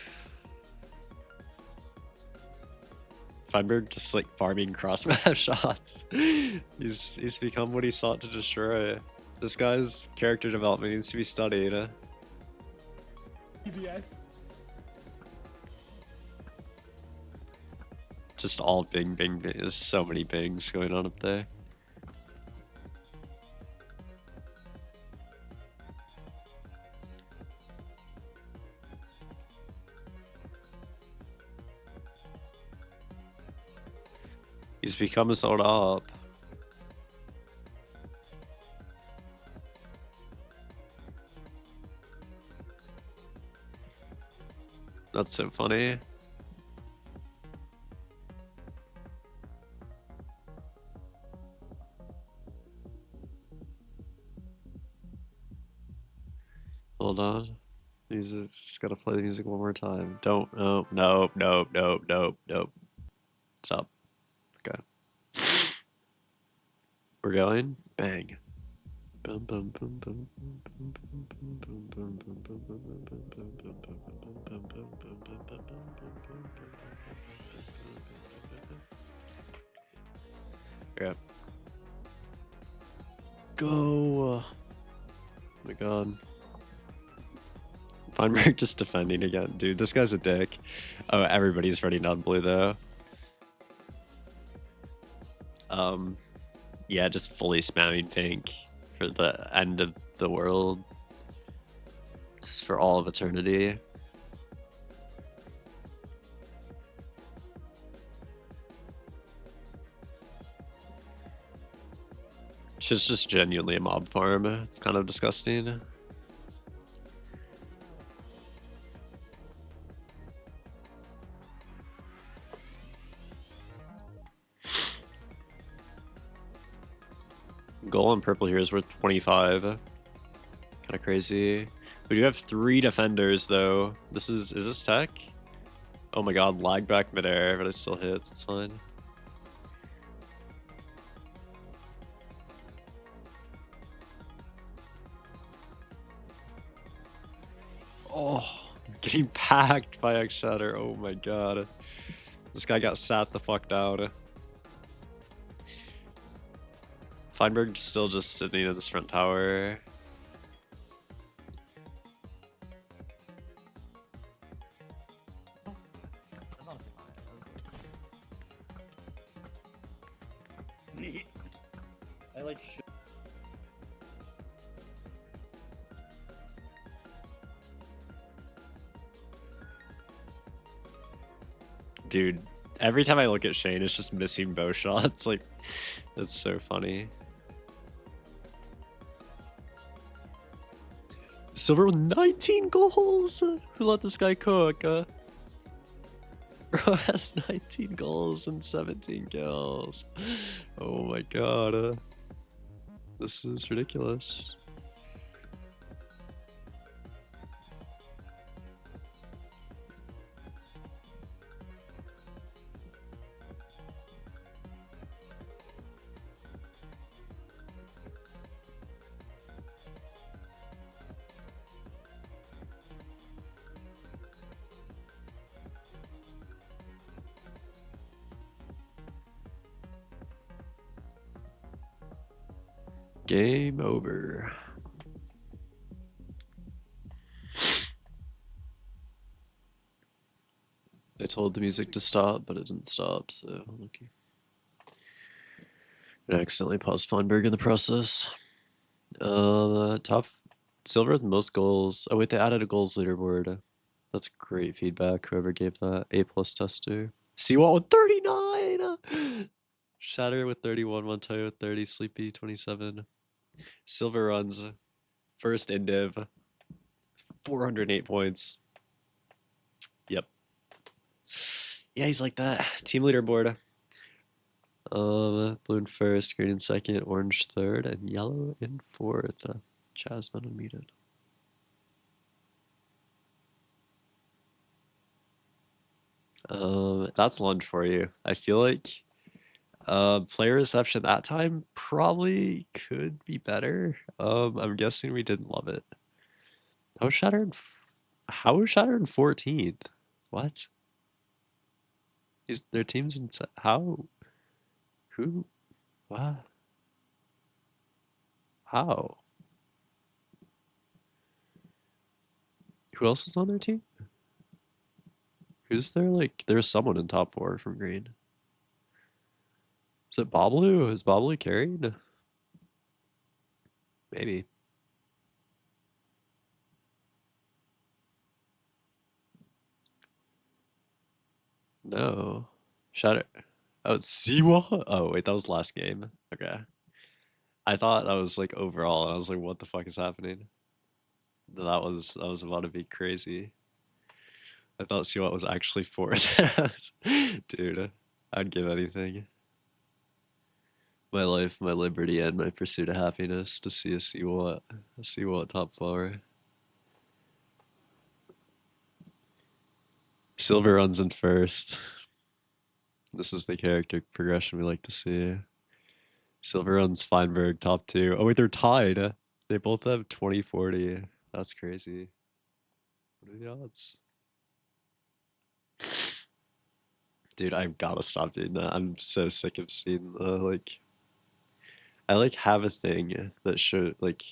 Feinberg just like farming cross-map shots. He's become what he sought to destroy. This guy's character development needs to be studied. EVS. Just all bing, bing, bing. There's so many bings going on up there. He's become so up. That's so funny. Hold on. He's just gotta play the music one more time. Don't. Nope. Nope. Nope. Nope. Nope. Nope. Stop. Okay. We're going. Bang. Bum, bum, bum, bum, bum, bum, bum, bum, bum, bum, bum, bum, bum, bum, bum, bum, bum, bum, bum, bum, yeah. Go. Oh my god. Feinberg just defending again. Dude, this guy's a dick. Oh, everybody's running down blue though. Yeah, just fully spamming pink for the end of the world. Just for all of eternity. It's just genuinely a mob farm. It's kind of disgusting. Goal on purple here is worth 25. Kind of crazy. We do have 3 defenders though. Is this tech? Oh my god, lag back midair, but it still hits. It's fine. Oh, getting packed by X Shatter. Oh my god. This guy got sat the fuck down. Feinberg's still just sitting in this front tower. I like Dude, every time I look at Shane, it's just missing bow shots. Like, that's so funny. Silver with 19 goals! Who let this guy cook? Bro has 19 goals and 17 kills. Oh my god. This is ridiculous. Game over. I told the music to stop, but it didn't stop, so lucky. I accidentally paused Feinberg in the process. Tough. Silver with most goals. Oh wait, they added a goals leaderboard. That's great feedback, whoever gave that. A+ tester. Seawall with 39! Shatter with 31, Montoya with 30, Sleepy 27. Silver runs. First in div. 408 points. Yep. Yeah, he's like that. Team leaderboard. Blue in first, green in second, orange third, and yellow in fourth. Jasmine unmuted. That's lunch for you. I feel like player reception that time probably could be better. I'm guessing we didn't love it. How was Shattered in 14th? What? Their team's in how? Who? What? How? Who else is on their team? Who's there? Like, there's someone in top 4 from green. Is it Boblu? Is Boblu carried? Maybe. No. Shatter. Oh, it's Siwa? Oh, wait, that was last game. Okay. I thought that was like overall, and I was like, what the fuck is happening? That was about to be crazy. I thought Siwa was actually fourth. Dude, I'd give anything. My life, my liberty, and my pursuit of happiness to see a Siwa top flower. Silver runs in first. This is the character progression we like to see. Silver runs Feinberg top 2. Oh wait, they're tied. They both have 2040. That's crazy. What are the odds? Dude, I've gotta stop doing that. I'm so sick of seeing like I like have a thing that should like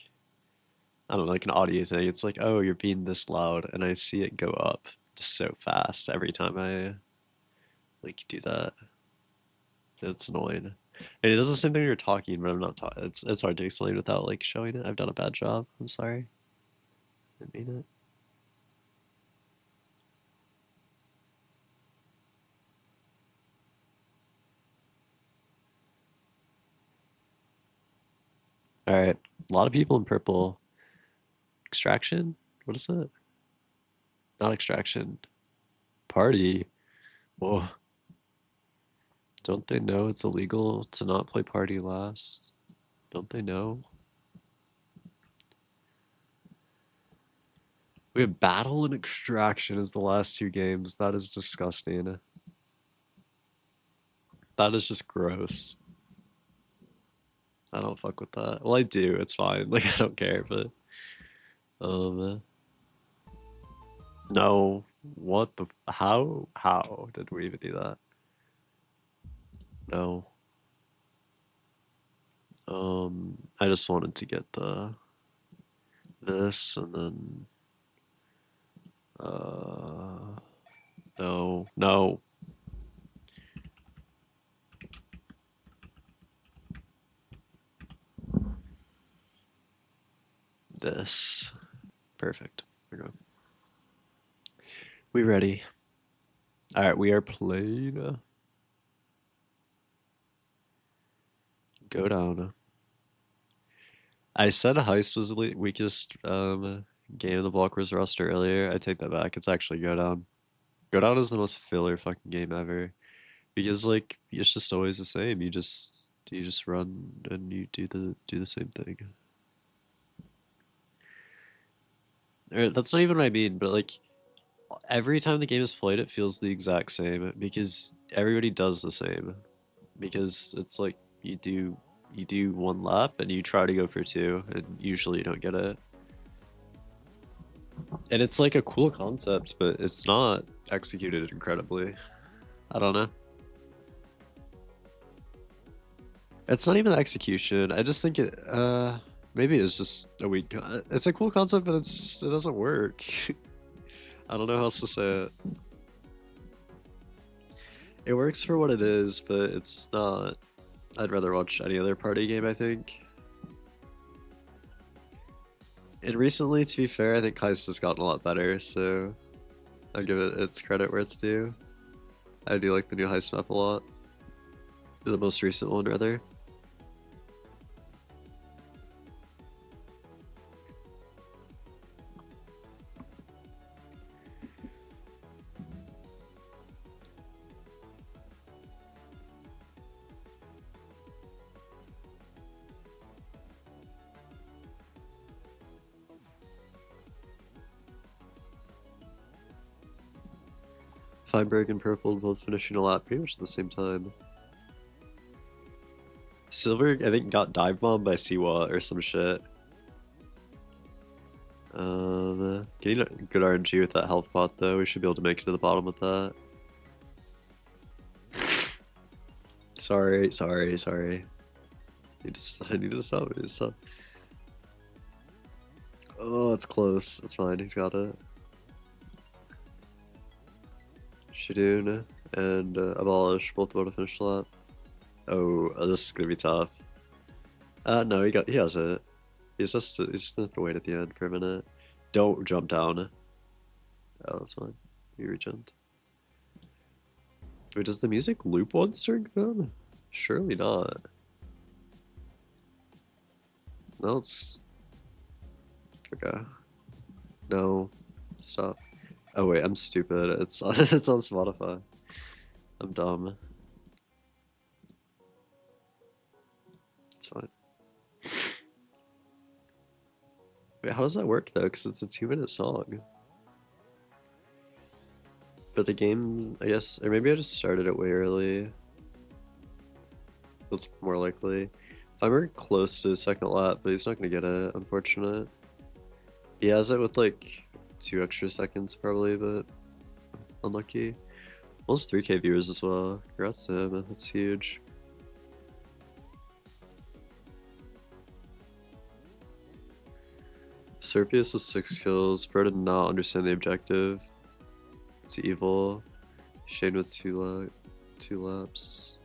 I don't know, like an audio thing. It's like, oh, you're being this loud, and I see it go up just so fast every time I like do that. It's annoying. And it does the same thing when you're talking, but I'm not talking. It's hard to explain without like showing it. I've done a bad job. I'm sorry. I didn't mean it. All right, a lot of people in purple. Extraction? What is that? Not extraction. Party. Whoa. Don't they know it's illegal to not play party last? Don't they know? We have battle and extraction as the last 2 games. That is disgusting. That is just gross. I don't fuck with that. Well, I do. It's fine. Like, I don't care, but no. What the how did we even do that? No. I just wanted to get this and then no. This. Perfect. There we go. We ready. Alright, we are playing. Go down. I said Heist was the weakest game of the Blockwars roster earlier. I take that back. It's actually Go Down. Go Down is the most filler fucking game ever. Because like it's just always the same. You just run and you do the same thing. Or, that's not even what I mean, but like every time the game is played it feels the exact same because everybody does the same. Because it's like you do 1 lap and you try to go for 2 and usually you don't get it. And it's like a cool concept, but it's not executed incredibly. I don't know. It's not even the execution. I just think it maybe it's just a weak it's a cool concept, but it's just it doesn't work. I don't know how else to say it. It works for what it is, but it's not. I'd rather watch any other party game, I think. And recently, to be fair, I think Heist has gotten a lot better, so I'll give it its credit where it's due. I do like the new Heist map a lot. The most recent one, rather. Feinberg and Purple both finishing a lap pretty much at the same time. Silver, I think, got dive bombed by Siwa or some shit. Getting a good RNG with that health pot though. We should be able to make it to the bottom with that. Sorry. I need to stop. I need to stop. Oh, it's close. It's fine. He's got it. Shadoon and Abolish both about to finish the lap. Oh, this is gonna be tough. No, he has it. He's just gonna have to wait at the end for a minute. Don't jump down. Oh, that's fine. You rejumped. Wait, does the music loop once during them? Surely not. No, it's okay. No, stop. Oh wait, I'm stupid. It's on, it's on Spotify. I'm dumb. It's fine. Wait, how does that work though? Because it's a 2-minute song. But the game, I guess, or maybe I just started it way early. That's more likely. If I'm very close to his second lap, but he's not gonna get it, unfortunate. He has it with like 2 extra seconds probably, but unlucky. Almost 3K viewers as well. Congrats to him, that's huge. Serpius with 6 kills. Bro did not understand the objective. It's evil. Shane with 2 laps.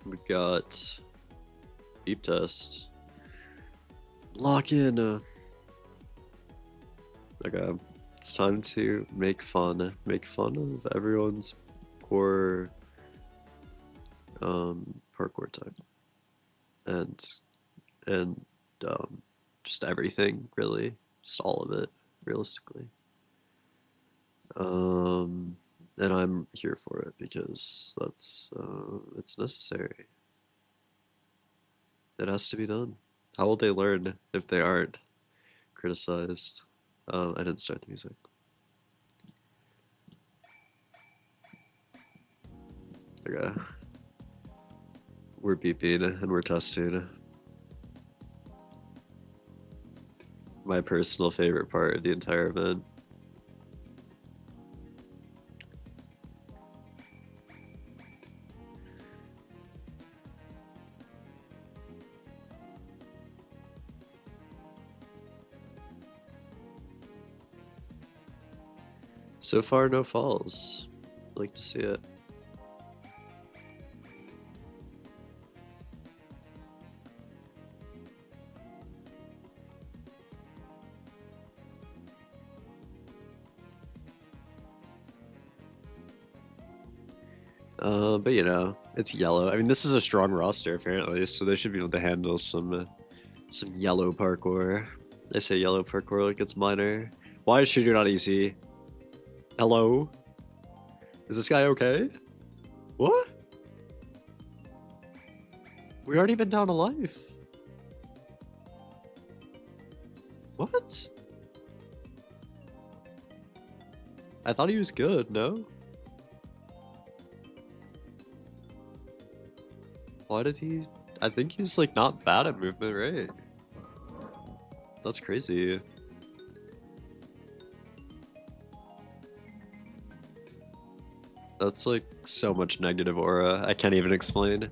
We've got Beep Test. Lock in. Okay, it's time to make fun of everyone's poor parkour type, and just everything really, just all of it realistically. And I'm here for it because that's it's necessary. It has to be done. How will they learn if they aren't criticized? I didn't start the music. Okay. We're beeping and we're testing. My personal favorite part of the entire event. So far, no falls. I'd like to see it. But you know, it's yellow. I mean, this is a strong roster apparently, so they should be able to handle some yellow parkour. I say yellow parkour like it's minor. Why is shooter not easy? Hello? Is this guy okay? What? We aren't even down a life. What? I thought he was good, no? Why did he... I think he's like not bad at movement, right? That's crazy. That's like so much negative aura. I can't even explain.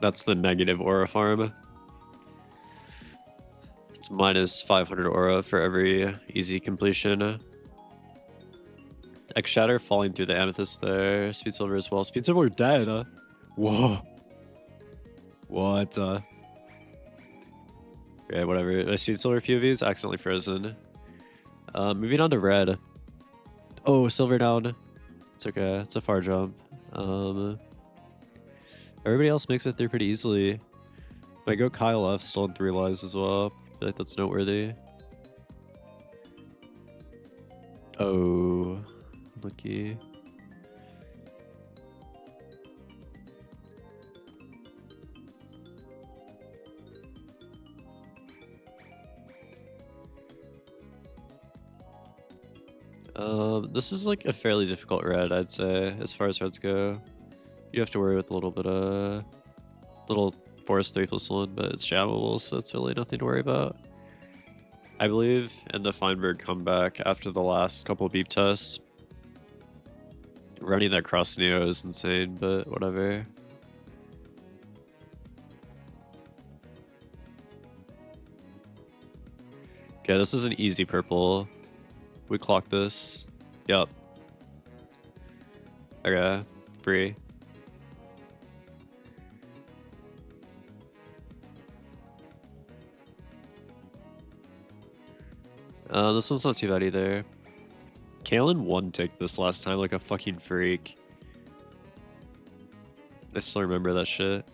That's the negative aura farm. It's minus 500 aura for every easy completion. X Shatter falling through the amethyst there. Speed Silver as well. Speed Silver dead. Whoa. What? Okay, whatever. My Speed Silver POV is accidentally frozen. Moving on to red. Oh, silver down. It's okay. It's a far jump. Everybody else makes it through pretty easily. My goat Kyle left still on 3 lives as well. I feel like that's noteworthy. Oh, lucky. This is like a fairly difficult red, I'd say, as far as reds go. You have to worry with a little bit of little forest 3+1, but it's jammable, so it's really nothing to worry about. I believe in the Feinberg comeback after the last couple of beep tests. Running that cross neo is insane, but whatever. Okay, this is an easy purple. We clock this. Yup. Okay, free. This one's not too bad either. Kalen one ticked this last time like a fucking freak. I still remember that shit.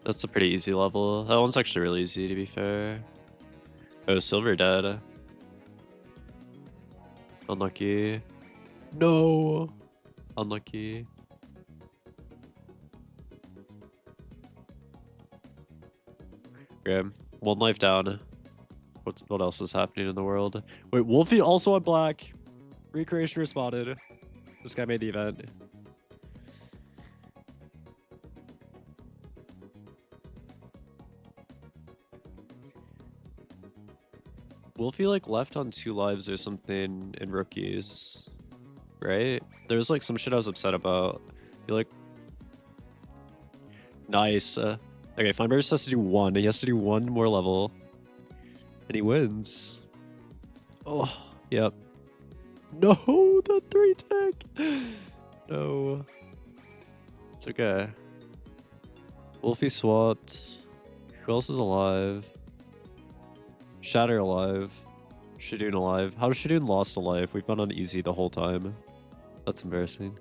That's a pretty easy level. That one's actually really easy, to be fair. Oh, silver dead. Unlucky. No! Unlucky. Okay, one life down. What else is happening in the world? Wait, Wolfie also on black. Recreationer spotted. This guy made the event. Wolfie like left on 2 lives or something in rookies, right? There's like some shit I was upset about. He like, nice. Okay, Feinberg just has to do 1. He has to do 1 more level, and he wins. Oh, yep. No, the 3 tech. No, it's okay. Wolfie swapped. Who else is alive? Shatter alive. Shadoon alive. How Shadoon lost a life? We've been on easy the whole time. That's embarrassing.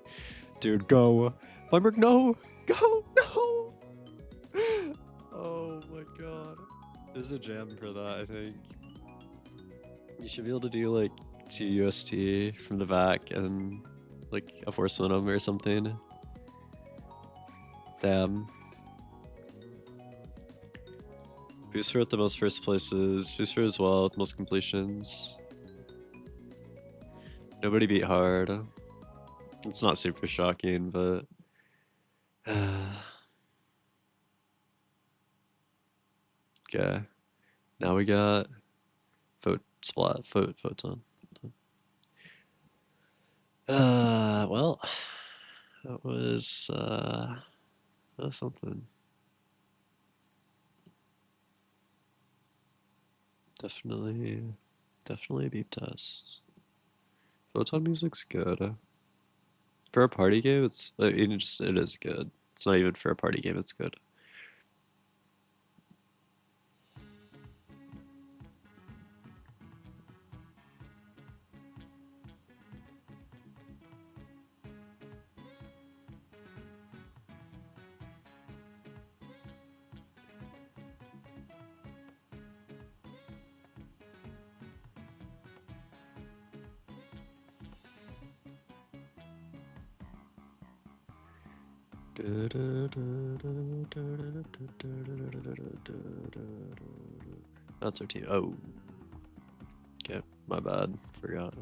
Dude, go. Feinberg, no! Go! No! Oh my god. There's a jam for that, I think. You should be able to do like 2 UST from the back and like a force minimum or something. Damn. Booster at the most first places. Booster as well with most completions. Nobody beat hard. It's not super shocking, but okay. Now we got photon. Well, that was something. Definitely a beep test. Photon music's good. For a party game, it is good. It's not even for a party game, it's good. That's our team. Oh. Okay, my bad. Forgot.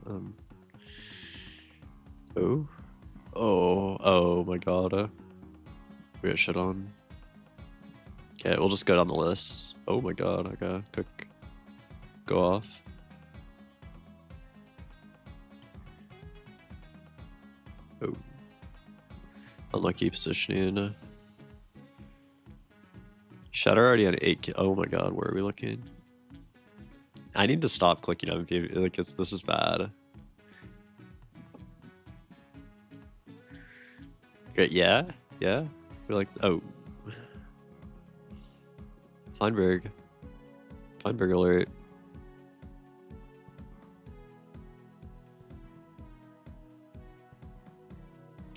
Oh my god. We got shit on. Okay, we'll just go down the list. Oh my god, okay. Quick. Go off. Oh. Unlucky positioning. Shatter already had 8. Oh my god, where are we looking? I need to stop clicking on view. Like this is bad. Great, yeah. We're like, oh. Feinberg alert.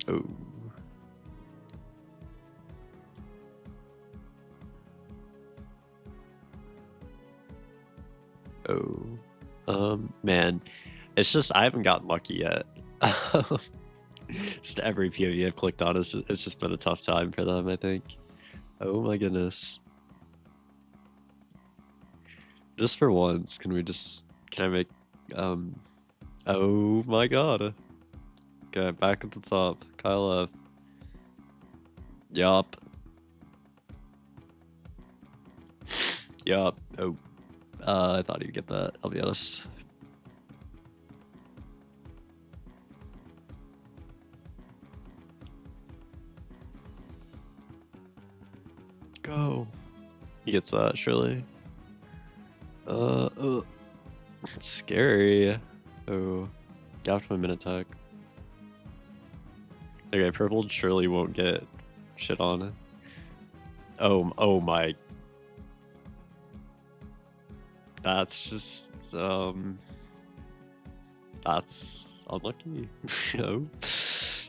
Oh. Man, It's just I haven't gotten lucky yet. Just every POV I've clicked on, it's just been a tough time for them, I think. Oh my goodness. Just for once, can I make, oh my god. Okay, back at the top. Kyle F. Yup. Yup. Oh. I thought he'd get that, I'll be honest. Go. He gets that, surely. It's scary. Oh. Get off my min attack. Okay, purple surely won't get shit on. Oh my. That's just, that's unlucky. Oh.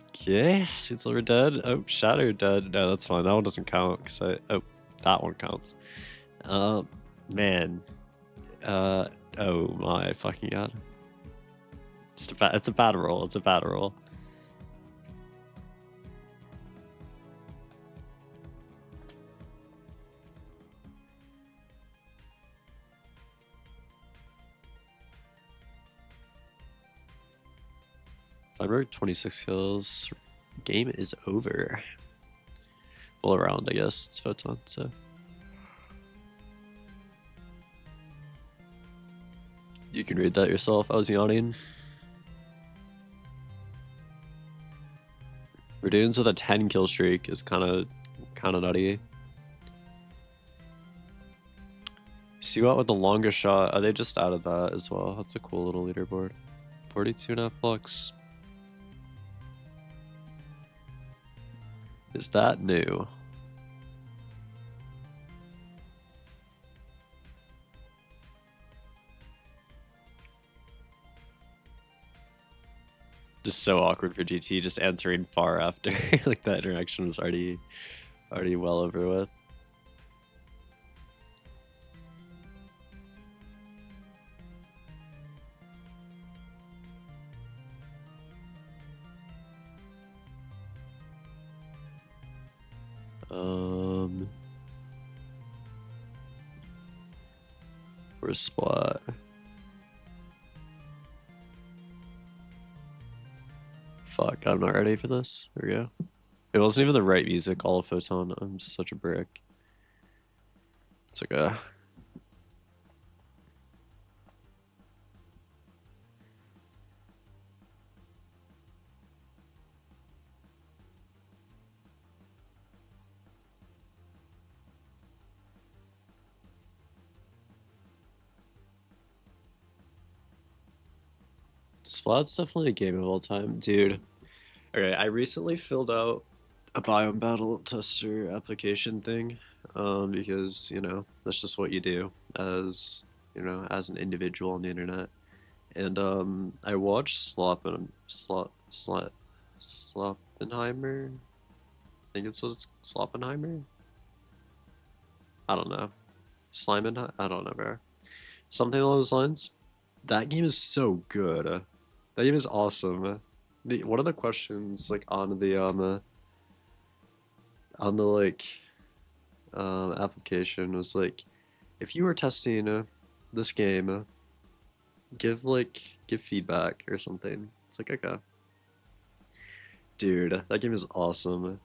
Okay, Sweet Silver dead. Oh, Shadow dead. No, that's fine. That one doesn't count, because oh, that one counts. Man. Oh my fucking god. It's a bad roll. It's a bad roll. If I wrote 26 kills, game is over. Well, around, I guess. It's Photon, so. You can read that yourself. I was yawning. Radoons with a 10 kill streak is kind of nutty. Siwat with the longest shot. Oh, they just added that as well. That's a cool little leaderboard. 42.5 bucks. Is that new? Just so awkward for GT, just answering far after. Like that interaction was already well over with. Where's Splat? Fuck, I'm not ready for this. There we go. It wasn't even the right music, all of Photon. I'm just such a brick. It's like a... Splat's definitely a game of all time. Dude. Okay, I recently filled out a biome battle tester application thing. Because, you know, that's just what you do as, you know, as an individual on the internet. And I watched Sloppenheimer. I think it's what it's Sloppenheimer? I don't know. Slimenheimer? I don't know, bro. Something along those lines. That game is so good. That game is awesome. One of the questions like on the application was like, if you were testing this game, give feedback or something. It's like, okay. Dude, that game is awesome.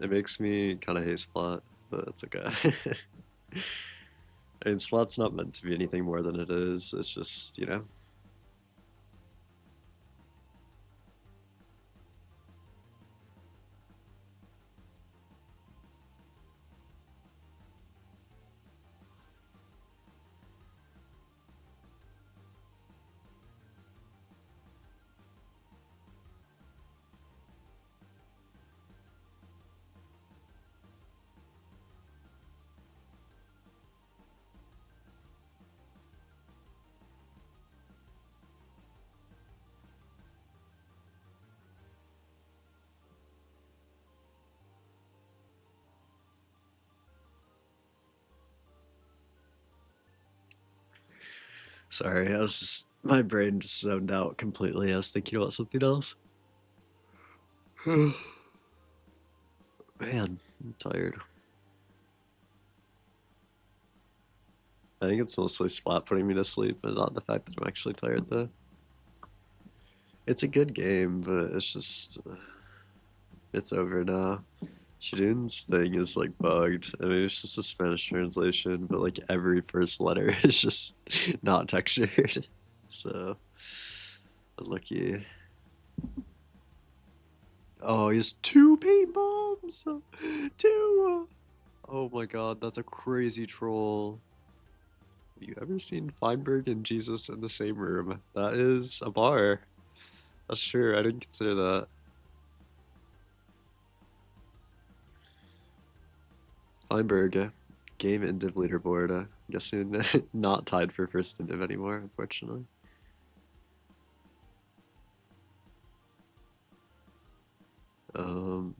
It makes me kind of hate Splat, but it's okay. I mean, Splat's not meant to be anything more than it is. It's just, you know. Sorry, I was just my brain just zoned out completely. I was thinking about something else. Man, I'm tired. I think it's mostly Splat putting me to sleep, but not the fact that I'm actually tired though. It's a good game, but it's just it's over now. Shadun's thing is like bugged. I mean, it's just a Spanish translation, but like every first letter is just not textured. So unlucky. Oh, he has 2 paint bombs! 2! Oh my god, that's a crazy troll. Have you ever seen Feinberg and Jesus in the same room? That is a bar. That's true, I didn't consider that. Feinberg, game and div leaderboard. Guessing not tied for first in div anymore, unfortunately.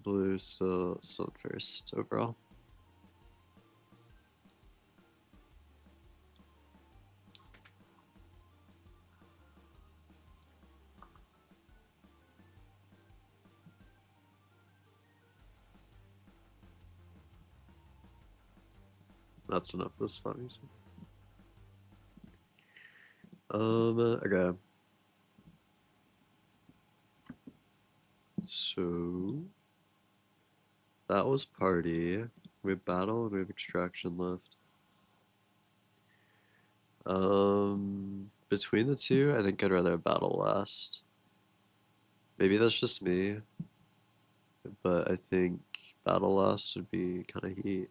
Blue still in first overall. That's enough of this fun music. Okay. So that was party. We have battle and we have extraction left. Between the two, I think I'd rather have battle last. Maybe that's just me, but I think battle last would be kind of heat.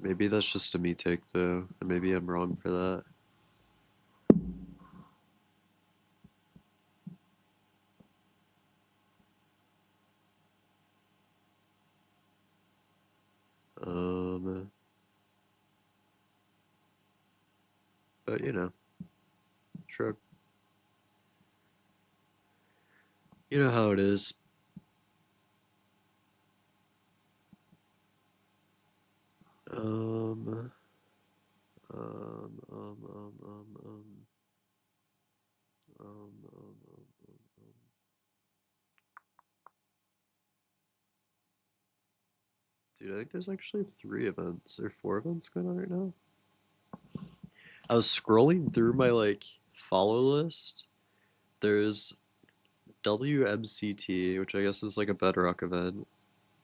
Maybe that's just a me take though, and maybe I'm wrong for that. But you know, shrug. You know how it is. Um, um, um, um, um, um, um, um, um. Dude, I think there's actually 3 events or 4 events going on right now. I was scrolling through my like follow list. There's WMCT, which I guess is like a Bedrock event.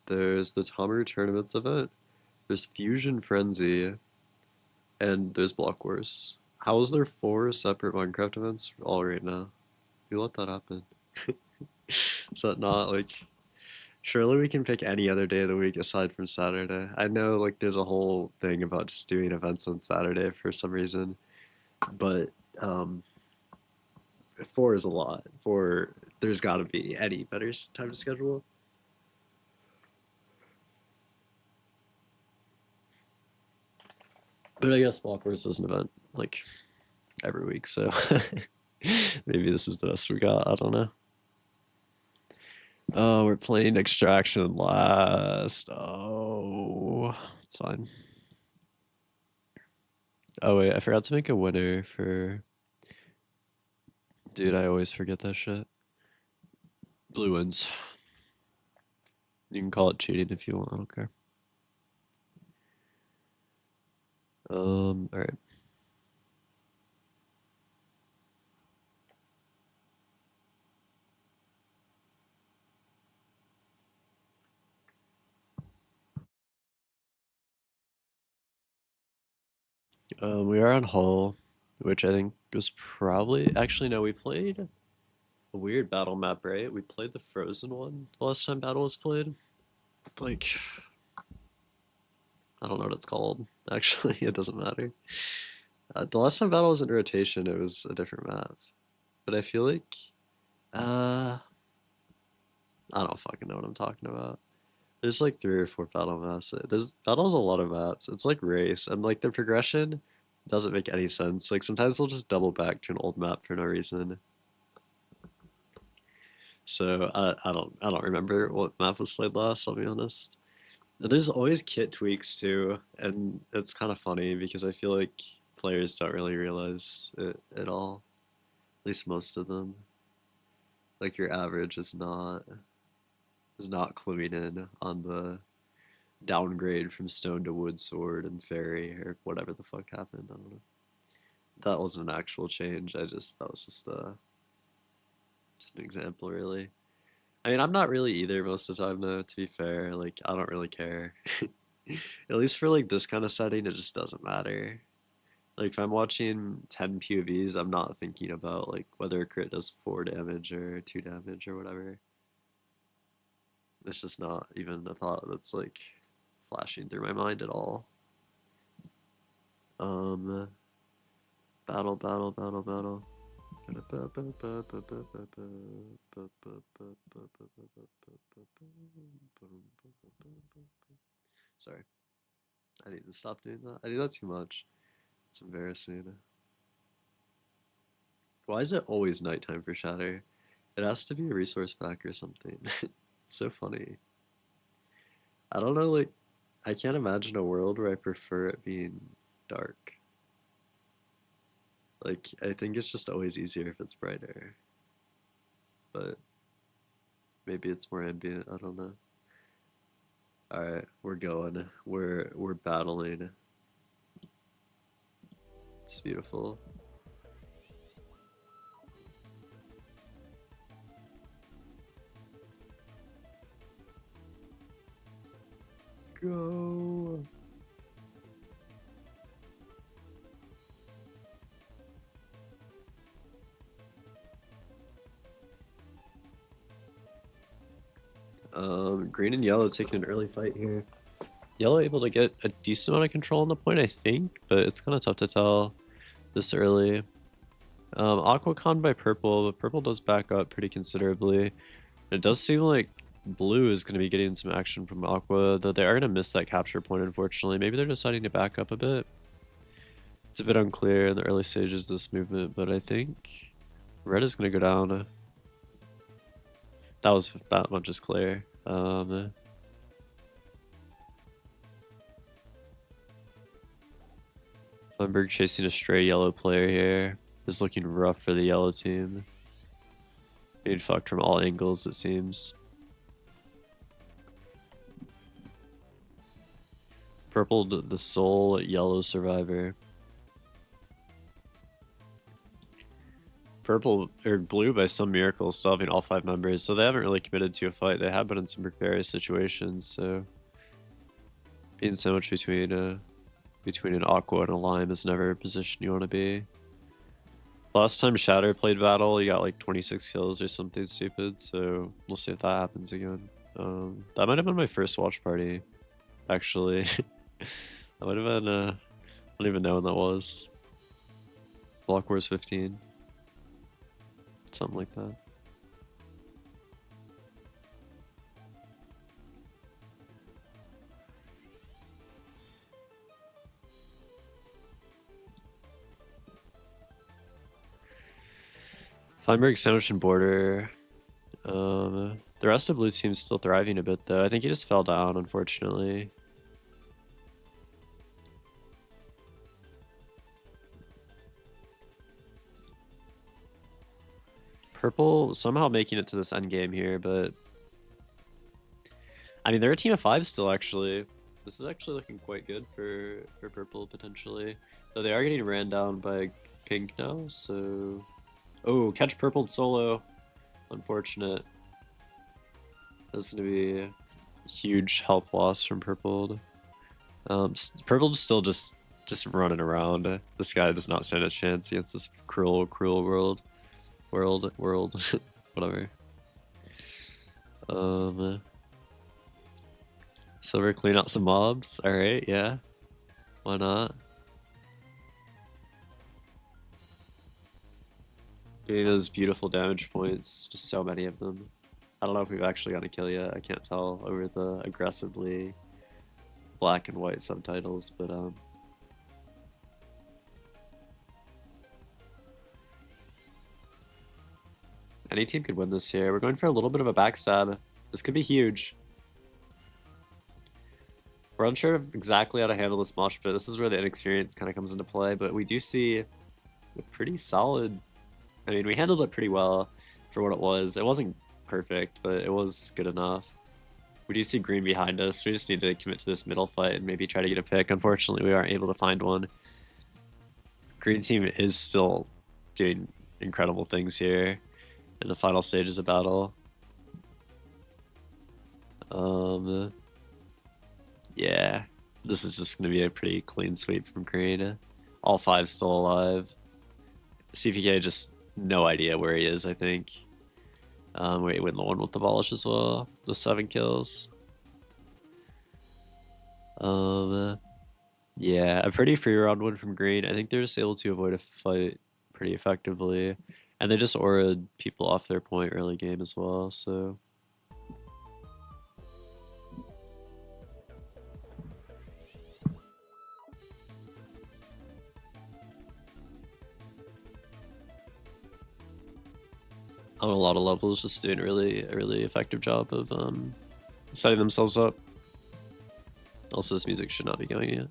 There's the Tomaru Tournaments event. There's Fusion Frenzy, and there's Blockwars. How is there 4 separate Minecraft events all right now? You let that happen. Is that not like? Surely we can pick any other day of the week aside from Saturday. I know like there's a whole thing about just doing events on Saturday for some reason, but 4 is a lot. There's got to be any better time to schedule. But I guess Walkers is an event like every week, so maybe this is the best we got. I don't know. Oh, we're playing Extraction last. Oh, it's fine. Oh wait, I forgot to make a winner for. Dude, I always forget that shit. Blue wins. You can call it cheating if you want. I don't care. All right. We are on Hull, which I think was probably actually no. We played a weird battle map, right? We played the Frozen one the last time battle was played. Like, I don't know what it's called. Actually, it doesn't matter. The last time battle was in rotation, it was a different map. But I feel like, I don't fucking know what I'm talking about. There's like 3 or 4 battle maps. There's battle's a lot of maps. It's like race, and like the progression doesn't make any sense. Like sometimes we'll just double back to an old map for no reason. So I don't remember what map was played last. I'll be honest. There's always kit tweaks too, and it's kind of funny because I feel like players don't really realize it at all. At least most of them. Like your average is not cluing in on the downgrade from stone to wood sword and fairy or whatever the fuck happened. I don't know. That wasn't an actual change. That was just an example, really. I mean, I'm not really either most of the time, though, to be fair. Like, I don't really care. At least for, like, this kind of setting, it just doesn't matter. Like, if I'm watching 10 POVs, I'm not thinking about, like, whether a crit does 4 damage or 2 damage or whatever. It's just not even a thought that's, like, flashing through my mind at all. Battle, battle, battle, battle. Sorry. I need to stop doing that. I do that too much. It's embarrassing. Why is it always nighttime for Shatter? It has to be a resource pack or something. It's so funny. I don't know, like, I can't imagine a world where I prefer it being dark. Like, I think it's just always easier if it's brighter. But maybe it's more ambient, I don't know. Alright, we're going. We're battling. It's beautiful. Go. Green and yellow taking an early fight here. Yellow able to get a decent amount of control on the point, I think, but it's kind of tough to tell this early. Aqua conned by purple, but purple does back up pretty considerably. It does seem like blue is going to be getting some action from Aqua, though they are going to miss that capture point, unfortunately. Maybe they're deciding to back up a bit. It's a bit unclear in the early stages of this movement, but I think red is going to go down. That much is clear. Funberg chasing a stray yellow player here. This is looking rough for the yellow team. Being fucked from all angles, it seems. Purple the sole yellow survivor. Purple or blue by some miracle still having all 5 members, so they haven't really committed to a fight. They have been in some precarious situations, so being sandwiched between an aqua and a lime is never a position you want to be. Last time Shatter played Battle, he got like 26 kills or something stupid, so we'll see if that happens again. That might have been my first watch party, actually. That might have been, I don't even know when that was. Blockwars 15. Something like that. Feinberg sandwich and border. The rest of blue team's still thriving a bit though. I think he just fell down, unfortunately. Purple somehow making it to this end game here, but I mean they're a team of 5 still actually. This is actually looking quite good for purple potentially. Though they are getting ran down by pink now, so oh, catch purple solo. Unfortunate. That's gonna be a huge health loss from purple. Purple still just running around. This guy does not stand a chance against this cruel world. Whatever. Silver clean out some mobs. Alright, yeah. Why not? Getting those beautiful damage points, just so many of them. I don't know if we've actually got a kill yet. I can't tell over the aggressively black and white subtitles, but any team could win this here. We're going for a little bit of a backstab. This could be huge. We're unsure of exactly how to handle this mosh pit. This is where the inexperience kind of comes into play, but we do see a pretty solid... I mean, we handled it pretty well for what it was. It wasn't perfect, but it was good enough. We do see green behind us. We just need to commit to this middle fight and maybe try to get a pick. Unfortunately, we aren't able to find one. Green team is still doing incredible things here in the final stages of battle. Yeah, this is just going to be a pretty clean sweep from green. All 5 still alive. CPK just no idea where he is, I think. We win the one with the abolish as well, with 7 kills. Yeah, a pretty free round win from green. I think they're just able to avoid a fight pretty effectively. And they just auraed people off their point early game as well, so... on a lot of levels, just doing a really effective job of setting themselves up. Also, this music should not be going yet.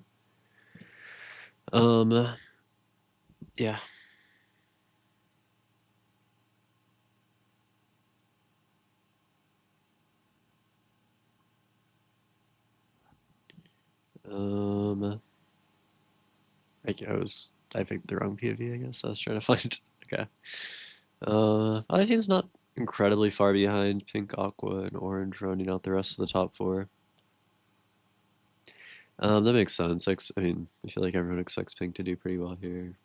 Yeah. I picked the wrong POV, I guess. I was trying to find. Okay. Other team's not incredibly far behind. Pink, Aqua, and Orange rounding out the rest of the top 4. That makes sense. I mean, I feel like everyone expects Pink to do pretty well here.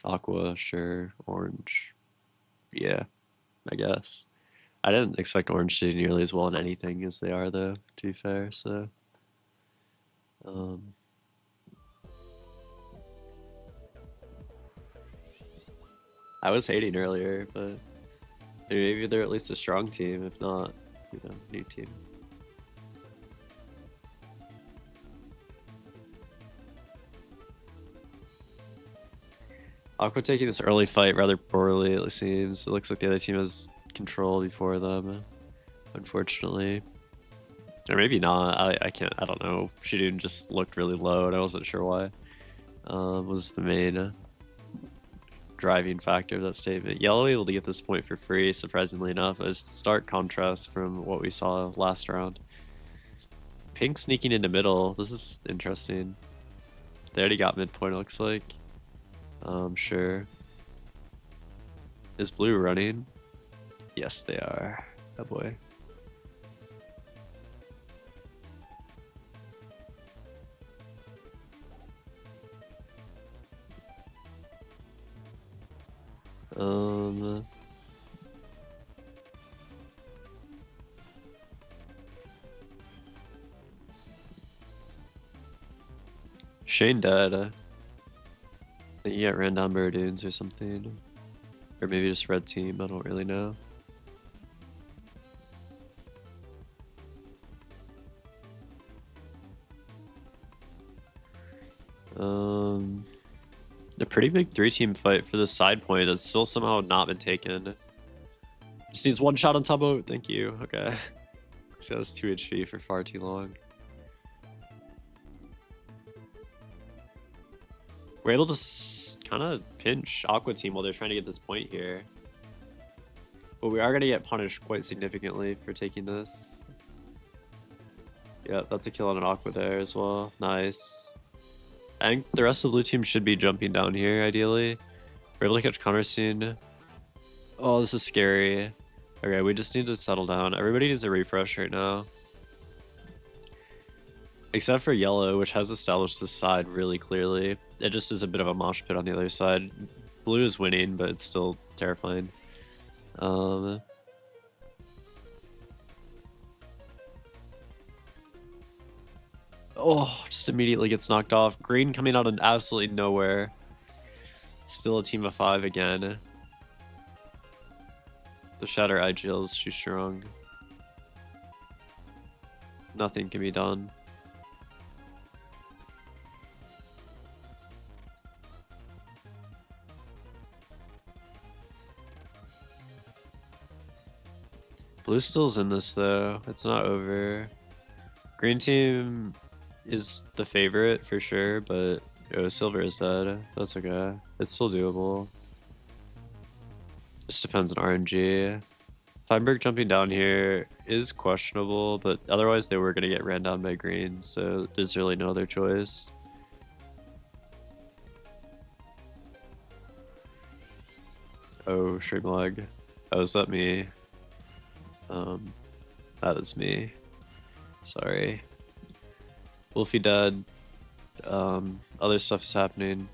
Aqua, sure. Orange, yeah, I guess. I didn't expect Orange to do nearly as well in anything as they are, though, to be fair, so... I was hating earlier, but maybe they're at least a strong team, if not, you know, new team. Aqua taking this early fight rather poorly, it seems. It looks like the other team has control before them, unfortunately. Or maybe not, I don't know. Shidun just looked really low and I wasn't sure why. Was the main driving factor of that statement. Yellow able to get this point for free, surprisingly enough. A stark contrast from what we saw last round. Pink sneaking into middle. This is interesting. They already got midpoint, it looks like. Sure. Is blue running? Yes, they are. Oh boy. Shane dead. I think he got ran down by Radoons or something. Or maybe just red team, I don't really know. A pretty big 3-team fight for the side point that's still somehow not been taken. Just needs one shot on tubboat, thank you. Okay. So that's 2 HP for far too long. We're able to kind of pinch Aqua Team while they're trying to get this point here. But we are going to get punished quite significantly for taking this. Yep, that's a kill on an Aqua there as well. Nice. I think the rest of the blue team should be jumping down here, ideally. We're able to catch Connorstein. Oh, this is scary. Okay, we just need to settle down. Everybody needs a refresh right now. Except for yellow, which has established this side really clearly. It just is a bit of a mosh pit on the other side. Blue is winning, but it's still terrifying. Oh, just immediately gets knocked off. Green coming out of absolutely nowhere. Still a team of 5 again. The Shatter IGL is too strong. Nothing can be done. Blue still's in this though. It's not over. Green team is the favorite for sure, but oh, silver is dead. That's okay. It's still doable. Just depends on RNG. Feinberg jumping down here is questionable, but otherwise they were going to get ran down by green, so there's really no other choice. Oh, stream lag. Oh, is that me? That is me. Sorry. Wolfie dead. Other stuff is happening.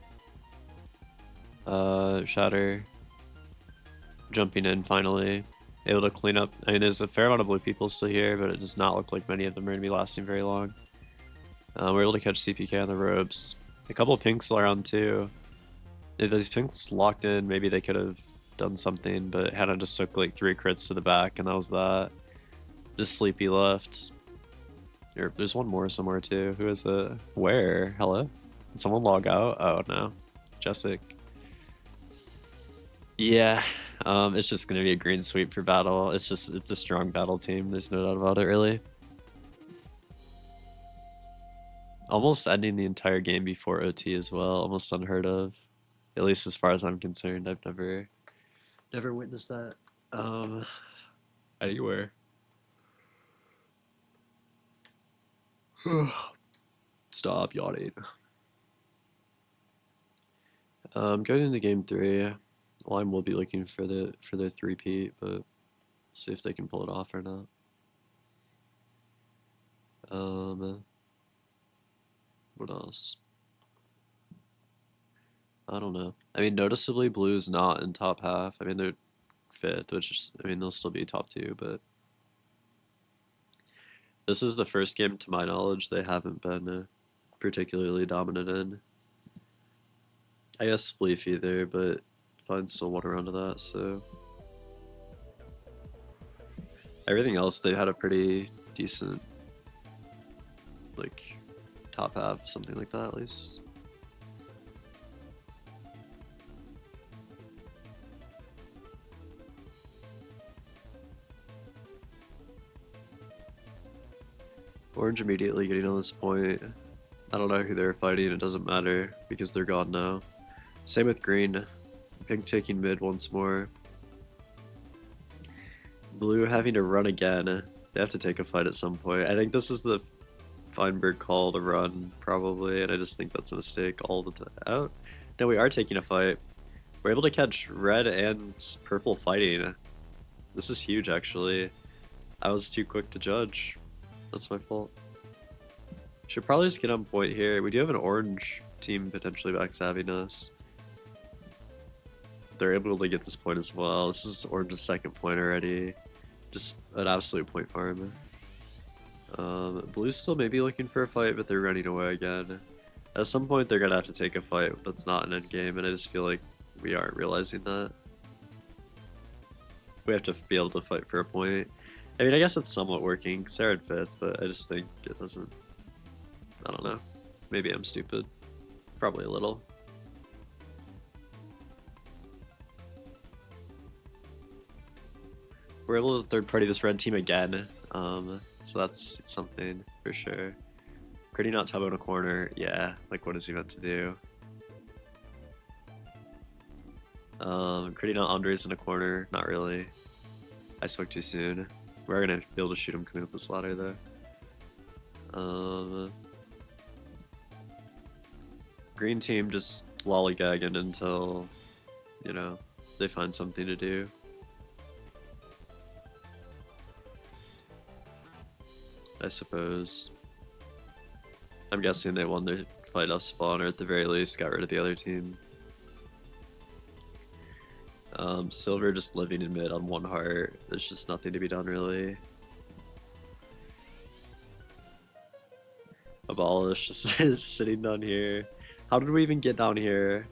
Shatter. Jumping in finally. Able to clean up. I mean, there's a fair amount of blue people still here, but it does not look like many of them are going to be lasting very long. We're able to catch CPK on the ropes. A couple of pinks around too. If these pinks locked in, maybe they could have done something, but Hannah just took like 3 crits to the back, and that was that. Just sleepy left. There's one more somewhere too. Who is it? Where? Hello? Did someone log out? Oh no. Jessic. Yeah. It's just gonna be a green sweep for battle. It's a strong battle team. There's no doubt about it, really. Almost ending the entire game before OT as well. Almost unheard of. At least as far as I'm concerned. I've never witnessed that. Anywhere. Stop yawning. Going into game 3, Lime will be looking for their 3-peat, but see if they can pull it off or not. What else? I don't know. I mean, noticeably Blue's not in top half. I mean, they're 5th, which is, I mean, they'll still be top 2, but this is the first game, to my knowledge, they haven't been particularly dominant in. I guess Spleef either, but Fine still won a round of that, so. Everything else, they had a pretty decent, like, top half, something like that at least. Orange immediately getting on this point. I don't know who they're fighting, it doesn't matter, because they're gone now. Same with green. Pink taking mid once more. Blue having to run again. They have to take a fight at some point. I think this is the Feinberg call to run, probably, and I just think that's a mistake all the time. Oh, no, we are taking a fight. We're able to catch red and purple fighting. This is huge, actually. I was too quick to judge. That's my fault. Should probably just get on point here. We do have an orange team potentially backstabbing us. They're able to get this point as well. This is Orange's 2nd point already. Just an absolute point farm. Blue's still maybe looking for a fight, but they're running away again. At some point, they're gonna have to take a fight that's not an endgame, and I just feel like we aren't realizing that. We have to be able to fight for a point. I mean, I guess it's somewhat working, because they're in 5th, but I just think it doesn't. I don't know. Maybe I'm stupid. Probably a little. We're able to 3rd-party this red team again, so that's something for sure. Critting out Tubbo in a corner, yeah, like what is he meant to do? Critting out Andres in a corner, not really. I spoke too soon. We're gonna be able to shoot him coming up this ladder though. Green team just lollygagging until, you know, they find something to do. I suppose. I'm guessing they won their fight off spawn, or at the very least got rid of the other team. Silver just living in mid on 1 heart. There's just nothing to be done really. Abolish just sitting down here. How did we even get down here?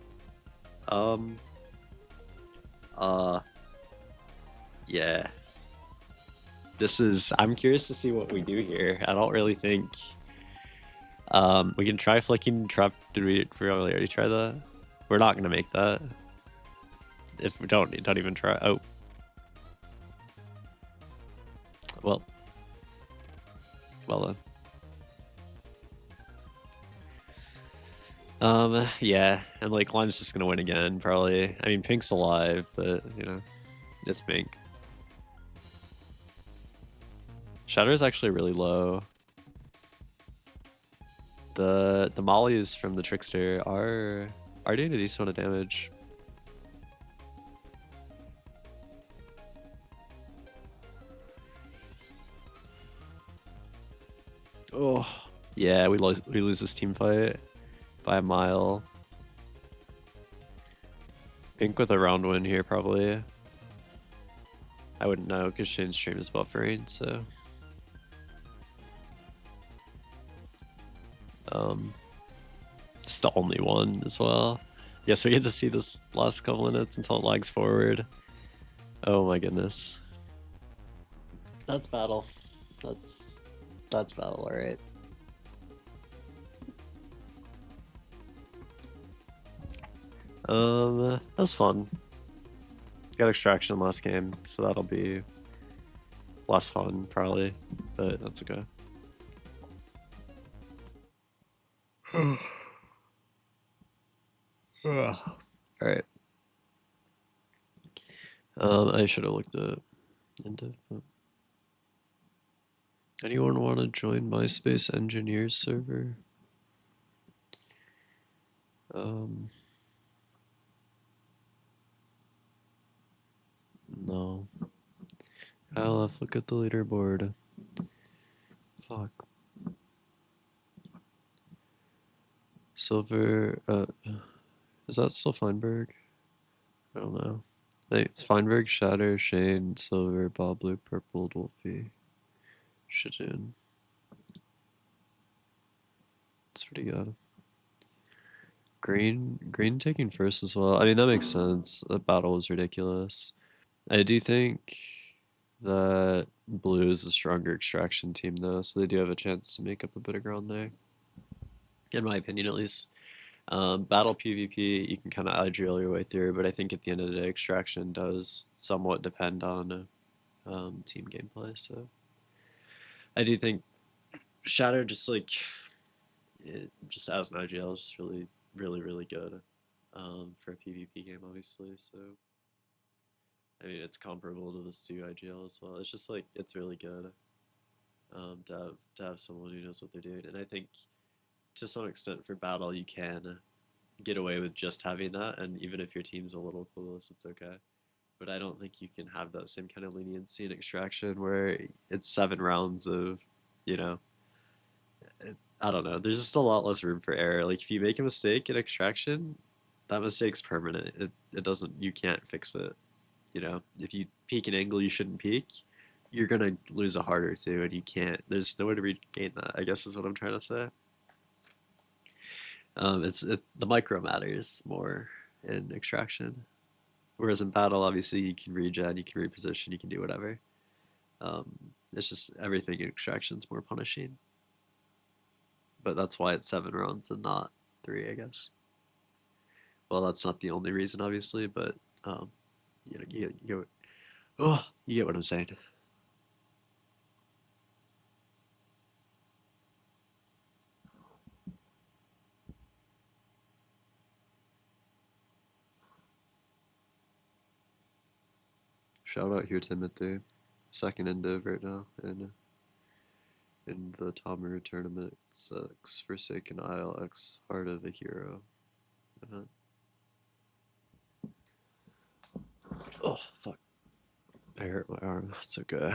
Yeah. I'm curious to see what we do here. I don't really think we can try flicking trap. Did we already try that? We're not gonna make that. If we don't even try. Oh. Well then. Yeah, and like Lime's just gonna win again, probably. I mean, Pink's alive, but you know, it's Pink. Shatter's actually really low. The mollies from the Trickster are doing a decent amount of damage. Oh, yeah, we lose this team fight by a mile. Pink with a round win here, probably. I wouldn't know because Shane's stream is buffering, so. It's the only one as well. Yes, we get to see this last couple minutes until it lags forward. Oh my goodness. That's battle. That's battle, alright. That was fun. Got extraction last game, so that'll be less fun probably, but that's okay. Alright. I should have looked at into. Anyone want to join MySpace Engineers server? No. I'll have to look at the leaderboard. Fuck. Silver, is that still Feinberg? I don't know. I think it's Feinberg, Shatter, Shane, Silver, Bob, Blue, Purple, Wolfie, Shijun. It's pretty good. Green taking first as well. I mean, that makes sense. The battle was ridiculous. I do think that Blue is a stronger extraction team, though, so they do have a chance to make up a bit of ground there. In my opinion, at least. Battle PvP, you can kind of IGL your way through, but I think at the end of the day, extraction does somewhat depend on team gameplay. So I do think Shatter just like just as an IGL is just really good for a PvP game, obviously. So I mean, it's comparable to the Stu IGL as well. It's just like it's really good to have someone who knows what they're doing, and I think to some extent for battle you can get away with just having that, and even if your team's a little clueless, it's okay. But I don't think you can have that same kind of leniency in extraction where it's 7 rounds of, you know, I don't know. There's just a lot less room for error. Like if you make a mistake in extraction, that mistake's permanent. It doesn't. You can't fix it. You know, if you peek an angle you shouldn't peek, you're gonna lose a heart or two, and you can't. There's no way to regain that, I guess is what I'm trying to say. The micro matters more in extraction, whereas in battle, obviously you can regen, you can reposition, you can do whatever. It's just everything in extraction is more punishing, but that's why it's 7 rounds and not 3, I guess. Well, that's not the only reason, obviously, but you know, you get what I'm saying. Shout out here Timothy, second endiv right now in the Tomer tournament. 6 Forsaken Isle X Heart of a Hero event. Oh fuck! I hurt my arm. It's okay.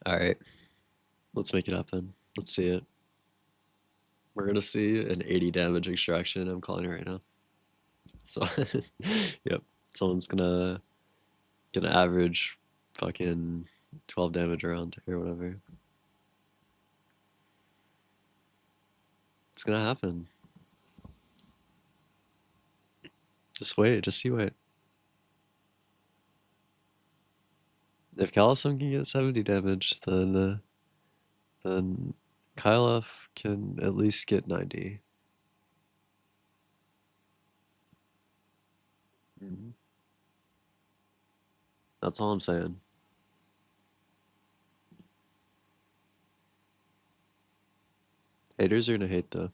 All right, let's make it happen. Let's see it. We're gonna see an 80 damage extraction. I'm calling it right now. So, yep, someone's gonna average fucking 12 damage around or whatever. It's gonna happen. Just wait. Just see wait. If Callison can get 70 damage, then then Kylef can at least get 90. That's all I'm saying. Haters are gonna hate though.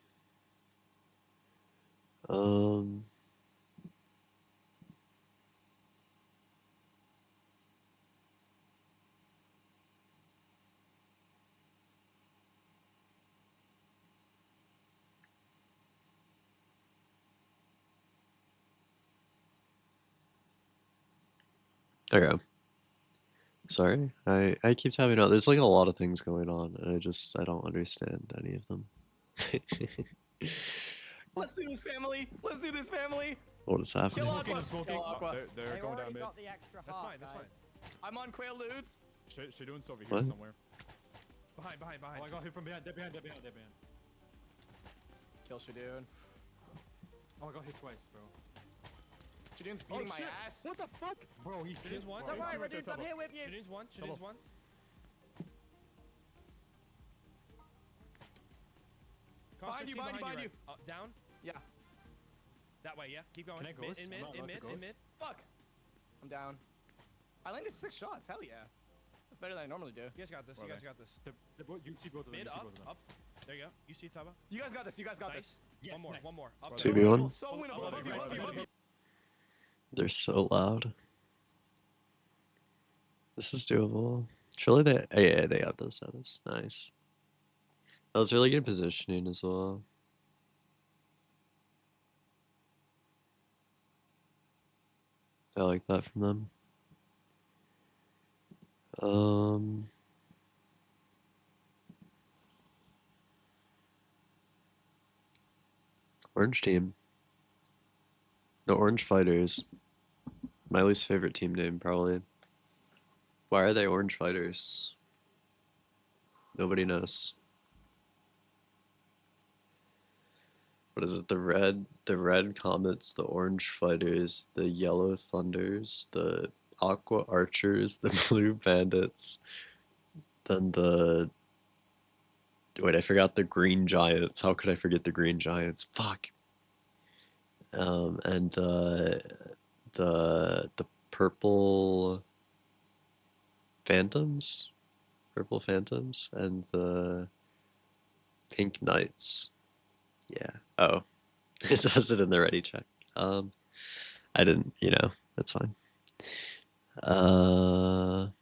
Okay. Sorry, I keep tapping out. There's like a lot of things going on, and I don't understand any of them. Let's do this, family. Let's do this, family. What is happening? Kill Aqua. Smoking. Kill Aqua. They're going down mid. the extra That's fine, that's fine. I'm on Quaaludes. Shadoon's over here What? somewhere. Behind. Oh, I got hit from behind. They're behind. Kill Shadoon. Oh, I got hit twice, bro. Shadoon's beating my shit. ass. What the fuck? Bro, he's Shadoon's one. Don't He's worry, right there, Reduce, I'm Tubbo. here with you. Shadoon's one. Shadoon's one. Behind you, behind you. Down. Yeah. That way, yeah. Keep going. Can I ghost? In I'm mid, not in allowed mid, to in ghost. mid. Fuck. I'm down. I landed 6 shots. Hell yeah. That's better than I normally do. You guys got this. Where You are guys they? got this. You see both of them. Mid, You see up, both of them. up. There you go. You see Tubba. You guys got this. You guys got Nice. this. Yes, One more. nice. One more. Up. 2v1. So winnable. Above you, above you. They're so loud. This is doable. Surely they. Oh, yeah, they got this. That is nice. That was really good positioning as well. I like that from them. Orange team. The Orange Fighters. My least favorite team name, probably. Why are they Orange Fighters? Nobody knows. What is it? The red Comets, the Orange Fighters, the Yellow Thunders, the Aqua Archers, the Blue Bandits, then the... Wait, I forgot the Green Giants. How could I forget the Green Giants? Fuck. And the Purple Phantoms? Purple Phantoms, and the Pink Knights. Yeah. Oh. It says it in the ready check. I didn't, that's fine. Well,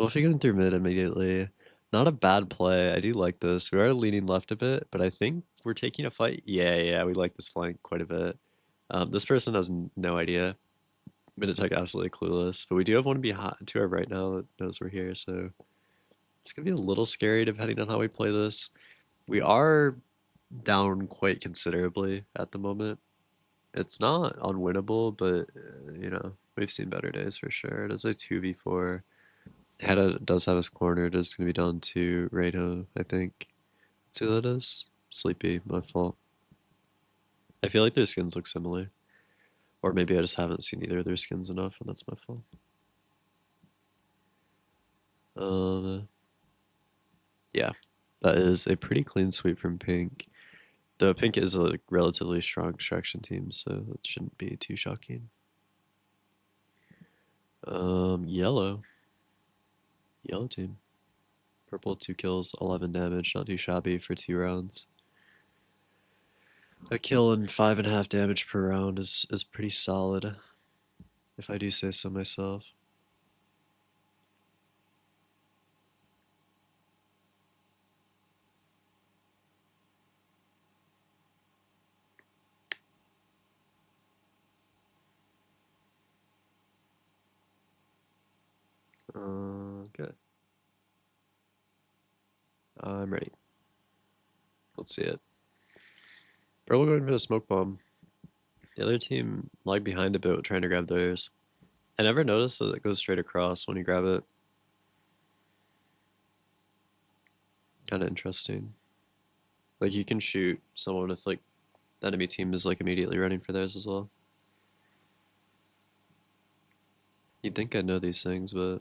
if you're going through mid immediately, not a bad play. I do like this. We are leaning left a bit, but I think we're taking a fight. Yeah, we like this flank quite a bit. This person has no idea. Minutech absolutely clueless, but we do have one to our right now that knows we're here, so it's going to be a little scary depending on how we play this. We are down quite considerably at the moment. It's not unwinnable, but, we've seen better days for sure. It is a 2v4. Hada does have his cornered. It's going to be down to Rado, I think. Let's see who that is. Sleepy, my fault. I feel like their skins look similar. Or maybe I just haven't seen either of their skins enough, and that's my fault. Yeah, that is a pretty clean sweep from Pink. Though Pink is a relatively strong extraction team, so that shouldn't be too shocking. Yellow. Yellow team. Purple, 2 kills, 11 damage, not too shabby for 2 rounds. A kill and 5.5 damage per round is pretty solid, if I do say so myself. Good. I'm ready. Let's see it. Bro, we're going for the smoke bomb. The other team lagged behind a bit trying to grab theirs. I never noticed that it goes straight across when you grab it. Kind of interesting. Like, you can shoot someone if, like, the enemy team is, like, immediately running for theirs as well. You'd think I'd know these things, but,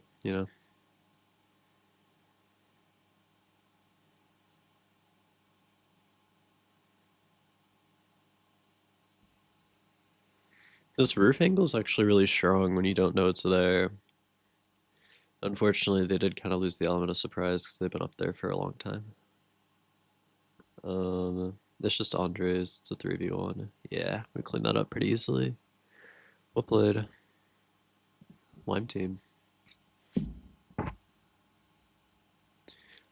This roof angle is actually really strong when you don't know it's there. Unfortunately, they did kind of lose the element of surprise because they've been up there for a long time. It's just Andres. It's a 3v1. Yeah, we cleaned that up pretty easily. Well played. Lime team.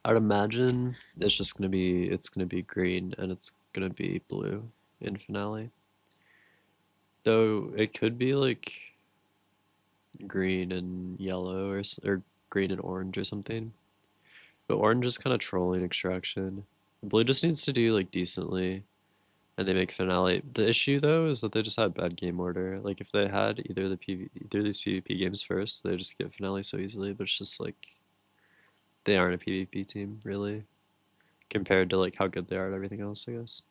I would imagine it's just gonna be green and it's gonna be blue in finale. Though it could be like green and yellow or green and orange or something. But orange is kind of trolling extraction. Blue just needs to do like decently, and they make finale. The issue though is that they just had bad game order. Like if they had either of these PvP games first, they just get finale so easily. But it's just like they aren't a PvP team really, compared to like how good they are at everything else, I guess.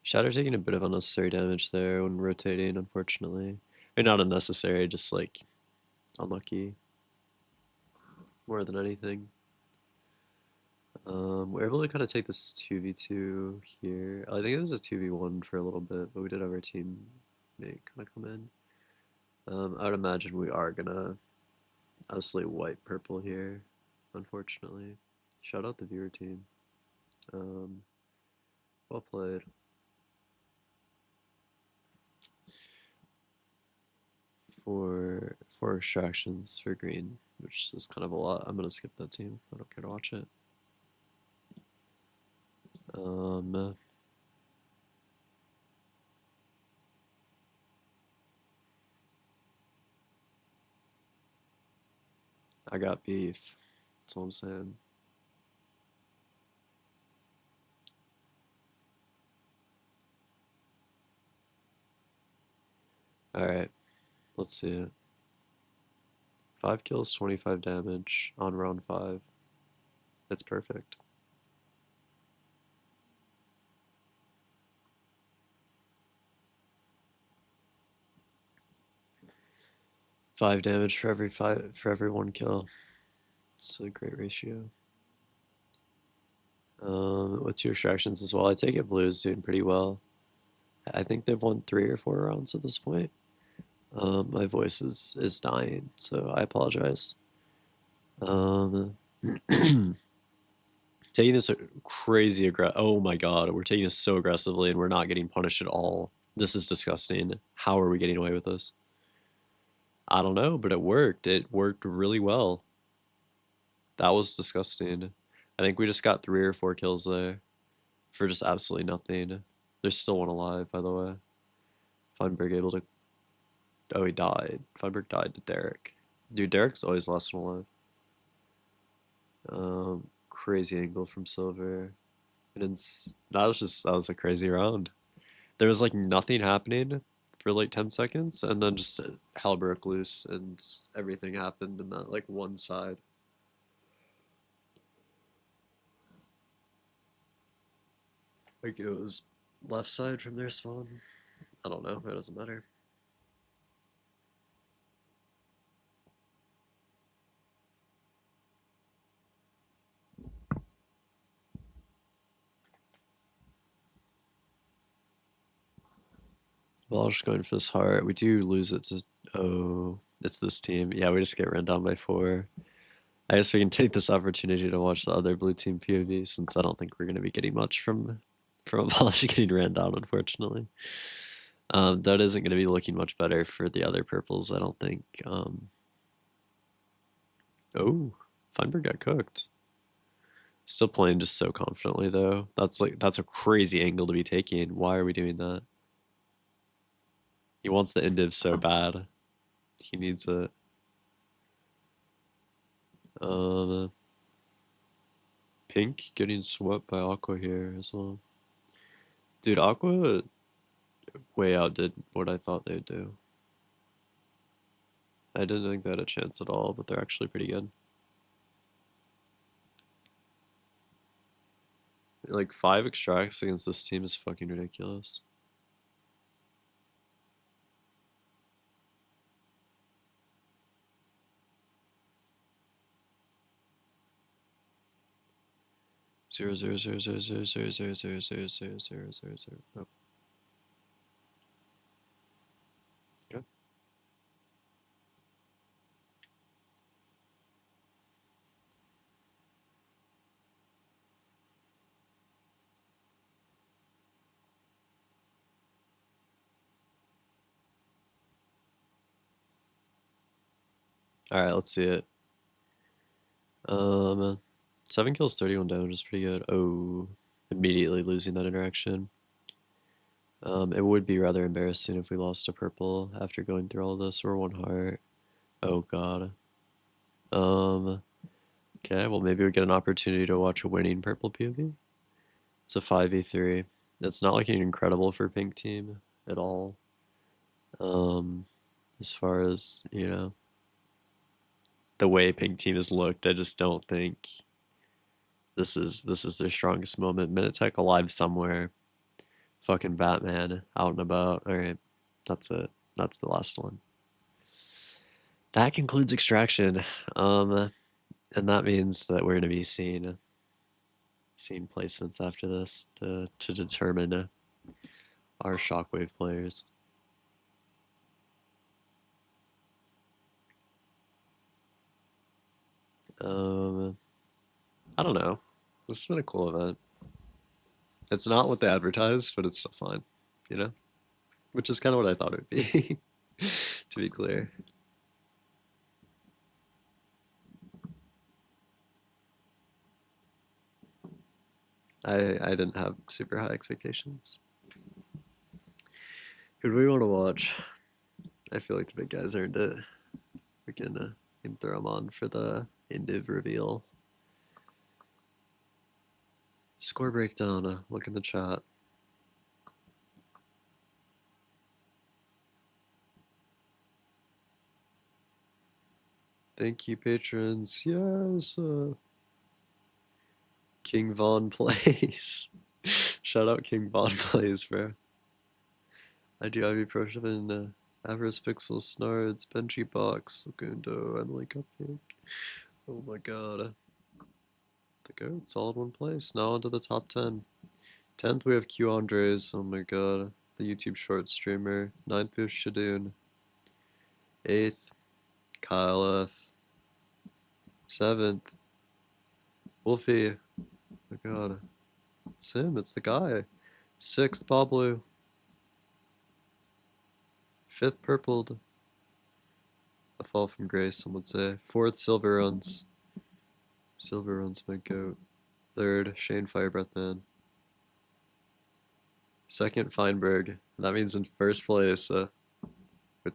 Shatter taking a bit of unnecessary damage there when rotating, unfortunately. I mean, not unnecessary, just like unlucky. More than anything. We're able to kind of take this 2v2 here. I think it was a 2v1 for a little bit, but we did have our teammate kind of come in. I would imagine we are gonna absolutely wipe purple here, unfortunately. Shout out the viewer team. Well played. Four extractions for green, which is kind of a lot. I'm gonna skip that team. I don't care to watch it. I got beef. That's all I'm saying. Alright, let's see it. 5 kills, 25 damage on round 5. It's perfect. Five damage for every 1 kill. It's a great ratio. With 2 extractions as well. I take it blue is doing pretty well. I think they've won 3 or 4 rounds at this point. My voice is dying, so I apologize. Taking this crazy aggressive. Oh my god, we're taking this so aggressively and we're not getting punished at all. This is disgusting. How are we getting away with this? I don't know, but it worked. It worked really well. That was disgusting. I think we just got 3 or 4 kills there for just absolutely nothing. There's still one alive, by the way. Feinberg able to... Oh, he died. Feinberg died to Derek. Dude, Derek's always last one alive. Crazy angle from Silver. And that was a crazy round. There was like nothing happening for like 10 seconds, and then just hell broke loose, and everything happened in that like one side. Like it was left side from their spawn. I don't know. It doesn't matter. Well, I'll just go in for this heart. We do lose it to... Oh, it's this team. Yeah, we just get ran down by 4. I guess we can take this opportunity to watch the other blue team POV, since I don't think we're going to be getting much from Abolish getting ran down, unfortunately. That isn't going to be looking much better for the other purples, I don't think. Oh, Feinberg got cooked. Still playing just so confidently, though. That's a crazy angle to be taking. Why are we doing that? He wants the indiv so bad. He needs it. Pink getting swept by Aqua here as well. Dude, Aqua way outdid what I thought they'd do. I didn't think they had a chance at all, but they're actually pretty good. Like 5 extracts against this team is fucking ridiculous. Zero zero zero zero zero zero zero zero zero zero zero zero zero. Oh. Okay. All right, let's see it. 7 kills, 31 damage is pretty good. Oh, immediately losing that interaction. It would be rather embarrassing if we lost a purple after going through all of this, or 1 heart. Oh god. Okay, well maybe we get an opportunity to watch a winning purple POV. It's a 5v3. It's not looking incredible for pink team at all. As far as, you know, the way pink team has looked, I just don't think this is their strongest moment. Minutech alive somewhere. Fucking Batman out and about. Alright, that's it. That's the last one. That concludes extraction. And that means that we're gonna be seeing placements after this to determine our shockwave players. I don't know. This has been a cool event. It's not what they advertised, but it's still fun, you know? Which is kind of what I thought it would be, to be clear. I didn't have super high expectations. Who do we want to watch? I feel like the big guys earned it. We can throw them on for the indiv reveal. Score breakdown. Look in the chat. Thank you, patrons. Yes. King Von plays. Shout out King Von plays, bro. I do IV Pro in Avarice Pixel, Snards, Benchy Box, Lagundo, Emily Cupcake. Oh my god. The goats all in one place. Now onto the top 10. 10th we have Q Andres. Oh my god. The YouTube short streamer. 9th we have Shadoon. 8th, Kyle F. 7th, Wolfie. Oh my god. It's him, it's the guy. 6th, Pablo. 5th, Purpled. A fall from grace, some would say. 4th, Silver Runs. Silver Runs my goat. 3rd, Shane Firebreathman. 2nd, Feinberg. That means in first place, with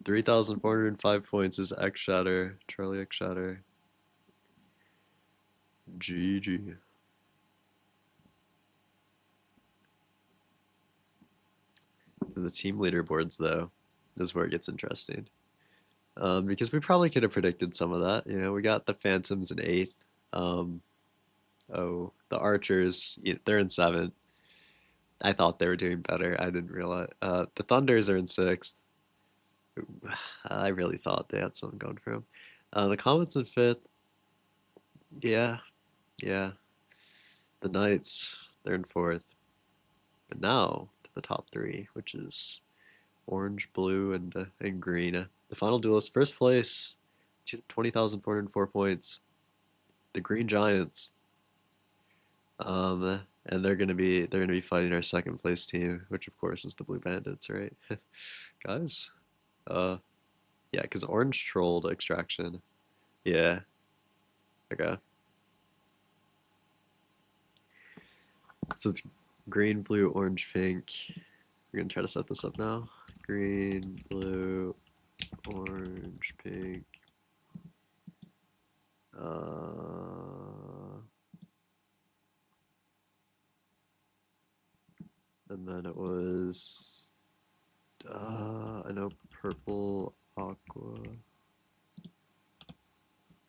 3,405 points, is X Shatter, Charlie X Shatter. GG. So the team leaderboards, though, is where it gets interesting. Because we probably could have predicted some of that. You know, we got the Phantoms in 8th. Oh, the Archers, they're in 7th. I thought they were doing better. I didn't realize. The Thunders are in 6th. I really thought they had something going for them. The Comets in 5th. Yeah. The Knights, they're in 4th. But now to the top 3, which is orange, blue, and green. The final duelist, first place, 20,404 points. The Green Giants. And they're gonna be fighting our second place team, which of course is the Blue Bandits, right? Guys? Yeah, because orange trolled extraction. Yeah. Okay. So it's green, blue, orange, pink. We're gonna try to set this up now. Green, blue, orange, pink. And then it was, I know purple, aqua.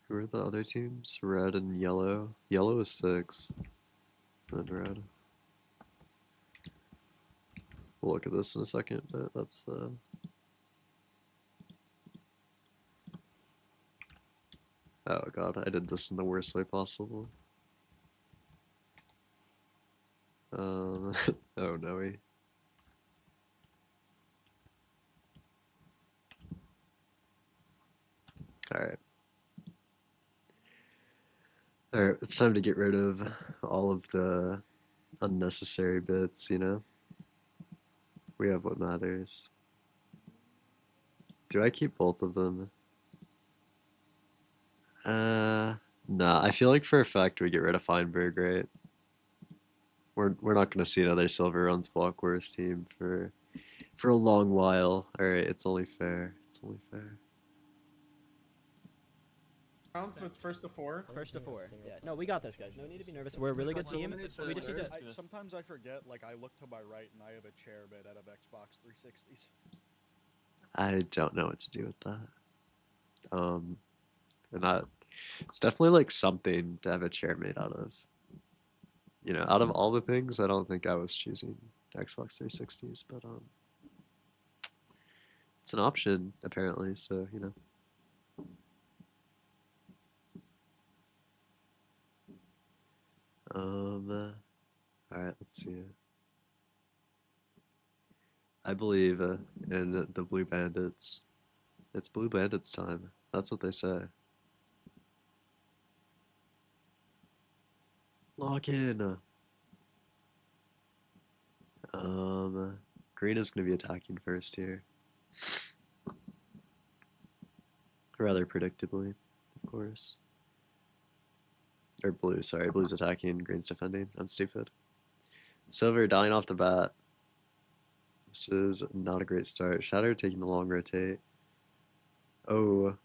Who are the other teams? Red and yellow. Yellow is 6. And red. We'll look at this in a second, but that's the... Oh god, I did this in the worst way possible. Oh no, we. Alright. Alright, it's time to get rid of all of the unnecessary bits, you know? We have what matters. Do I keep both of them? Nah, I feel like for a fact we get rid of Feinberg, right? We're not gonna see another Silver Runs Blockwars team for a long while. Alright, it's only fair. It's only fair. Rounds, so it's first to 4. First to 4. Yeah. No, we got this, guys. No need to be nervous. We're a really good team. We just need to. Sometimes I forget, like, I look to my right and I have a chair made out of Xbox 360s. I don't know what to do with that. And that it's definitely like something to have a chair made out of. You know, out of all the things, I don't think I was choosing Xbox 360s, but it's an option apparently, so you know. Alright, let's see. I believe in the Blue Bandits. It's Blue Bandits time. That's what they say. Lock in. Green is gonna be attacking first here. Rather predictably, of course. Or blue, sorry, blue's attacking, green's defending. I'm stupid. Silver dying off the bat. This is not a great start. Shatter taking the long rotate. Oh.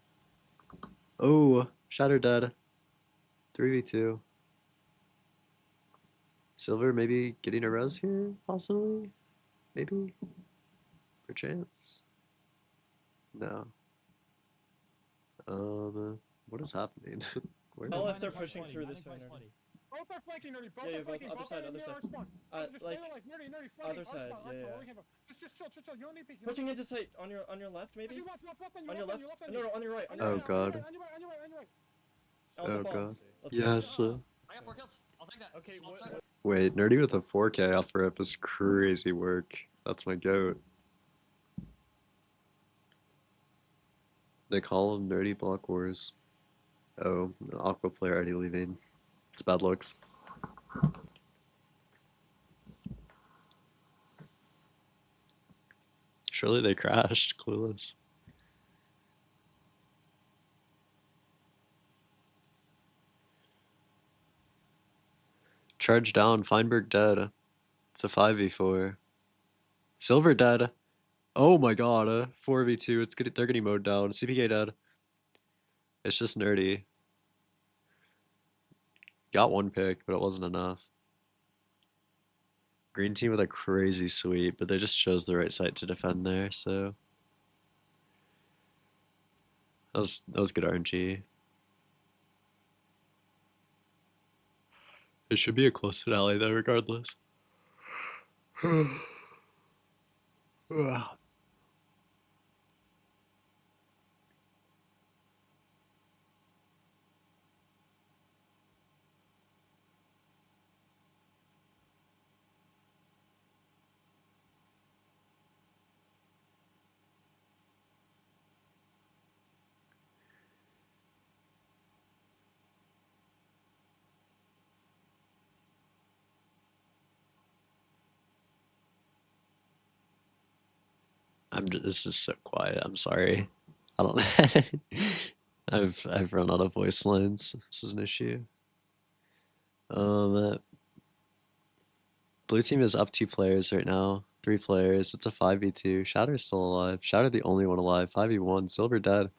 Oh, Shatter dead. 3v2. Silver maybe getting a res here, possibly? Maybe? Perchance? No. What is happening? Where Oh, if they're pushing through this way. Both are flanking, Nerdy. Both Yeah, are flanking. other Both side, are other near side. our spawn. Just stay Like, alive. Nerdy, flanking. other Our side, spawn, our yeah, spawn. yeah. We can go. Just chill. You don't need peek. Pushing into sight on your left, maybe. Pushing left, On your left. left. No, on your right. On Oh, your right. God. On your right. On the Oh ball. god. Let's go. Yes. I got 4 kills. I'll take that. Okay, I'll what- start. Wait, Nerdy with a 4K off rip is crazy work. That's my goat. They call him Nerdy Blockwars. Oh, the Aqua player already leaving. It's bad looks. Surely they crashed, clueless. Charge down, Feinberg dead. It's a 5v4. Silver dead. Oh my god, 4v2. They're getting mowed down. CPK dead. It's just Nerdy. Got one pick, but it wasn't enough. Green team with a crazy sweep, but they just chose the right site to defend there, so that was good RNG. It should be a close finale though, regardless. This is so quiet. I'm sorry. I don't. I've run out of voice lines. This is an issue. Blue team is up 2 players right now. 3 players. It's a 5v2. Shatter's still alive. Shatter the only one alive. 5v1. Silver dead.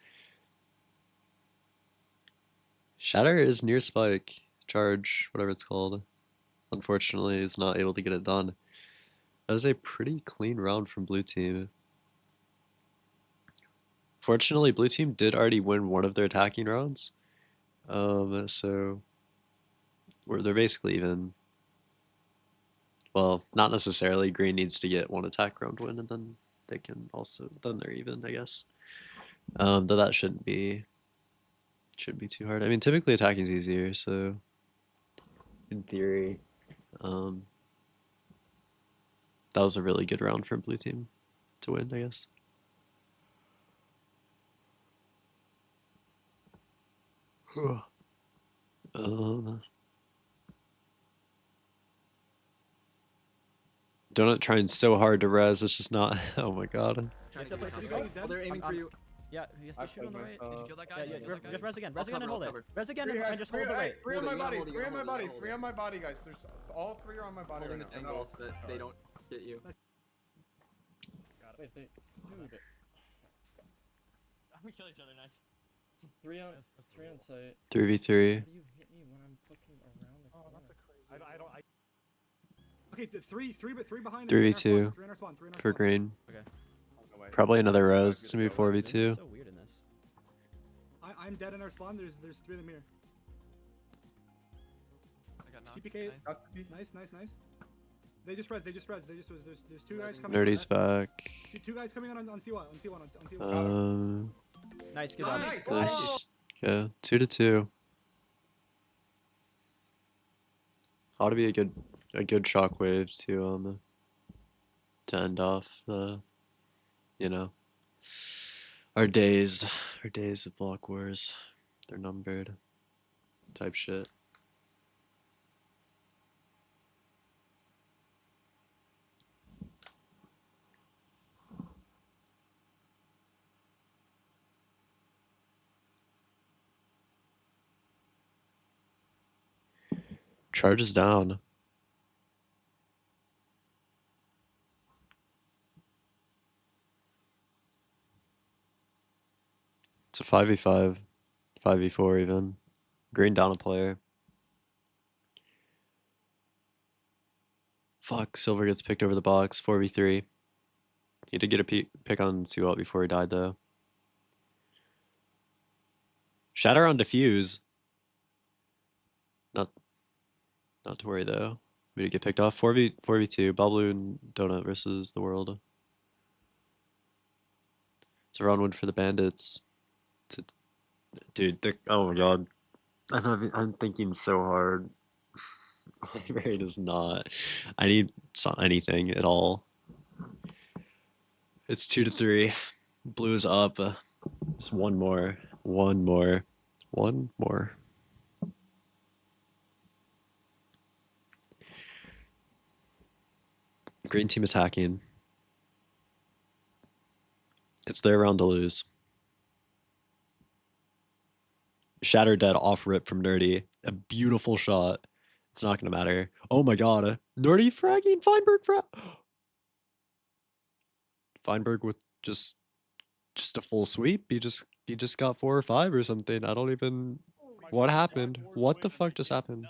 Shatter is near spike. Charge, whatever it's called. Unfortunately, is not able to get it done. That was a pretty clean round from blue team. Fortunately, blue team did already win one of their attacking rounds. So they're basically even. Well, not necessarily. Green needs to get one attack round win, and then they can also then they're even, I guess. Though that shouldn't be too hard. I mean, typically attacking is easier, so in theory, that was a really good round for blue team to win, I guess. Donut trying so hard to res, it's just not. Oh my god. They're aiming for you. Yeah, you have to shoot on the right. Did you kill that guy? Yeah, Did you kill that guy? just res again I'll and cover, hold I'll it. cover. Res again Three and just hold the right. Three on my body. Holding, Three on my holding, body. holding, Three on my holding. body, guys. There's all three are on my body Holding right this now. angle so that they don't get you. Wait, dude. We kill each other, nice. Three on site. 3v3. How do you hit me when I'm fucking around the corner? Oh, that's a crazy. I don't. Okay, three behind. 3v2 for green. Probably another rose. It's gonna be 4v2. So weird in this. I'm dead in our spawn. There's three of them here. I got knocked. TPK. Nice. They just res. There's two guys coming. Nerdy's back. Two guys coming on C1. Nice, good job. Nice. Yeah, 2-2. Ought to be a good shockwave to end off the, you know, our days of block wars. They're numbered type shit. Charges down. It's a 5v5, 5v4 even. Green down a player. Fuck, silver gets picked over the box, 4v3. He did get a pick on Suat before he died though. Shatter on defuse. Not to worry though. We did get picked off. 4v2. Bablu and Donut versus the world. So round one for the bandits. Dude, oh my god. I'm thinking so hard. My brain is not. I need anything at all. It's 2-3. Blue is up. Just one more. Green team attacking. It's their round to lose. Shatter dead off rip from Nerdy. A beautiful shot. It's not gonna matter. Oh my god. Nerdy fragging Feinberg Feinberg with just a full sweep. He just got 4 or 5 or something. I don't even. What happened? What the fuck just happened?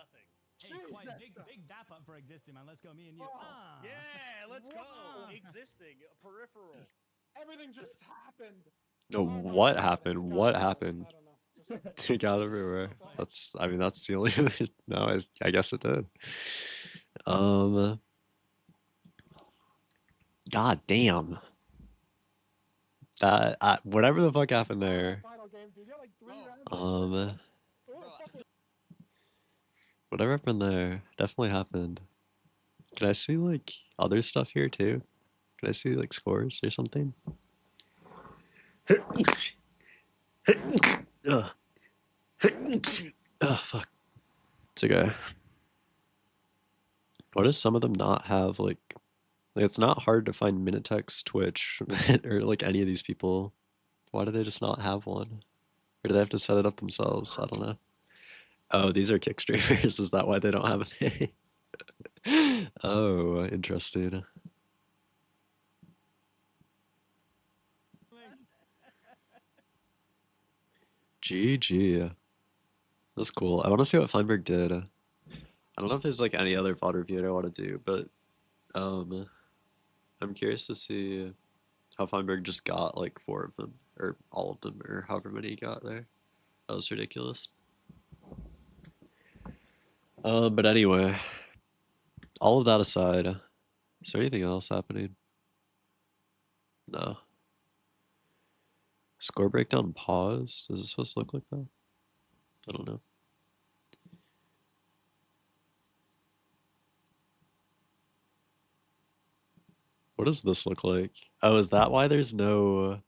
Hey, quite big dap up for existing, man. Let's go, me and you. Yeah, let's go. Existing, peripheral. Everything just happened. No, what happened? What happened? It got everywhere. That's the only. No, I guess it did. God damn. That whatever the fuck happened there. Whatever happened there definitely happened. Can I see like other stuff here too? Can I see like scores or something? Ugh. Oh, fuck. It's okay. Why does some of them not have like it's not hard to find Minitex, Twitch, or like any of these people. Why do they just not have one? Or do they have to set it up themselves? I don't know. Oh, these are kick streamers. Is that why they don't have any? Oh, interesting. GG. That's cool. I want to see what Feinberg did. I don't know if there's like any other VOD review I want to do, but I'm curious to see how Feinberg just got like 4 of them, or all of them, or however many he got there. That was ridiculous. But anyway, all of that aside, is there anything else happening? No. Score breakdown paused? Is it supposed to look like that? I don't know. What does this look like? Oh, is that why there's no?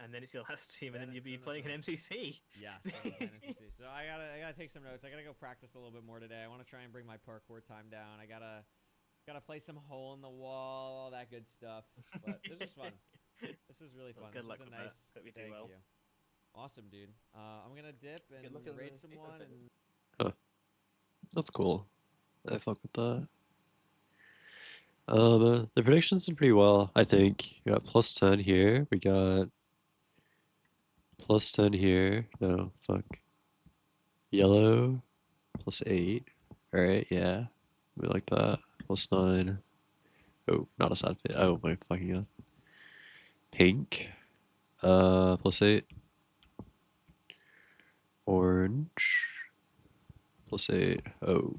And then it's your last team, and then you'll be playing an MCC. Yes, I will play an MCC. So I gotta take some notes. I gotta go practice a little bit more today. I want to try and bring my parkour time down. I gotta play some hole in the wall, all that good stuff. But this was fun. This was really fun. Good This luck was a with that. nice. Hope you do Thank well. you. Awesome, dude. I'm gonna dip and Good luck in raid the someone. FIFA And Huh. That's cool. I fuck with that. The predictions did pretty well, I think. We got plus 10 here. We got plus 10 here. No, fuck. Yellow, plus 8. Alright, yeah. We like that. Plus 9. Oh, not a sad fit. Oh my fucking god. Pink. Plus 8. Orange. Plus 8. Oh.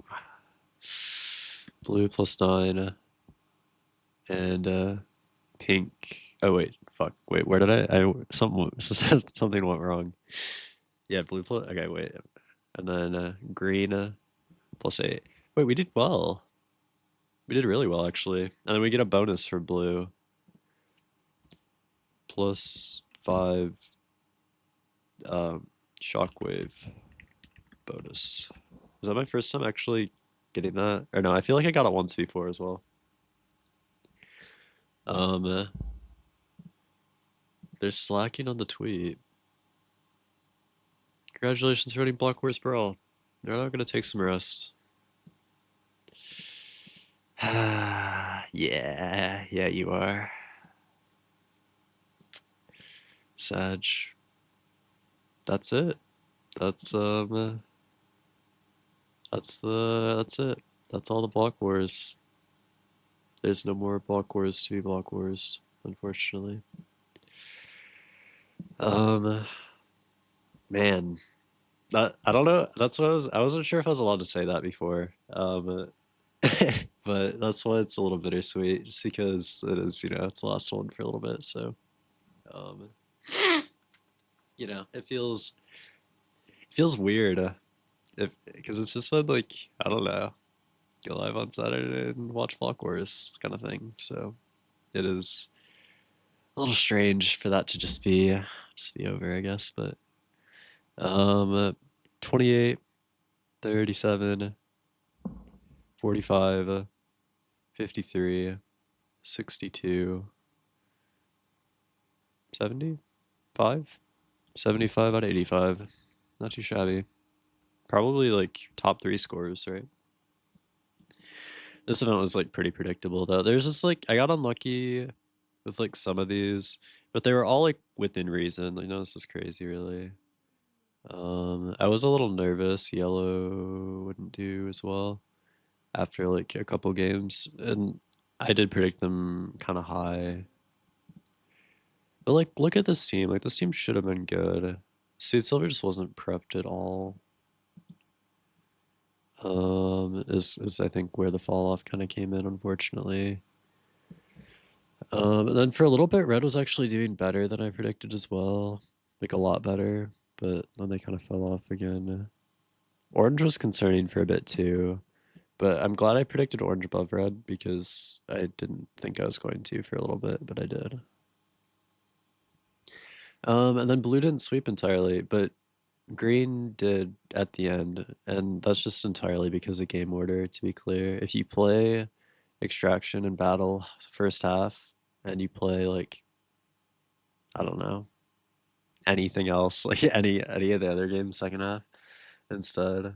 Blue plus 9. And pink. Oh wait, fuck. Wait, where did I something went wrong. Yeah, blue plus. Okay, wait. And then green plus 8. Wait, we did well. We did really well actually. And then we get a bonus for blue. Plus 5 shockwave bonus. Was that my first time actually getting that? Or no, I feel like I got it once before as well. They're slacking on the tweet. Congratulations for winning Blockwars Brawl. They're not gonna take some rest. yeah, you are. Sag. That's it. That's it. That's all the Block Wars. There's no more Block Wars to be Block Wars, unfortunately. Man, I don't know. That's what I wasn't sure if I was allowed to say that before. But that's why it's a little bittersweet, just because it is, it's the last one for a little bit. So, it feels weird, because it's just been like, I don't know, go live on Saturday and watch Blockwars kind of thing. So, it is a little strange for that to just be over, I guess. But 28, 37, 45, 53, 62, 75, 75 out of 85. Not too shabby. Probably like top 3 scores, right? This event was like pretty predictable though. There's just like, I got unlucky with like some of these, but they were all like within reason. Like, no, this is crazy really. I was a little nervous. Yellow wouldn't do as well after like a couple games, and I did predict them kind of high. But like, look at this team. Like, this team should have been good. Sweet Silver just wasn't prepped at all. Is I think where the fall off kind of came in, unfortunately. And then for a little bit, Red was actually doing better than I predicted as well, like a lot better. But then they kind of fell off again. Orange was concerning for a bit too, but I'm glad I predicted orange above red because I didn't think I was going to for a little bit, but I did. And then blue didn't sweep entirely, but green did at the end, and that's just entirely because of game order, to be clear. If you play extraction and battle first half, and you play like, I don't know, anything else, like any of the other games second half instead,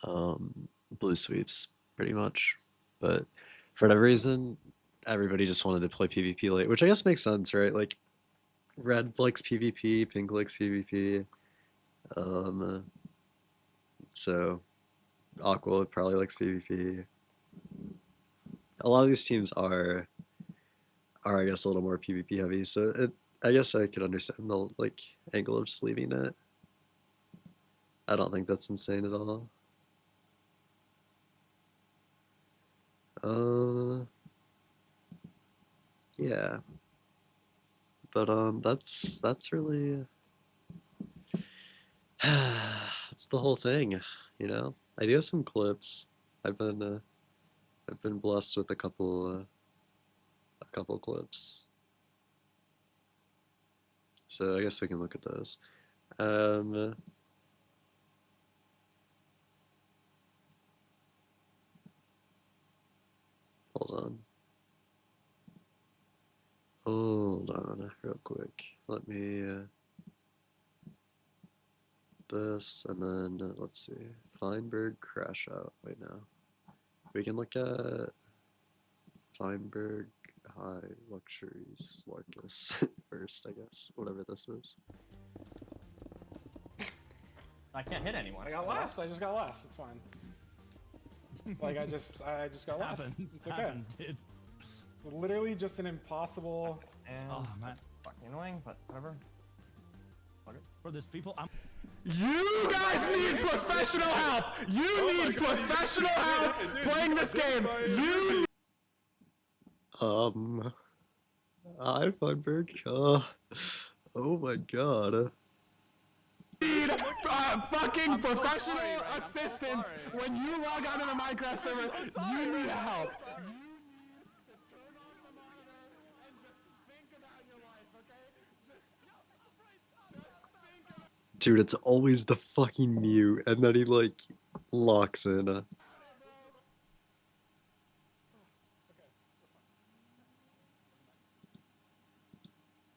blue sweeps pretty much. But for whatever reason, everybody just wanted to play PvP late, which I guess makes sense, right? Like, red likes PvP, pink likes PvP. So Aqua probably likes PvP. A lot of these teams are I guess a little more PvP heavy, so I guess I could understand the like angle of just leaving it. I don't think that's insane at all. Yeah. But that's really that's the whole thing, you know. I do have some clips. I've been blessed with a couple couple clips. So I guess we can look at those. Hold on real quick. Let me this, and then let's see. Feinberg crash out. Wait, no. We can look at Feinberg High Luxuries Larkus first, I guess. Whatever this is. I can't hit anyone. I got last. I just got last. It's fine. Like I just got last. It's okay. Happens, dude. It's literally just an impossible. And Oh, man. that's fucking annoying, but whatever. For these people, I'm. You guys need professional help! You need professional help playing this game! You Hi, Feinberg. Oh my god. need fucking professional assistance when you log onto the Minecraft server. You need help. Dude, it's always the fucking mute, and then he like locks in.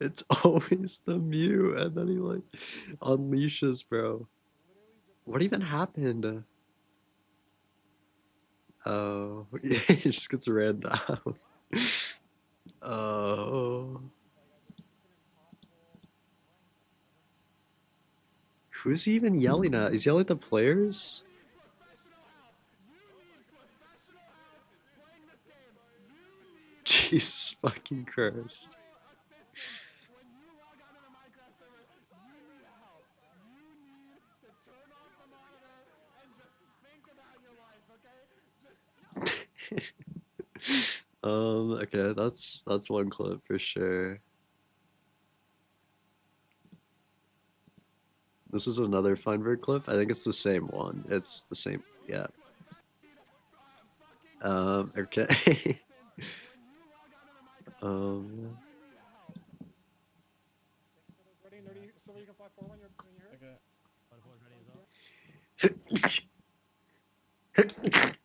It's always the mute, and then he like unleashes, bro. What even happened? Oh, yeah, he just gets ran down. Oh. Who's he even yelling at? He's yelling at the players? Jesus fucking Christ. Okay, that's one clip for sure. This is another Feinberg clip. I think it's the same one. It's the same, yeah. Okay. Ready, nerdy, so you can fly forward when you're here.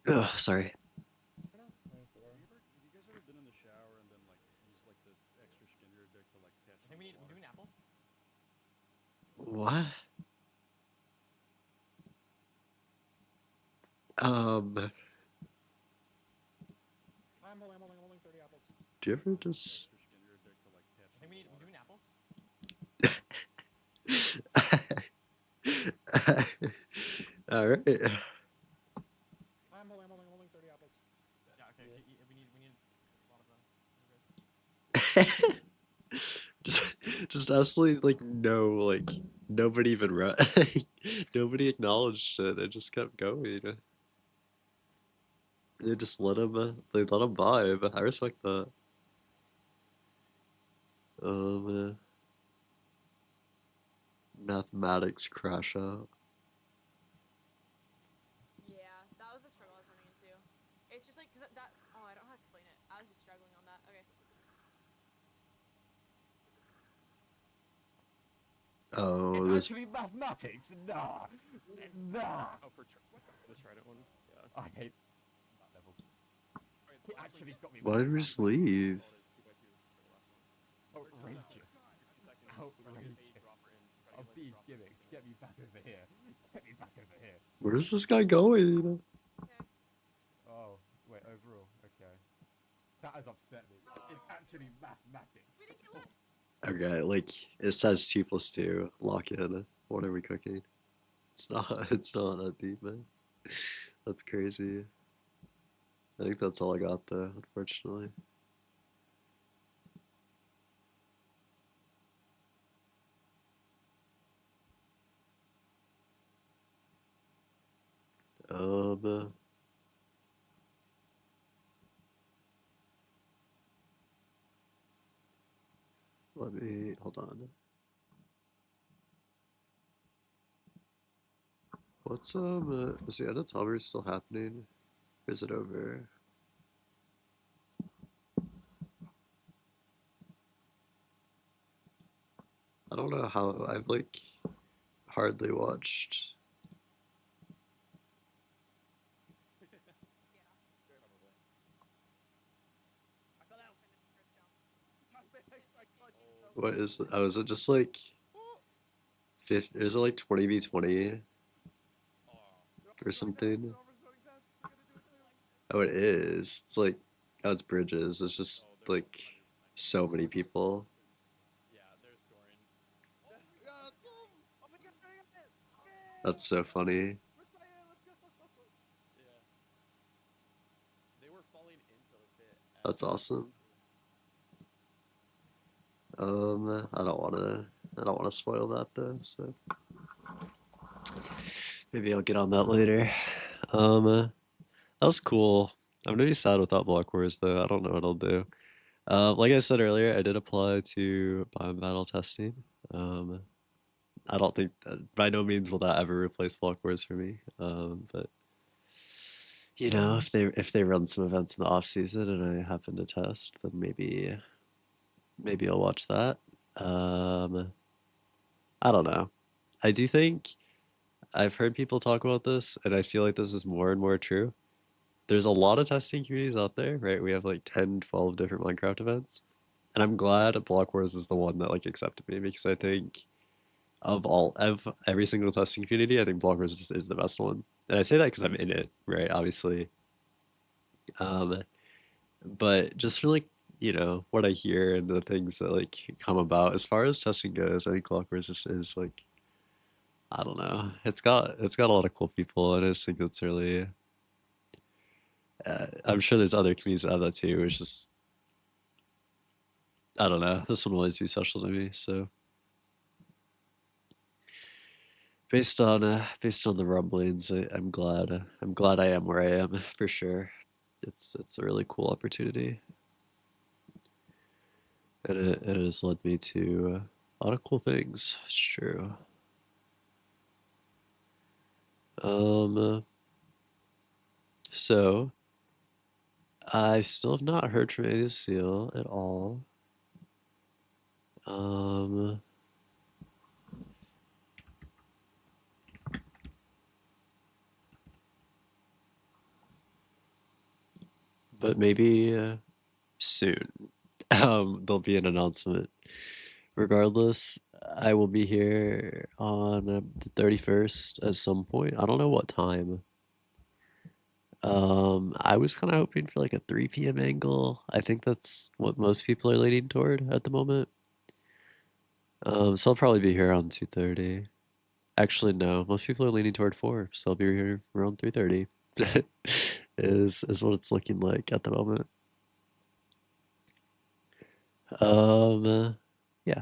Ugh, sorry. Have you guys ever been in the shower and then like use like the extra skin of your dick to like catch? I think we doing apples. What? I'm holding 30 apples. Do you ever just... I think we doing apples. Alright. I'm holding 30 apples. Yeah, okay. We need a lot of them. just absolutely like no, like nobody even nobody acknowledged it. They just kept going. They just let him vibe. I respect that. Mathematics crash out. Yeah, that was a struggle I was running into. It's just like, cause that, oh, I don't know how to explain it. I was just struggling on that. Okay. Oh, this. Actually, mathematics? Nah. Oh, for the Trident one. Yeah. I hate that level. He actually got me. Why did we just leave? Outrageous. Outrageous. I'm being gimmicks. Get me back over here. Get me back over here. Where's this guy going? Oh, wait, overall. Okay. That has upset me. It's actually mathematics. Okay, like it says 2 + 2. Lock in. What are we cooking? It's not. It's not that deep, man. That's crazy. I think that's all I got though, unfortunately. Let me hold on. What's is the end of Tomber still happening? Or is it over? I don't know how I've like hardly watched. What is it? Oh, is it just like 50, is it like 20v20 or something? Oh, it is. It's like, oh, it's bridges. It's just like so many people. Yeah, they're scoring. That's so funny. Yeah. They were falling into the pit. That's awesome. I don't wanna spoil that though, so maybe I'll get on that later. That was cool. I'm gonna be sad without Blockwars though. I don't know what I'll do. Like I said earlier, I did apply to Biome Battle testing. I don't think by no means will that ever replace Blockwars for me. But you know, if they run some events in the off season and I happen to test, then maybe I'll watch that. I don't know. I do think I've heard people talk about this, and I feel like this is more and more true. There's a lot of testing communities out there, right? We have like 10, 12 different Minecraft events. And I'm glad Blockwars is the one that like accepted me because I think of every single testing community, I think Blockwars just is the best one. And I say that because I'm in it, right? Obviously. But just for like, you know, what I hear and the things that like come about as far as testing goes, I think Blockwars just is like, I don't know. It's got a lot of cool people, and I just think it's really. I'm sure there's other communities that have that too. It's just, I don't know. This one will always be special to me. So based on the rumblings, I'm glad I am where I am for sure. It's a really cool opportunity, and it has led me to a lot of cool things. It's true. So I still have not heard from Ada Seal at all. But maybe soon there'll be an announcement. Regardless, I will be here on the 31st at some point. I don't know what time. I was kind of hoping for like a 3 p.m. angle. I think that's what most people are leaning toward at the moment. So I'll probably be here around 2:30. Actually, no, most people are leaning toward 4, so I'll be here around 3:30. is what it's looking like at the moment. Yeah.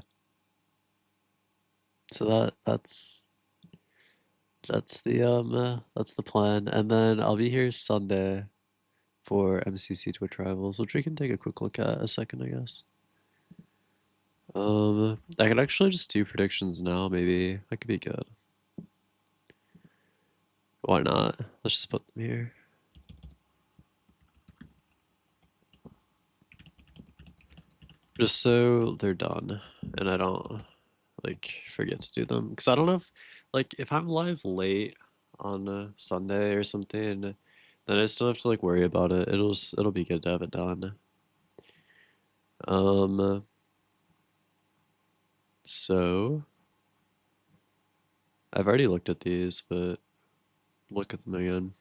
So that's the plan, and then I'll be here Sunday for MCC Twitch Rivals, which we can take a quick look at a second, I guess. I could actually just do predictions now. Maybe that could be good. Why not? Let's just put them here. Just so they're done, and I don't like forget to do them, because I don't know if I'm live late on a Sunday or something, then I still have to like worry about it. It'll be good to have it done. So I've already looked at these, but look at them again.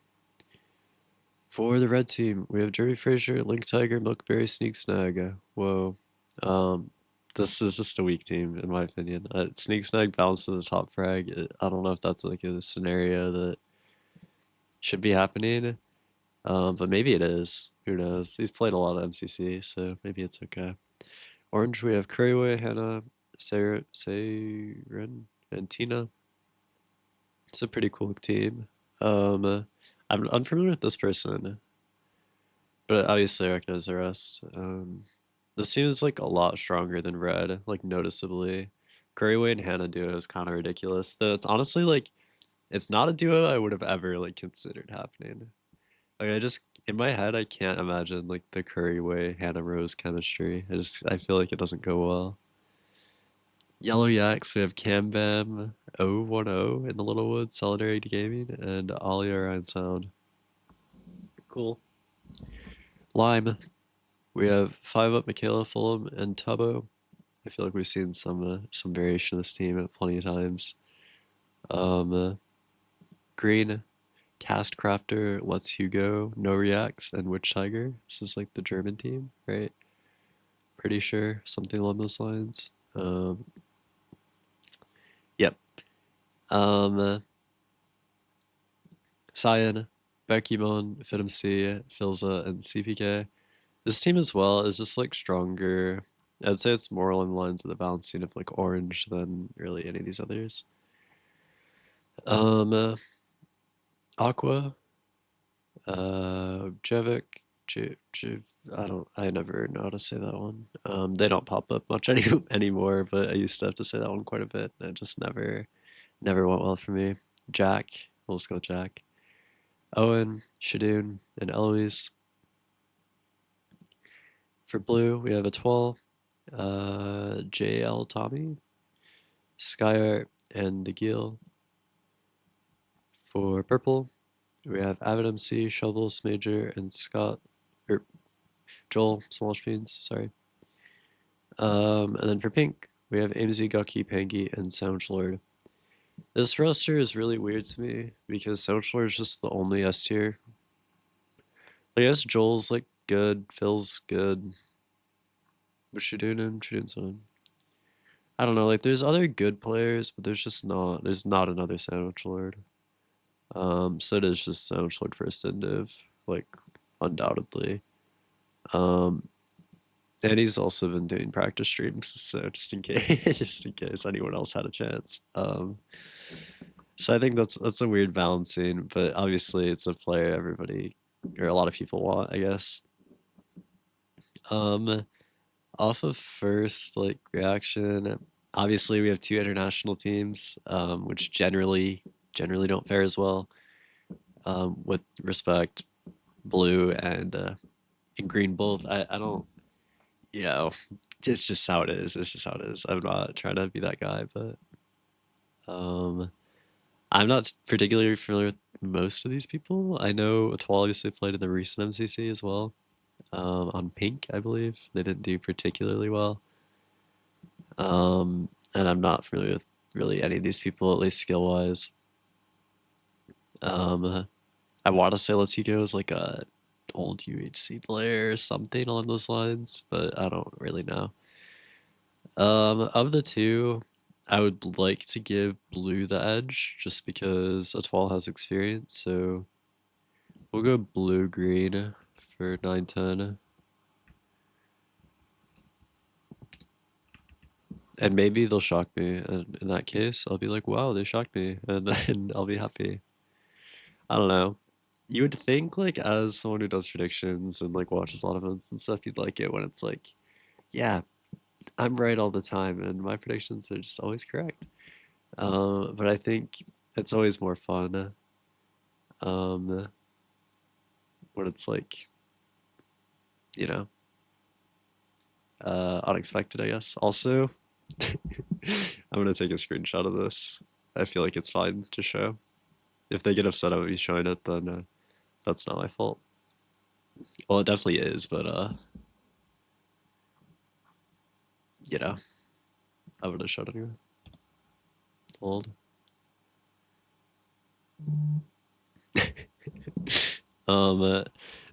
For the red team, we have Jeremy Fraser, Link Tiger, Milkberry, Sneak Snag. Whoa. This is just a weak team, in my opinion. Sneak Snag balances the top frag. I don't know if that's like a scenario that should be happening, but maybe it is. Who knows? He's played a lot of MCC, so maybe it's okay. Orange, we have Curryway, Hannah, Saren, and Tina. It's a pretty cool team. I'm unfamiliar with this person, but obviously I recognize the rest. This team is like a lot stronger than Red, like noticeably. Curryway and Hannah duo is kind of ridiculous. Though it's honestly like, it's not a duo I would have ever like considered happening. Like I just in my head I can't imagine like the Curryway Hannah Rose chemistry. I feel like it doesn't go well. Yellow Yaks, we have Cambam 010 in the Little Woods, Solidarity Gaming, and Ollie Orion Sound. Cool. Lime, we have 5-Up Michaela Fulham and Tubbo. I feel like we've seen some variation of this team plenty of times. Green, Cast Crafter, Let's Hugo, No Reacts, and Witch Tiger. This is like the German team, right? Pretty sure, something along those lines. Yep. Cyan, Bekimon, FitMC, Filza, and CPK. This team as well is just like stronger. I'd say it's more along the lines of the balancing of like orange than really any of these others. Aqua, Jevic, I never know how to say that one. They don't pop up much anymore, but I used to have to say that one quite a bit, and it just never went well for me. Jack, we'll just go Jack. Owen, Shadoon, and Eloise. For blue, we have a 12, JL Tommy, Skyart, and the Gil. For purple, we have Avid MC, Shovels, Major, and Scott, or Joel, Small Beans, sorry. And then for pink, we have AMZ, Gucky, Pangy, and Soundlord. This roster is really weird to me because Soundlord is just the only S tier. I guess Joel's like good, Phil's good. What's Shadoon's on? I don't know, like there's other good players, but there's not another Sandwich Lord. So it is just Sandwich Lord first in div, like undoubtedly. And he's also been doing practice streams, so just in case anyone else had a chance. So I think that's a weird balancing, but obviously it's a player everybody or a lot of people want, I guess. Off of first like reaction, obviously we have 2 international teams, which generally don't fare as well. With respect, blue and green both. I don't, it's just how it is. It's just how it is. I'm not trying to be that guy, but I'm not particularly familiar with most of these people. I know Atoll obviously played in the recent MCC as well. On pink, I believe. They didn't do particularly well. And I'm not familiar with really any of these people, at least skill-wise. I want to say Let's Go is like a old UHC player or something along those lines, but I don't really know. Of the two, I would like to give blue the edge just because Atoll has experience, so we'll go blue-green for 9-10. And maybe they'll shock me, and in that case, I'll be like, wow, they shocked me, and then I'll be happy. I don't know. You would think, like, as someone who does predictions and, like, watches a lot of events and stuff, you'd like it when it's like, yeah, I'm right all the time, and my predictions are just always correct. But I think it's always more fun when it's like, unexpected, I guess. Also, I'm gonna take a screenshot of this. I feel like it's fine to show. If they get upset about me showing it, then that's not my fault. Well, it definitely is, but I'm gonna show it anyway. Hold.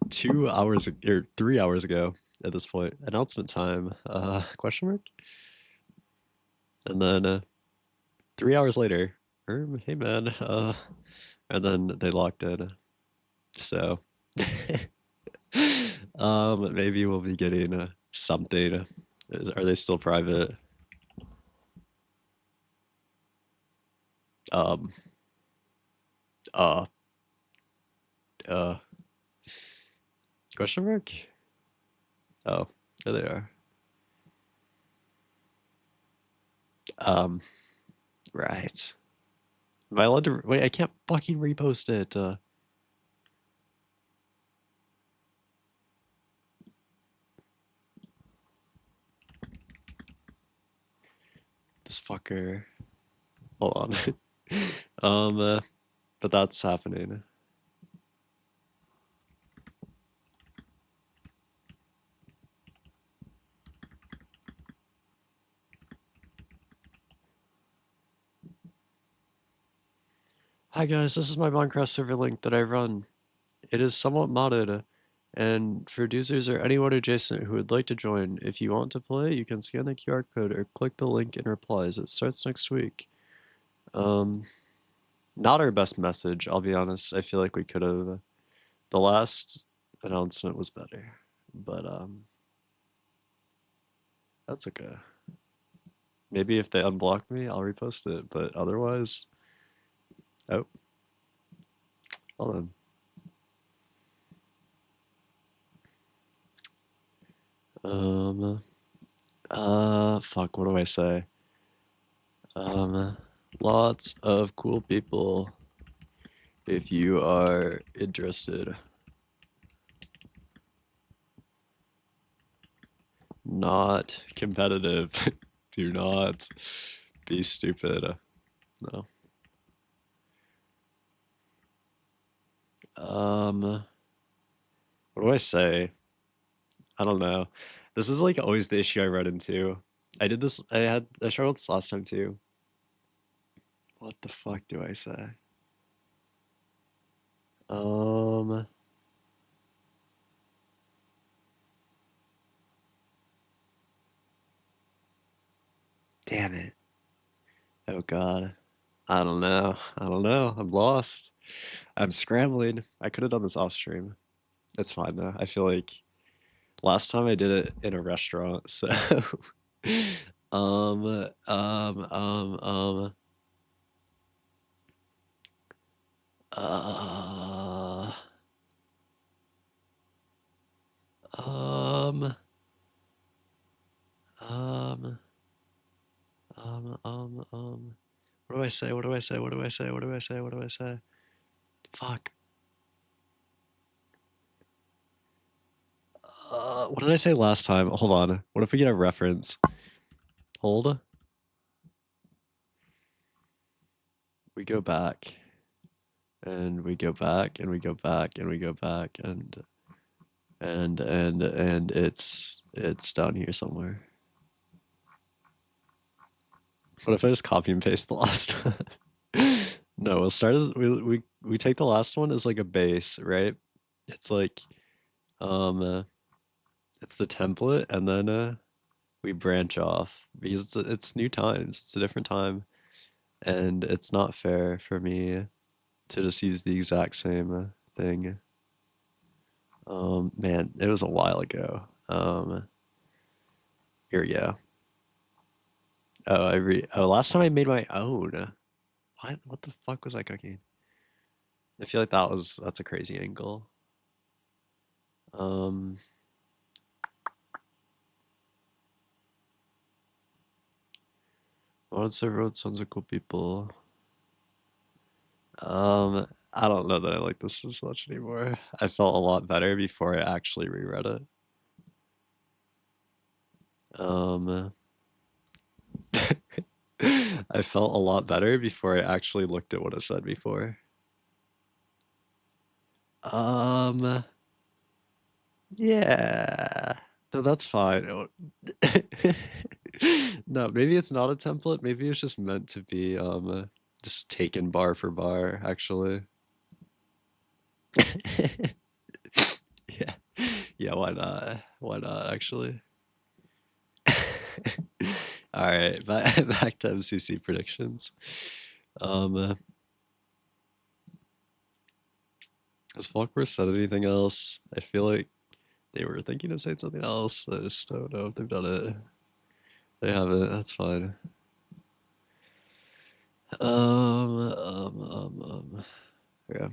2 hours or 3 hours ago at this point, announcement time, question mark? And then 3 hours later, hey man, and then they locked in. So maybe we'll be getting something. Are they still private? Question mark? Oh, there they are. Right. Am I allowed to wait? I can't fucking repost it. This fucker. Hold on. But that's happening. Hi guys, this is my Minecraft server link that I run. It is somewhat modded, and for users or anyone adjacent who would like to join, if you want to play, you can scan the QR code or click the link in replies. It starts next week. Not our best message, I'll be honest. I feel like we could have. The last announcement was better, but that's okay. Maybe if they unblock me, I'll repost it, but otherwise, oh, hold on. Fuck, what do I say? Lots of cool people if you are interested. Not competitive. Do not be stupid. No. What do I say? I don't know. This is like always the issue I run into. I struggled this last time too. What the fuck do I say? Damn it. Oh god. I don't know. I'm lost. I'm scrambling. I could have done this off stream. It's fine though. I feel like last time I did it in a restaurant, so um uh what do I say? What do I say? What do I say? What do I say? What do I say? Fuck. What did I say last time? Hold on. What if we get a reference? Hold. We go back. And we go back and we go back and we go back and it's down here somewhere. What if I just copy and paste the last one? No, we'll start as we take the last one as like a base, right? It's like it's the template and then we branch off because it's new times. It's a different time and it's not fair for me to just use the exact same thing. Man, it was a while ago. Here we go. Oh, last time I made my own. What the fuck was I cooking? I feel like that's a crazy angle. Modded server with tons of cool people. I don't know that I like this as much anymore. I felt a lot better before I actually reread it. I felt a lot better before I actually looked at what it said before. Yeah. No, that's fine. No, maybe it's not a template. Maybe it's just meant to be just taken bar for bar, actually. Yeah. Yeah, why not? Why not, actually? Alright, back to MCC predictions. Has Blockwars said anything else? I feel like they were thinking of saying something else. I just don't know if they've done it. They haven't, that's fine. Yeah.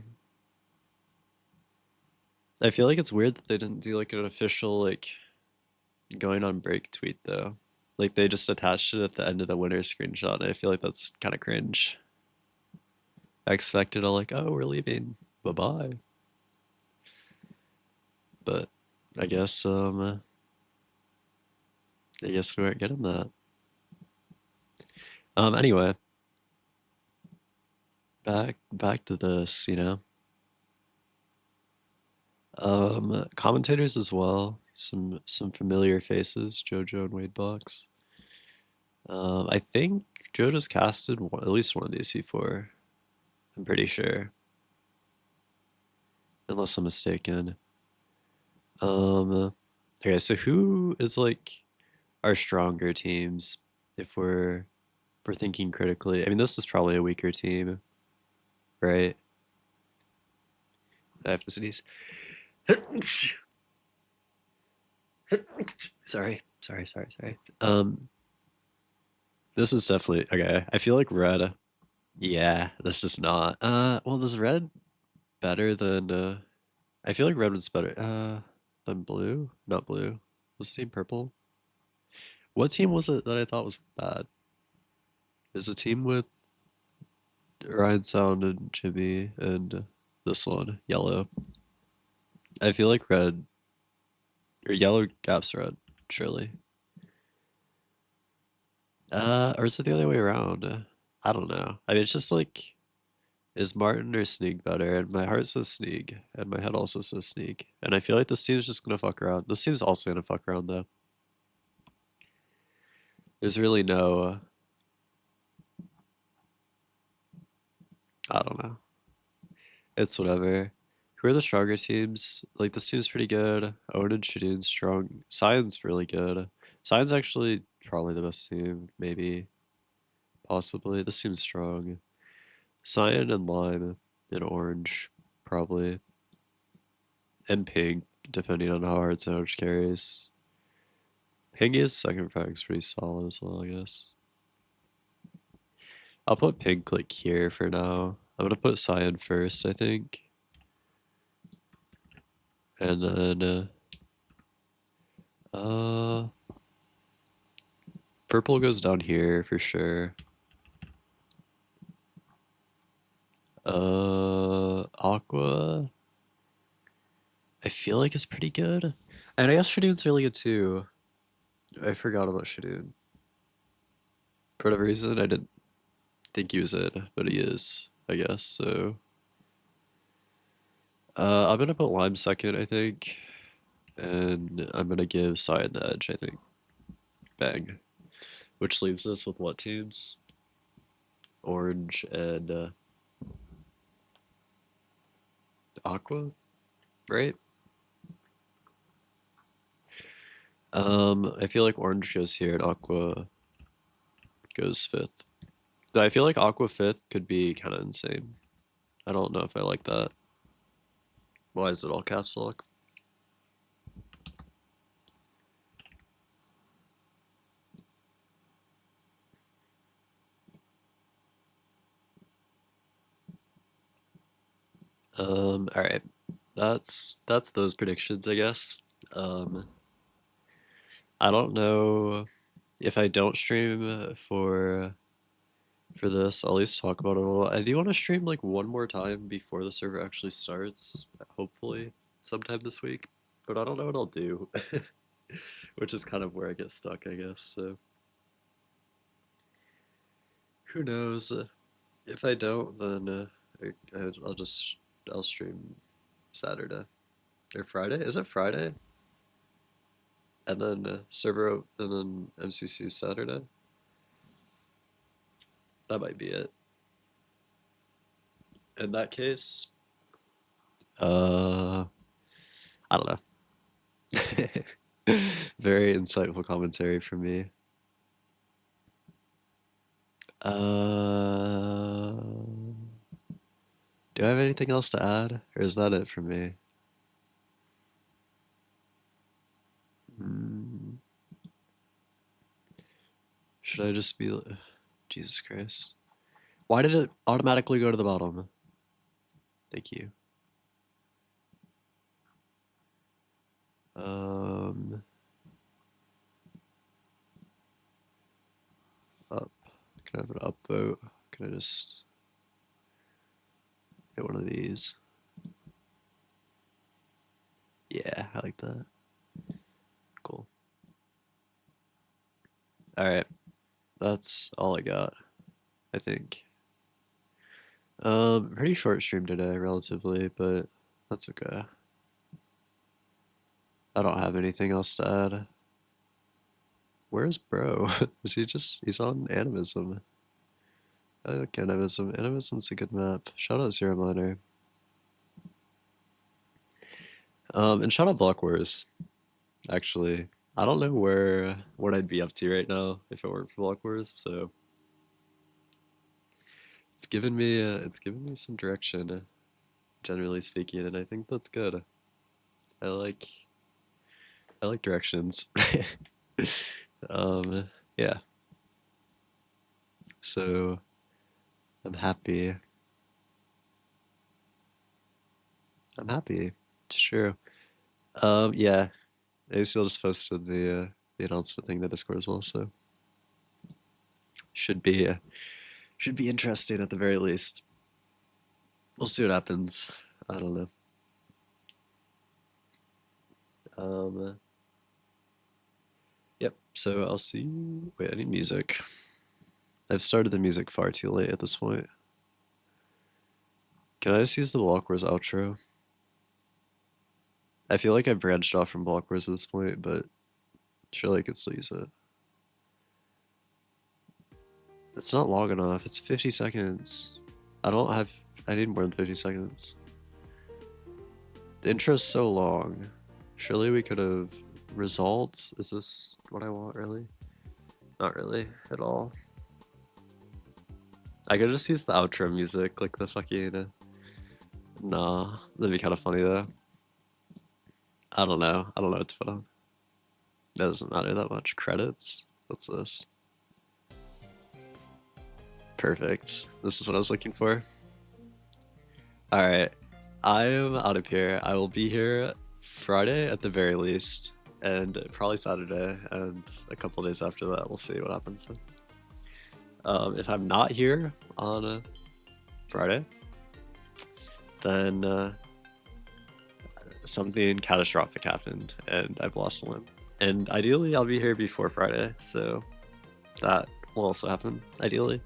I feel like it's weird that they didn't do like an official like going on break tweet though. Like they just attached it at the end of the winner screenshot, and I feel like that's kind of cringe. I expected a like, oh, we're leaving, bye-bye. But I guess we weren't getting that. Anyway, back to this, you know. Commentators as well. Some familiar faces, JoJo and Wade Box. I think JoJo's casted at least one of these before. I'm pretty sure. Unless I'm mistaken. Okay, so who is like our stronger teams if we're thinking critically? I mean, this is probably a weaker team, right? I have to sneeze. Sorry. This is definitely okay. I feel like red. Yeah, that's just not. Well, does red better than? I feel like red was better. Than blue. Not blue. Was the team purple? What team was it that I thought was bad? Is a team with Ryan Sound and Jimmy and this one yellow. I feel like red or yellow gaps red surely. Or is it the other way around? I don't know. I mean, it's just like, is Martin or Sneak better? And my heart says Sneak, and my head also says Sneak. And I feel like this team's just gonna fuck around. This team's also gonna fuck around though. There's really no. I don't know. It's whatever. Who are the stronger teams? Like, this team's pretty good. Owen and Shadeen's strong. Cyan's really good. Cyan's actually probably the best team, maybe. Possibly. This team's strong. Cyan and Lime and Orange, probably. And Pink, depending on how hard Sandwich carries. Pingy's second frag's pretty solid as well, I guess. I'll put Pink like here for now. I'm gonna put Cyan first, I think. And then purple goes down here for sure. Aqua I feel like is pretty good. And I guess Shadoon's really good too. I forgot about Shadoon. For whatever reason, I didn't think he was in, but he is, I guess, so. I'm gonna put Lime second, I think. And I'm gonna give Cyan the edge, I think. Bang. Which leaves us with what teams? Orange and Aqua, right? I feel like Orange goes here and Aqua goes fifth. Though I feel like Aqua fifth could be kind of insane. I don't know if I like that. Why is it all caps lock? Alright. That's those predictions, I guess. I don't know if I don't stream for this, I'll at least talk about it a little. I do want to stream like one more time before the server actually starts, hopefully sometime this week, but I don't know what I'll do, which is kind of where I get stuck, I guess, so. Who knows? If I don't, then I'll stream Saturday. Or Friday? Is it Friday? And then server, and then MCC Saturday? That might be it. In that case, I don't know. Very insightful commentary from me. Do I have anything else to add, or is that it for me? Should I just be... Jesus Christ. Why did it automatically go to the bottom? Thank you. Up. Can I have an upvote? Can I just hit one of these? Yeah, I like that. Cool. Alright. That's all I got. I think. Pretty short stream today, relatively, but that's okay. I don't have anything else to add. Where's bro? Is he just, he's on Animism. I like Animism. Animism's a good map. Shout out Zero Miner. And shout out Blockwars. Actually, I don't know what I'd be up to right now if it weren't for Blockwars, so it's given me some direction, generally speaking, and I think that's good. I like directions. Yeah. So I'm happy. It's true. Yeah. ACL just posted the announcement thing in the Discord as well, so should be interesting at the very least. We'll see what happens. I don't know. Yep, so I'll see you. Wait, I need music. I've started the music far too late at this point. Can I just use the Blockwars outro? I feel like I branched off from Blockwars at this point, but surely I could still use it. It's not long enough. It's 50 seconds. I need more than 50 seconds. The intro's so long. Surely we could have results. Is this what I want, really? Not really, at all. I could just use the outro music, like the fucking... Nah, that'd be kind of funny though. I don't know what to put on. That doesn't matter that much. Credits? What's this? Perfect. This is what I was looking for. Alright. I am out of here. I will be here Friday at the very least. And probably Saturday. And a couple days after that, we'll see what happens. If I'm not here on Friday, then something catastrophic happened and I've lost a limb. And ideally, I'll be here before Friday, so that will also happen, ideally.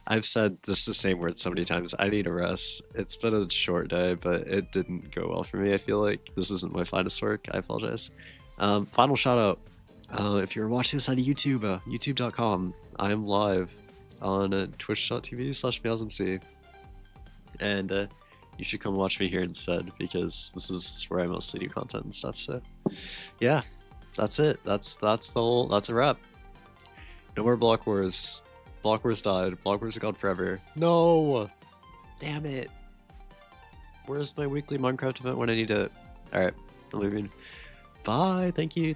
I've said this the same words so many times. I need a rest. It's been a short day, but it didn't go well for me. I feel like this isn't my finest work. I apologize. Final shout out. If you're watching this on YouTube, youtube.com, I am live on twitch.tv/meowsmc. And you should come watch me here instead, because this is where I mostly do content and stuff. So yeah, that's it. That's a wrap. No more Block Wars. Block Wars died. Block Wars is gone forever. No! Damn it. Where's my weekly Minecraft event when I need it? Alright, I'm leaving. Bye. Thank you.